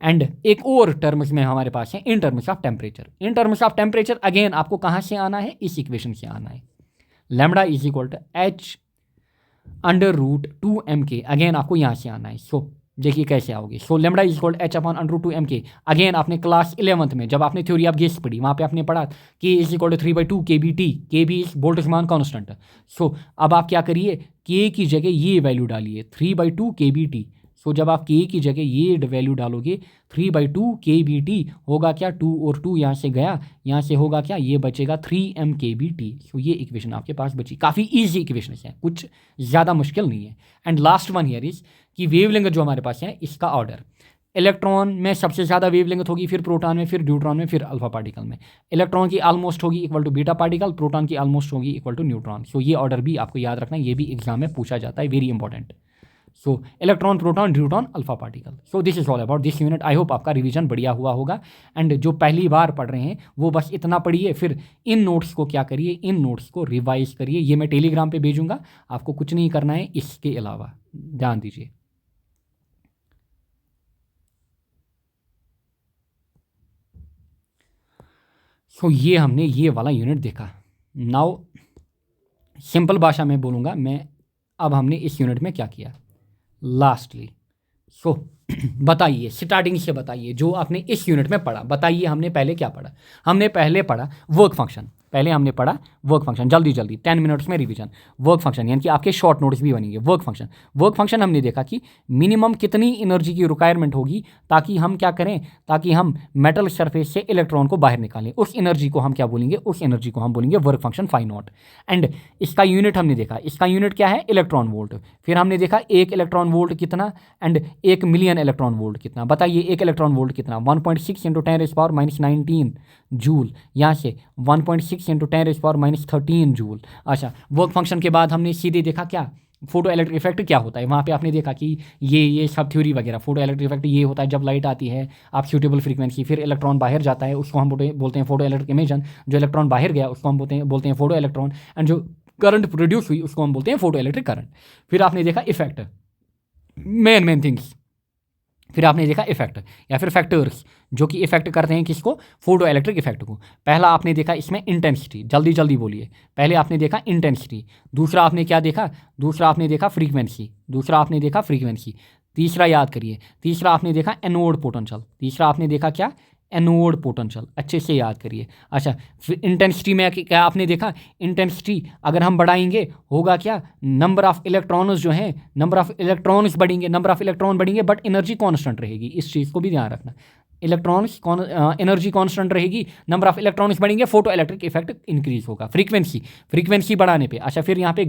एंड एक और टर्म्स में हमारे पास है इन terms of temperature. In terms of temperature again आपको कहाँ से आना है, इस इक्वेशन से आना है। Lambda is equal to h/√2mk, again आपको यहाँ से आना है। सो देखिए कैसे आओगे। So lambda is equal h/√2mk। Again आपने क्लास 11th में जब आपने थ्योरी ऑफ गैस पढ़ी, वहाँ पे आपने पढ़ा k is equal to 3/2 kBT, kB is Boltzmann constant. So अब आप क्या करिए, k की जगह ये वैल्यू डालिए 3/2 kBT। सो जब आप k की जगह ये वैल्यू डालोगे 3/2 kBT, होगा क्या, 2 और 2 यहाँ से गया, यहाँ से होगा क्या, ये बचेगा 3m kBT। सो ये इक्वेशन आपके पास बची। काफ़ी ईजी इक्वेशन है, कुछ ज़्यादा मुश्किल नहीं है। And last one here is कि वेवलेंथ जो हमारे पास है इसका ऑर्डर, इलेक्ट्रॉन में सबसे ज़्यादा वेवलेंथ होगी, फिर प्रोटॉन में, फिर न्यूट्रॉन में, फिर अल्फा पार्टिकल में। इलेक्ट्रॉन की ऑलमोस्ट होगी equal to beta particle, proton की ऑलमोस्ट होगी इक्वल टू न्यूट्रॉन। सो ये ऑर्डर भी आपको याद रखना है, ये भी एग्जाम में पूछा जाता है, very important. So electron, proton, neutron, alpha particle. So this is all about this unit. I hope आपका रिवीजन बढ़िया हुआ होगा। एंड जो पहली बार पढ़ रहे हैं वो बस इतना पढ़िए, फिर इन नोट्स को क्या करिए, इन नोट्स को रिवाइज करिए। ये मैं टेलीग्राम पे भेजूंगा, आपको कुछ नहीं करना है इसके अलावा, ध्यान दीजिए। सो ये हमने ये वाला यूनिट देखा। नाउ सिंपल भाषा में बोलूँगा मैं, अब हमने इस यूनिट में क्या किया लास्टली। सो बताइए, स्टार्टिंग से बताइए जो आपने इस यूनिट में पढ़ा, बताइए हमने पहले क्या पढ़ा। हमने पहले पढ़ा वर्क फंक्शन, पहले हमने पढ़ा वर्क फंक्शन, जल्दी जल्दी 10 मिनट्स में रिवीजन। वर्क फंक्शन यानी कि आपके शॉर्ट नोट्स भी बनेंगे। वर्क फंक्शन हमने देखा कि मिनिमम कितनी एनर्जी की रिक्वायरमेंट होगी ताकि हम क्या करें, ताकि हम मेटल सरफेस से इलेक्ट्रॉन को बाहर निकालें। उस एनर्जी को हम क्या बोलेंगे, उस एनर्जी को हम बोलेंगे work function phi naught. And इसका यूनिट हमने देखा, इसका यूनिट क्या है, इलेक्ट्रॉन वोल्ट। फिर हमने देखा 1 इलेक्ट्रॉन वोल्ट कितना एंड 1 मिलियन इलेक्ट्रॉन वोल्ट कितना। बताइए 1 इलेक्ट्रॉन वोल्ट कितना, 1.6 × 10⁻⁻19 जूल। यहाँ से 1.6 × 10⁻13 जूल। अच्छा, वर्क फंक्शन के बाद हमने सीधे देखा क्या, फोटो इलेक्ट्रिक इफेक्ट क्या होता है। वहाँ पे आपने देखा कि ये सब थ्योरी वगैरह, फोटो इलेक्ट्रिक इफेक्ट ये होता है जब लाइट आती है आप सूटेबल फ्रीक्वेंसी, फिर इलेक्ट्रॉन बाहर जाता है, उसको हम बोलते हैं फोटो इलेक्ट्रिक इमेजन। जो इलेक्ट्रॉन बाहर गया उसको हम बोलते हैं फोटो इलेक्ट्रॉन। एंड जो करंट प्रोड्यूस हुई उसको हम बोलते हैं फोटो इलेक्ट्रिक करंट। फिर आपने देखा इफेक्ट, मेन थिंग्स। फिर आपने देखा इफेक्ट या फिर फैक्टर्स जो कि इफेक्ट करते हैं किसको, फोटो इलेक्ट्रिक इफेक्ट को। पहला आपने देखा इसमें इंटेंसिटी, जल्दी जल्दी बोलिए। पहले आपने देखा इंटेंसिटी, दूसरा आपने क्या देखा, दूसरा आपने देखा फ्रीक्वेंसी, दूसरा आपने देखा फ्रीक्वेंसी। तीसरा याद करिए, तीसरा आपने देखा एनोड पोटेंशियल। तीसरा आपने देखा क्या, एनोड पोटेंशियल। अच्छे से याद करिए। अच्छा, फिर इंटेंसिटी में क्या आपने देखा, इंटेंसिटी अगर हम बढ़ाएंगे होगा क्या, नंबर ऑफ इलेक्ट्रॉन्स जो हैं, नंबर ऑफ इलेक्ट्रॉन्स बढ़ेंगे, नंबर ऑफ इलेक्ट्रॉन बढ़ेंगे बट एनर्जी कांस्टेंट रहेगी। इस चीज़ को भी ध्यान रखना, इलेक्ट्रॉन्स एनर्जी कांस्टेंट रहेगी, नंबर ऑफ इलेक्ट्रॉन्स बढ़ेंगे, फोटो इलेक्ट्रिक इफेक्ट इंक्रीज होगा। फ्रीक्वेंसी बढ़ाने पे। अच्छा, फिर यहाँ पे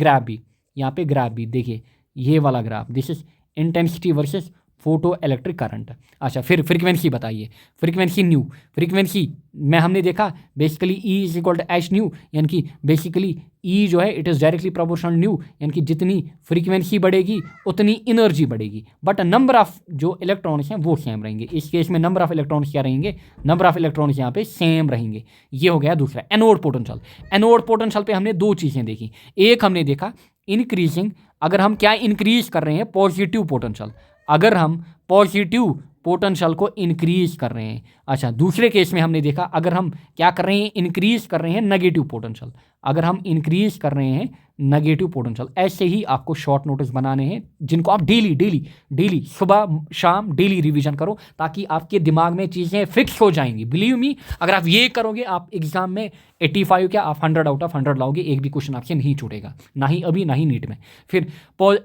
ग्राफ भी देखिए, ये वाला graph, this is intensity versus photo electric current. अच्छा, फिर फ्रीक्वेंसी बताइए, फ्रीक्वेंसी में हमने देखा बेसिकली E = H/ν, यानी कि बेसिकली E जो है it is directly proportional new, यानी कि जितनी फ्रीक्वेंसी बढ़ेगी उतनी एनर्जी बढ़ेगी बट नंबर ऑफ जो इलेक्ट्रॉन्स हैं वो सेम रहेंगे। इस केस में नंबर ऑफ इलेक्ट्रॉन्स क्या रहेंगे, नंबर ऑफ इलेक्ट्रॉन्स यहाँ पे सेम रहेंगे। ये हो गया दूसरा एनोड पोटेंशियल पे हमने दो चीज़ें देखी। एक हमने देखा इंक्रीजिंग, अगर हम क्या इंक्रीज कर रहे हैं, पॉजिटिव पोटेंशियल, अगर हम पॉजिटिव पोटेंशियल को इंक्रीज कर रहे हैं। अच्छा, दूसरे केस में हमने देखा अगर हम क्या कर रहे हैं, इंक्रीज कर रहे हैं नेगेटिव पोटेंशियल, अगर हम इंक्रीज कर रहे हैं नेगेटिव पोटेंशियल। ऐसे ही आपको शॉर्ट नोट्स बनाने हैं जिनको आप डेली सुबह शाम डेली रिवीजन करो ताकि आपके दिमाग में चीज़ें फिक्स हो जाएंगी। बिलीव मी, अगर आप ये करोगे आप एग्जाम में 85 क्या आप 100 आउट ऑफ 100 लाओगे, एक भी क्वेश्चन आपसे नहीं छूटेगा, ना ही अभी ना ही नीट में। फिर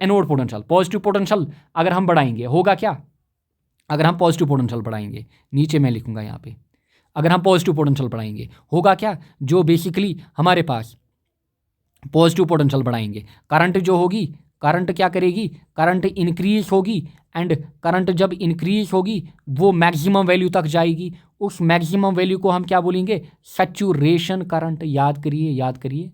एनोड पोटेंशियल, पॉजिटिव पोटेंशियल अगर हम बढ़ाएंगे होगा क्या, अगर हम पॉजिटिव पोटेंशियल बढ़ाएंगे, नीचे मैं लिखूंगा यहाँ पे, अगर हम पॉजिटिव पोटेंशियल बढ़ाएंगे होगा क्या, जो बेसिकली हमारे पास पॉजिटिव पोटेंशियल बढ़ाएंगे, करंट जो होगी, करंट क्या करेगी, करंट इंक्रीज होगी एंड करंट जब इंक्रीज होगी वो मैक्सिमम वैल्यू तक जाएगी। उस मैक्सिमम वैल्यू को हम क्या बोलेंगे, सैचुरेशन करंट। याद करिए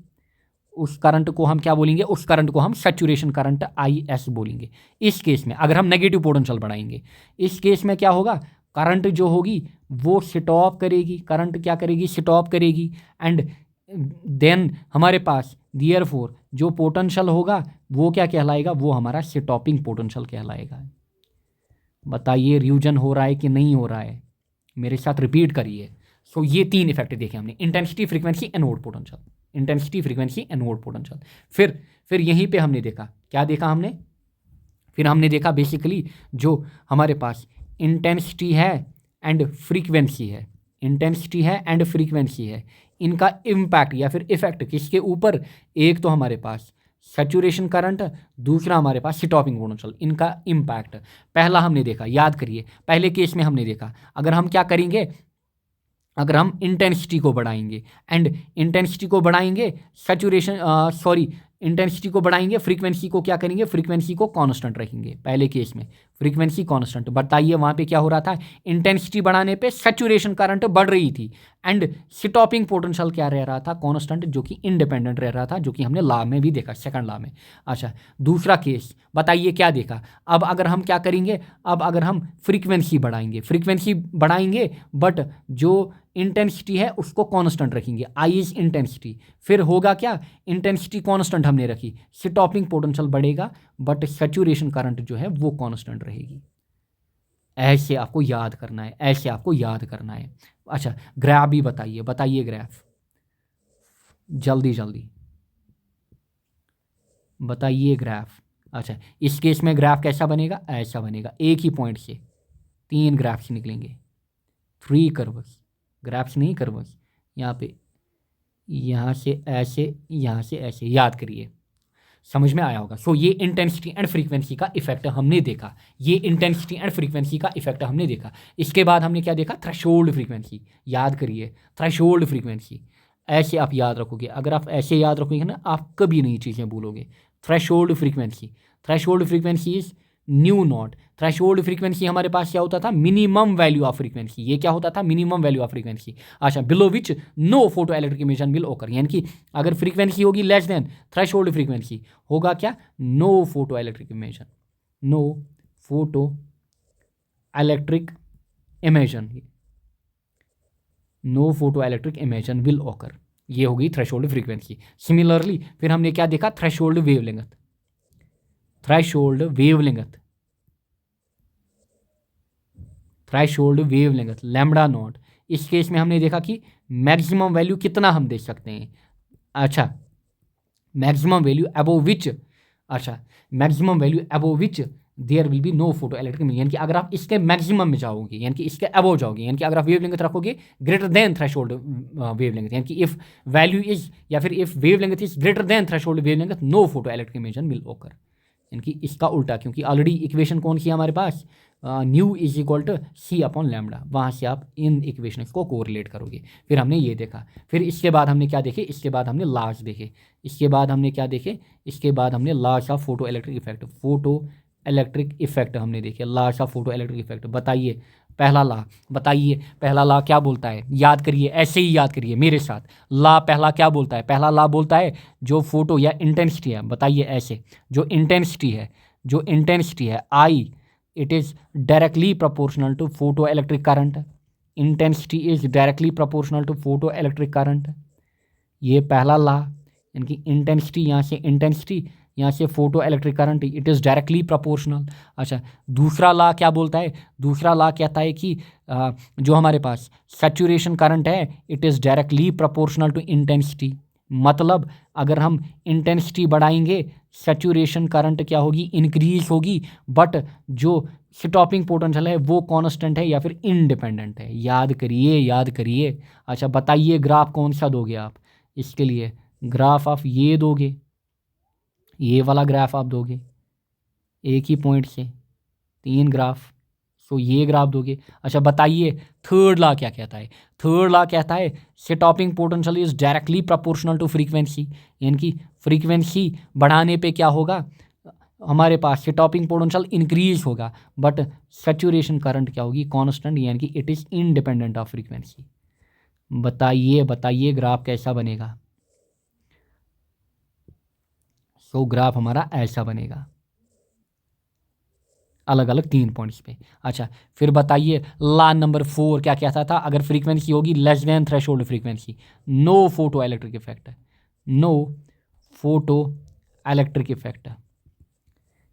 उस करंट को हम क्या बोलेंगे, उस करंट को हम सैचुरेशन करंट IS बोलेंगे। इस केस में अगर हम नेगेटिव पोटेंशियल बढ़ाएंगे, इस केस में क्या होगा, करंट जो होगी वो स्टॉप करेगी, करंट क्या करेगी, स्टॉप करेगी एंड देन हमारे पास देयरफॉर जो पोटेंशियल होगा वो क्या कहलाएगा, वो हमारा स्टॉपिंग पोटेंशियल कहलाएगा। बताइए रिवीजन हो रहा है कि नहीं हो रहा है, मेरे साथ रिपीट करिए। सो ये 3 इफेक्ट देखे हमने, intensity, frequency, anode potential. Intensity, frequency, anode potential. फिर यहीं पे हमने देखा, क्या देखा हमने, फिर हमने देखा बेसिकली जो हमारे पास इंटेंसिटी है एंड फ्रीक्वेंसी है, इंटेंसिटी है एंड फ्रीक्वेंसी है, इनका इम्पैक्ट या फिर इफेक्ट किसके ऊपर, एक तो हमारे पास सैचुरेशन करंट, दूसरा हमारे पास स्टॉपिंग पोटेंशियल, इनका इम्पैक्ट। पहला हमने देखा, याद करिए, पहले केस में हमने देखा अगर हम क्या करेंगे, अगर हम इंटेंसिटी को बढ़ाएंगे एंड इंटेंसिटी को बढ़ाएंगे, इंटेंसिटी को बढ़ाएंगे, फ्रीक्वेंसी को क्या करेंगे, फ्रीक्वेंसी को कांस्टेंट रखेंगे। पहले केस में फ्रीक्वेंसी कांस्टेंट, बताइए वहाँ पे क्या हो रहा था, इंटेंसिटी बढ़ाने पे सैचुरेशन करंट बढ़ रही थी एंड स्टॉपिंग पोटेंशियल क्या रह रहा था, कांस्टेंट, जो कि इंडिपेंडेंट रह रहा था, जो कि हमने लॉ में भी देखा, सेकंड लॉ में। अच्छा, दूसरा केस बताइए क्या देखा। अब अगर हम क्या करेंगे, अब अगर हम फ्रीक्वेंसी बढ़ाएंगे बट जो इंटेंसिटी है उसको कांस्टेंट रखेंगे, IS इंटेंसिटी, फिर होगा क्या, इंटेंसिटी कांस्टेंट हमने रखी, स्टॉपिंग पोटेंशियल बढ़ेगा बट सैचुरेशन करंट जो है वो कांस्टेंट रहेगी। ऐसे आपको याद करना है, अच्छा, ग्राफ भी बताइए ग्राफ, जल्दी बताइए ग्राफ। अच्छा, इस केस में ग्राफ कैसा बनेगा, ऐसा बनेगा, एक ही पॉइंट से 3 ग्राफ्स निकलेंगे, 3 कर्व्स, ग्राफ्स नहीं कर्व्स। यहाँ पे यहाँ से ऐसे, यहाँ से ऐसे, याद करिए, समझ में आया होगा। सो ये इंटेंसिटी एंड फ्रीक्वेंसी का इफेक्ट हमने देखा, ये इंटेंसिटी एंड फ्रीक्वेंसी का इफेक्ट हमने देखा। इसके बाद हमने क्या देखा, थ्रेशोल्ड फ्रीक्वेंसी, याद करिए थ्रेशोल्ड फ्रीक्वेंसी। ऐसे आप याद रखोगे, अगर आप ऐसे याद रखोगे ना, आप कभी नई चीज़ें भूलोगे। Threshold frequency, threshold frequency is nu naught. Threshold frequency हमारे पास क्या होता था, मिनिमम वैल्यू ऑफ फ्रीक्वेंसी। ये क्या होता था, मिनिमम वैल्यू ऑफ फ्रीक्वेंसी। अच्छा, below which no photo electric emission will occur, यानी कि अगर फ्रीक्वेंसी होगी लेस देन थ्रेशोल्ड फ्रीक्वेंसी, होगा क्या, no photo electric emission, no photo electric emission, no photo electric emission will occur. ये होगी threshold frequency. Similarly फिर हमने क्या देखा, threshold wavelength, threshold wavelength, threshold wavelength lambda naught. इस केस में हमने देखा कि मैक्सिमम वैल्यू कितना हम दे सकते हैं। अच्छा, मैक्सिमम वैल्यू अबोव विच, अच्छा maximum value above which there will be no photo electric, यानी कि अगर आप इसके मैक्सिमम में जाओगे, यानी कि इसके अबोव जाओगे, यानी कि अगर आप वेवलेंथ रखोगे ग्रेटर देन थ्रेशोल्ड वेवलेंथ, यानी कि इफ वैल्यू इज, या फिर if wavelength is greater than threshold wavelength, no photo electric emission will occur, यानी कि इसका उल्टा, क्योंकि ऑलरेडी इक्वेशन कौन सी है हमारे पास, nu is equal to c upon lambda, वहाँ से आप इन इक्वेशंस को कोरिलेट करोगे। फिर हमने ये देखा, फिर इसके बाद हमने क्या देखे, इसके बाद हमने लॉज देखे, इसके बाद हमने क्या देखे, इसके बाद हमने laws of photo electric effect, photo electric effect हमने देखे, laws of photo electric effect. बताइए पहला लॉ, बताइए पहला लॉ क्या बोलता है, याद करिए, ऐसे ही याद करिए मेरे साथ। लॉ पहला क्या बोलता है, पहला लॉ बोलता है जो फोटो या इंटेंसिटी है, बताइए ऐसे, जो इंटेंसिटी है, जो इंटेंसिटी है आई, it is directly proportional to photoelectric current, intensity is directly proportional to photoelectric current। ये पहला ला, यानी कि इंटेंसिटी यहाँ से इंटेंसिटी, यहाँ से photo electric current, it is directly proportional. अच्छा, दूसरा ला क्या बोलता है, दूसरा ला कहता है कि जो हमारे पास सैचुरेशन करंट है, it is directly proportional to intensity. मतलब अगर हम इंटेंसिटी बढ़ाएंगे, सैचुरेशन करंट क्या होगी, इंक्रीज होगी, बट जो स्टॉपिंग पोटेंशियल है वो कांस्टेंट है या फिर इंडिपेंडेंट है। याद करिए, याद करिए। अच्छा बताइए, ग्राफ कौन सा दोगे आप इसके लिए, ग्राफ आप ये दोगे, ये वाला ग्राफ आप दोगे, एक ही पॉइंट से 3 ग्राफ, सो ये ग्राफ दोगे। अच्छा बताइए, थर्ड लॉ क्या कहता है, थर्ड लॉ कहता है stopping potential is directly proportional to frequency, यानी कि फ्रीक्वेंसी बढ़ाने पे क्या होगा, हमारे पास स्टॉपिंग पोटेंशियल इंक्रीज होगा, बट सैचुरेशन करंट क्या होगी, कांस्टेंट, यानी कि it is independent of frequency. बताइए बताइए ग्राफ कैसा बनेगा। सो ग्राफ हमारा ऐसा बनेगा, अलग अलग 3 पॉइंट्स पे। अच्छा फिर बताइए, लॉ नंबर 4 क्या कहता था, अगर फ्रीक्वेंसी होगी less than threshold frequency, no photo electric effect, no photo electric effect,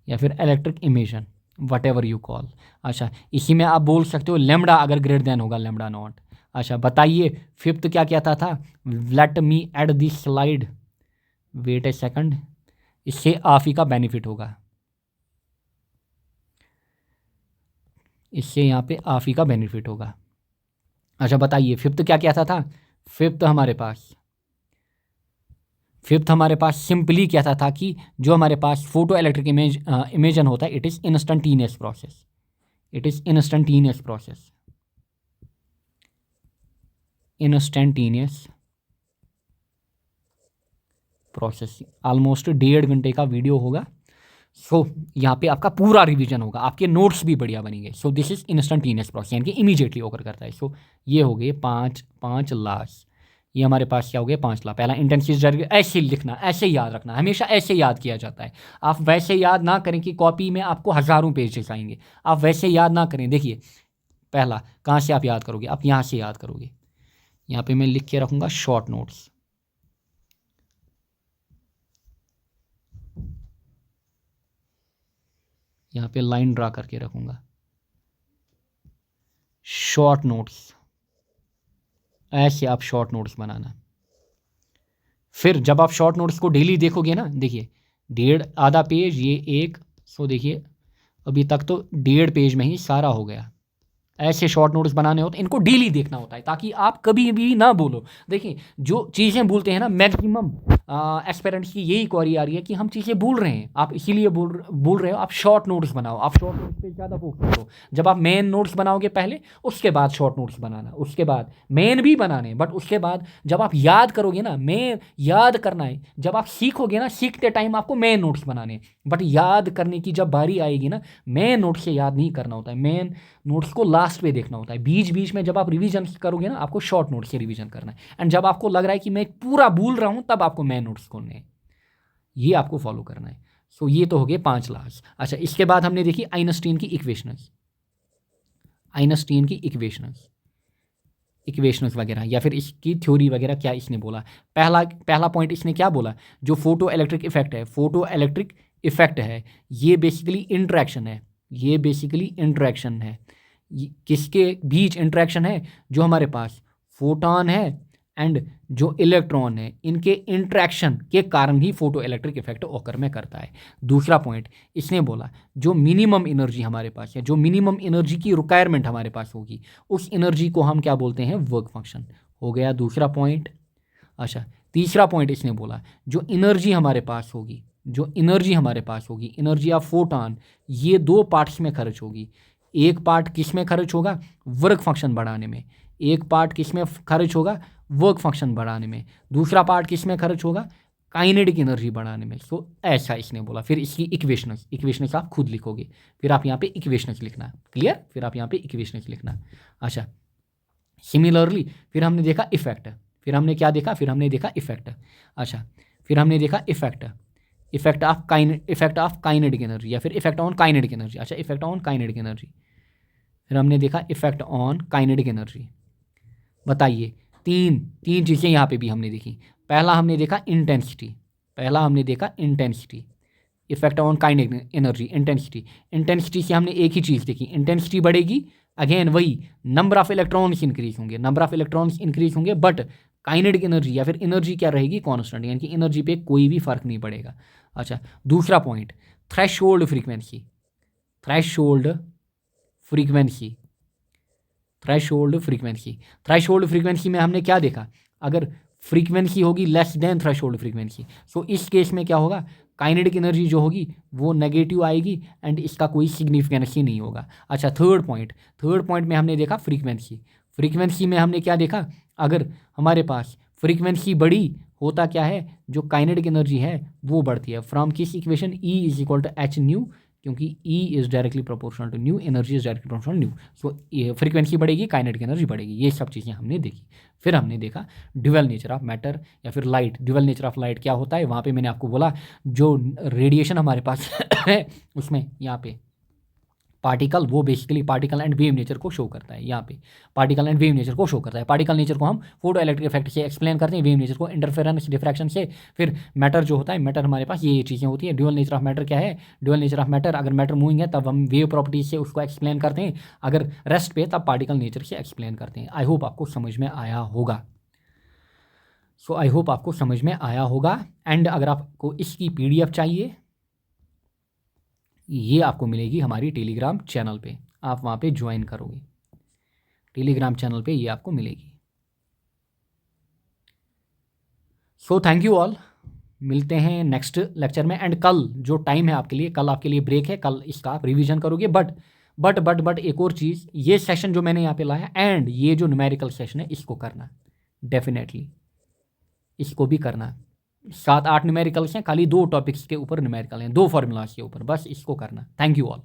या फिर electric emission, whatever you call. अच्छा इसी में आप बोल सकते हो लैम्बडा अगर ग्रेटर देन होगा लैम्बडा नॉट। अच्छा बताइए फिफ्थ क्या कहता था, let me add this slide, wait a second, इससे आप ही का बेनिफिट होगा, इससे यहाँ पे आप ही का बेनिफिट होगा। अच्छा बताइए फिफ्थ क्या कहता था, फिफ्थ हमारे पास सिंपली कहता था कि जो हमारे पास फोटो इलेक्ट्रिक इमेजन होता है, it is instantaneous process, it is instantaneous process, instantaneous process. Almost 1.5 घंटे का वीडियो होगा। सो यहाँ पे आपका पूरा रिवीजन होगा, आपके नोट्स भी बढ़िया बनेंगे। So this is instantaneous process, यानी कि इमीडिएटली ओकर करता है। सो ये हो गए 5 लॉस, ये हमारे पास क्या हो गए 5 लॉ। पहला इंटेंसिटी, ऐसे लिखना, ऐसे याद रखना, हमेशा ऐसे याद किया जाता है। आप वैसे याद ना करें कि कॉपी में आपको हज़ारों पेजेस आएंगे, आप वैसे याद ना करें। देखिए पहला कहाँ से आप याद करोगे, आप यहाँ से याद करोगे। यहाँ पे मैं लिख के रखूँगा शॉर्ट नोट्स, यहाँ पे लाइन ड्रा करके रखूँगा, शॉर्ट नोट्स, ऐसे आप शॉर्ट नोट्स बनाना। फिर जब आप शॉर्ट नोट्स को डेली देखोगे ना, देखिए 1.5 आधा पेज, ये एक, सो देखिए अभी तक तो 1.5 पेज में ही सारा हो गया। ऐसे शॉर्ट नोट्स बनाने होते हैं, इनको डेली देखना होता है ताकि आप कभी भी ना बोलो। देखिए जो चीज़ें भूलते हैं ना, मैक्सिमम एस्पेरेंट्स की यही क्वेरी आ रही है कि हम चीज़ें भूल रहे हैं। आप इसीलिए भूल रहे हो, आप शॉर्ट नोट्स बनाओ, आप शॉर्ट नोट्स पे ज़्यादा फोकस करो। जब आप मेन नोट्स बनाओगे पहले, उसके बाद शॉर्ट नोट्स बनाना, उसके बाद मेन भी बनाने, बट उसके बाद जब आप याद करोगे ना, मेन याद करना है। जब आप सीखोगे ना, सीखते टाइम आपको मेन नोट्स बनाने, बट याद करने की जब बारी आएगी ना, मेन नोट्स से याद नहीं करना होता है, मेन नोट्स को लास्ट पे देखना होता है। बीच बीच में जब आप रिवीजन करोगे ना, आपको शॉर्ट नोट्स से रिवीजन करना है। एंड जब आपको लग रहा है कि मैं पूरा भूल रहा हूँ, तब आपको मेन नोट्स खोलने हैं, ये आपको फॉलो करना है। सो ये तो हो गए 5 लॉज। अच्छा, इसके बाद हमने देखी आइंस्टीन की इक्वेशंस, आइंस्टीन की इक्वेशंस वगैरह, या फिर इसकी थ्योरी वगैरह, क्या इसने बोला। पहला पॉइंट इसने क्या बोला, जो फोटो इलेक्ट्रिक इफेक्ट है, फोटो इलेक्ट्रिक इफेक्ट है, ये बेसिकली इंटरेक्शन है, ये बेसिकली इंटरेक्शन है। किसके बीच इंटरेक्शन है, जो हमारे पास फोटोन है एंड जो इलेक्ट्रॉन है, इनके इंटरेक्शन के कारण ही फोटो इलेक्ट्रिक इफेक्ट ऑकर में करता है। दूसरा पॉइंट इसने बोला, जो मिनिमम एनर्जी हमारे पास है, जो मिनिमम एनर्जी की रिक्वायरमेंट हमारे पास होगी, उस एनर्जी को हम क्या बोलते हैं, वर्क फंक्शन। हो गया दूसरा पॉइंट। अच्छा, तीसरा पॉइंट इसने बोला, जो एनर्जी हमारे पास होगी, जो एनर्जी हमारे पास होगी, एनर्जी ऑफ फोटॉन, ये 2 पार्ट्स में खर्च होगी। एक पार्ट किस में खर्च होगा, वर्क फंक्शन बढ़ाने में। एक पार्ट किस में खर्च होगा, वर्क फंक्शन बढ़ाने में। दूसरा पार्ट किस में खर्च होगा, काइनेटिक एनर्जी बढ़ाने में। सो ऐसा इसने बोला। फिर इसकी इक्वेशंस आप खुद लिखोगे, फिर आप यहाँ पे इक्वेशंस लिखना, क्लियर। फिर आप यहाँ पे इक्वेशंस लिखना। अच्छा, सिमिलरली फिर हमने देखा इफेक्ट, फिर हमने क्या देखा, फिर हमने देखा इफेक्ट। अच्छा, फिर हमने देखा इफेक्ट ऑफ काइनेटिक एनर्जी, या फिर इफेक्ट ऑन काइनेटिक एनर्जी। अच्छा, इफेक्ट ऑन काइनेटिक एनर्जी, फिर हमने देखा इफेक्ट ऑन काइनेटिक एनर्जी। बताइए, तीन चीज़ें यहाँ पे भी हमने देखी। पहला हमने देखा intensity, effect on kinetic energy, intensity से हमने एक ही चीज़ देखी, इंटेंसिटी बढ़ेगी, अगेन वही नंबर ऑफ इलेक्ट्रॉन्स इंक्रीज होंगे, बट काइनेटिक एनर्जी या फिर एनर्जी क्या रहेगी, कांस्टेंट, यानी कि एनर्जी पे कोई भी फर्क नहीं पड़ेगा। अच्छा, दूसरा पॉइंट थ्रेशोल्ड फ्रीक्वेंसी में हमने क्या देखा, अगर फ्रीक्वेंसी होगी लेस देन थ्रेशोल्ड फ्रीक्वेंसी, सो इस केस में क्या होगा, काइनेटिक एनर्जी जो होगी वो नेगेटिव आएगी एंड इसका कोई सिग्निफिकेंस ही नहीं होगा। अच्छा, थर्ड पॉइंट में हमने देखा फ्रीक्वेंसी में हमने क्या देखा, अगर हमारे पास फ्रीक्वेंसी बढ़ी, होता क्या है, जो काइनेटिक एनर्जी है वो बढ़ती है। फ्रॉम किस equation, E is equal to H nu, क्योंकि E is directly proportional to nu, energy is directly proportional nu. So frequency बढ़ेगी, काइनेटिक एनर्जी बढ़ेगी, ये सब चीज़ें हमने देखी। फिर हमने देखा ड्यूअल नेचर ऑफ मैटर या फिर light. Dual nature of light क्या होता है, वहाँ पे मैंने आपको बोला, जो रेडिएशन हमारे पास है उसमें यहाँ पे पार्टिकल, वो basically particle and wave nature को शो करता है। यहाँ पे पार्टिकल एंड वेव नेचर को शो करता है। पार्टिकल नेचर को हम फोटो इलेक्ट्रिक इफेक्ट से एक्सप्लेन करते हैं, वेव नेचर को इंटरफेरेंस डिफ्रैक्शन से। फिर मैटर जो होता है, मैटर हमारे पास ये चीज़ें होती है। ड्यूअल नेचर ऑफ मैटर क्या है, ड्यूअल नेचर ऑफ मैटर, अगर मैटर मूविंग है तब हम वेव प्रॉपर्टीज से उसको एक्सप्लेन करते हैं, अगर रेस्ट पे तब पार्टिकल नेचर से एक्सप्लेन करते हैं। आई होप आपको समझ में आया होगा। एंड अगर आपको इसकी PDF चाहिए, ये आपको मिलेगी हमारी टेलीग्राम चैनल पे, आप वहाँ पे ज्वाइन करोगे, टेलीग्राम चैनल पे ये आपको मिलेगी। सो थैंक यू ऑल, मिलते हैं नेक्स्ट लेक्चर में। एंड कल जो टाइम है आपके लिए, कल आपके लिए ब्रेक है, कल इसका आप रिवीजन करोगे। बट एक और चीज़, ये सेशन जो मैंने यहाँ पे लाया एंड ये जो न्यूमेरिकल सेशन है, इसको करना डेफिनेटली, इसको भी करना। 7-8 न्यूमेरिकल्स हैं, खाली 2 टॉपिक्स के ऊपर न्यूमेरिकल हैं, 2 फॉर्मूलाज के ऊपर, बस इसको करना। Thank you all.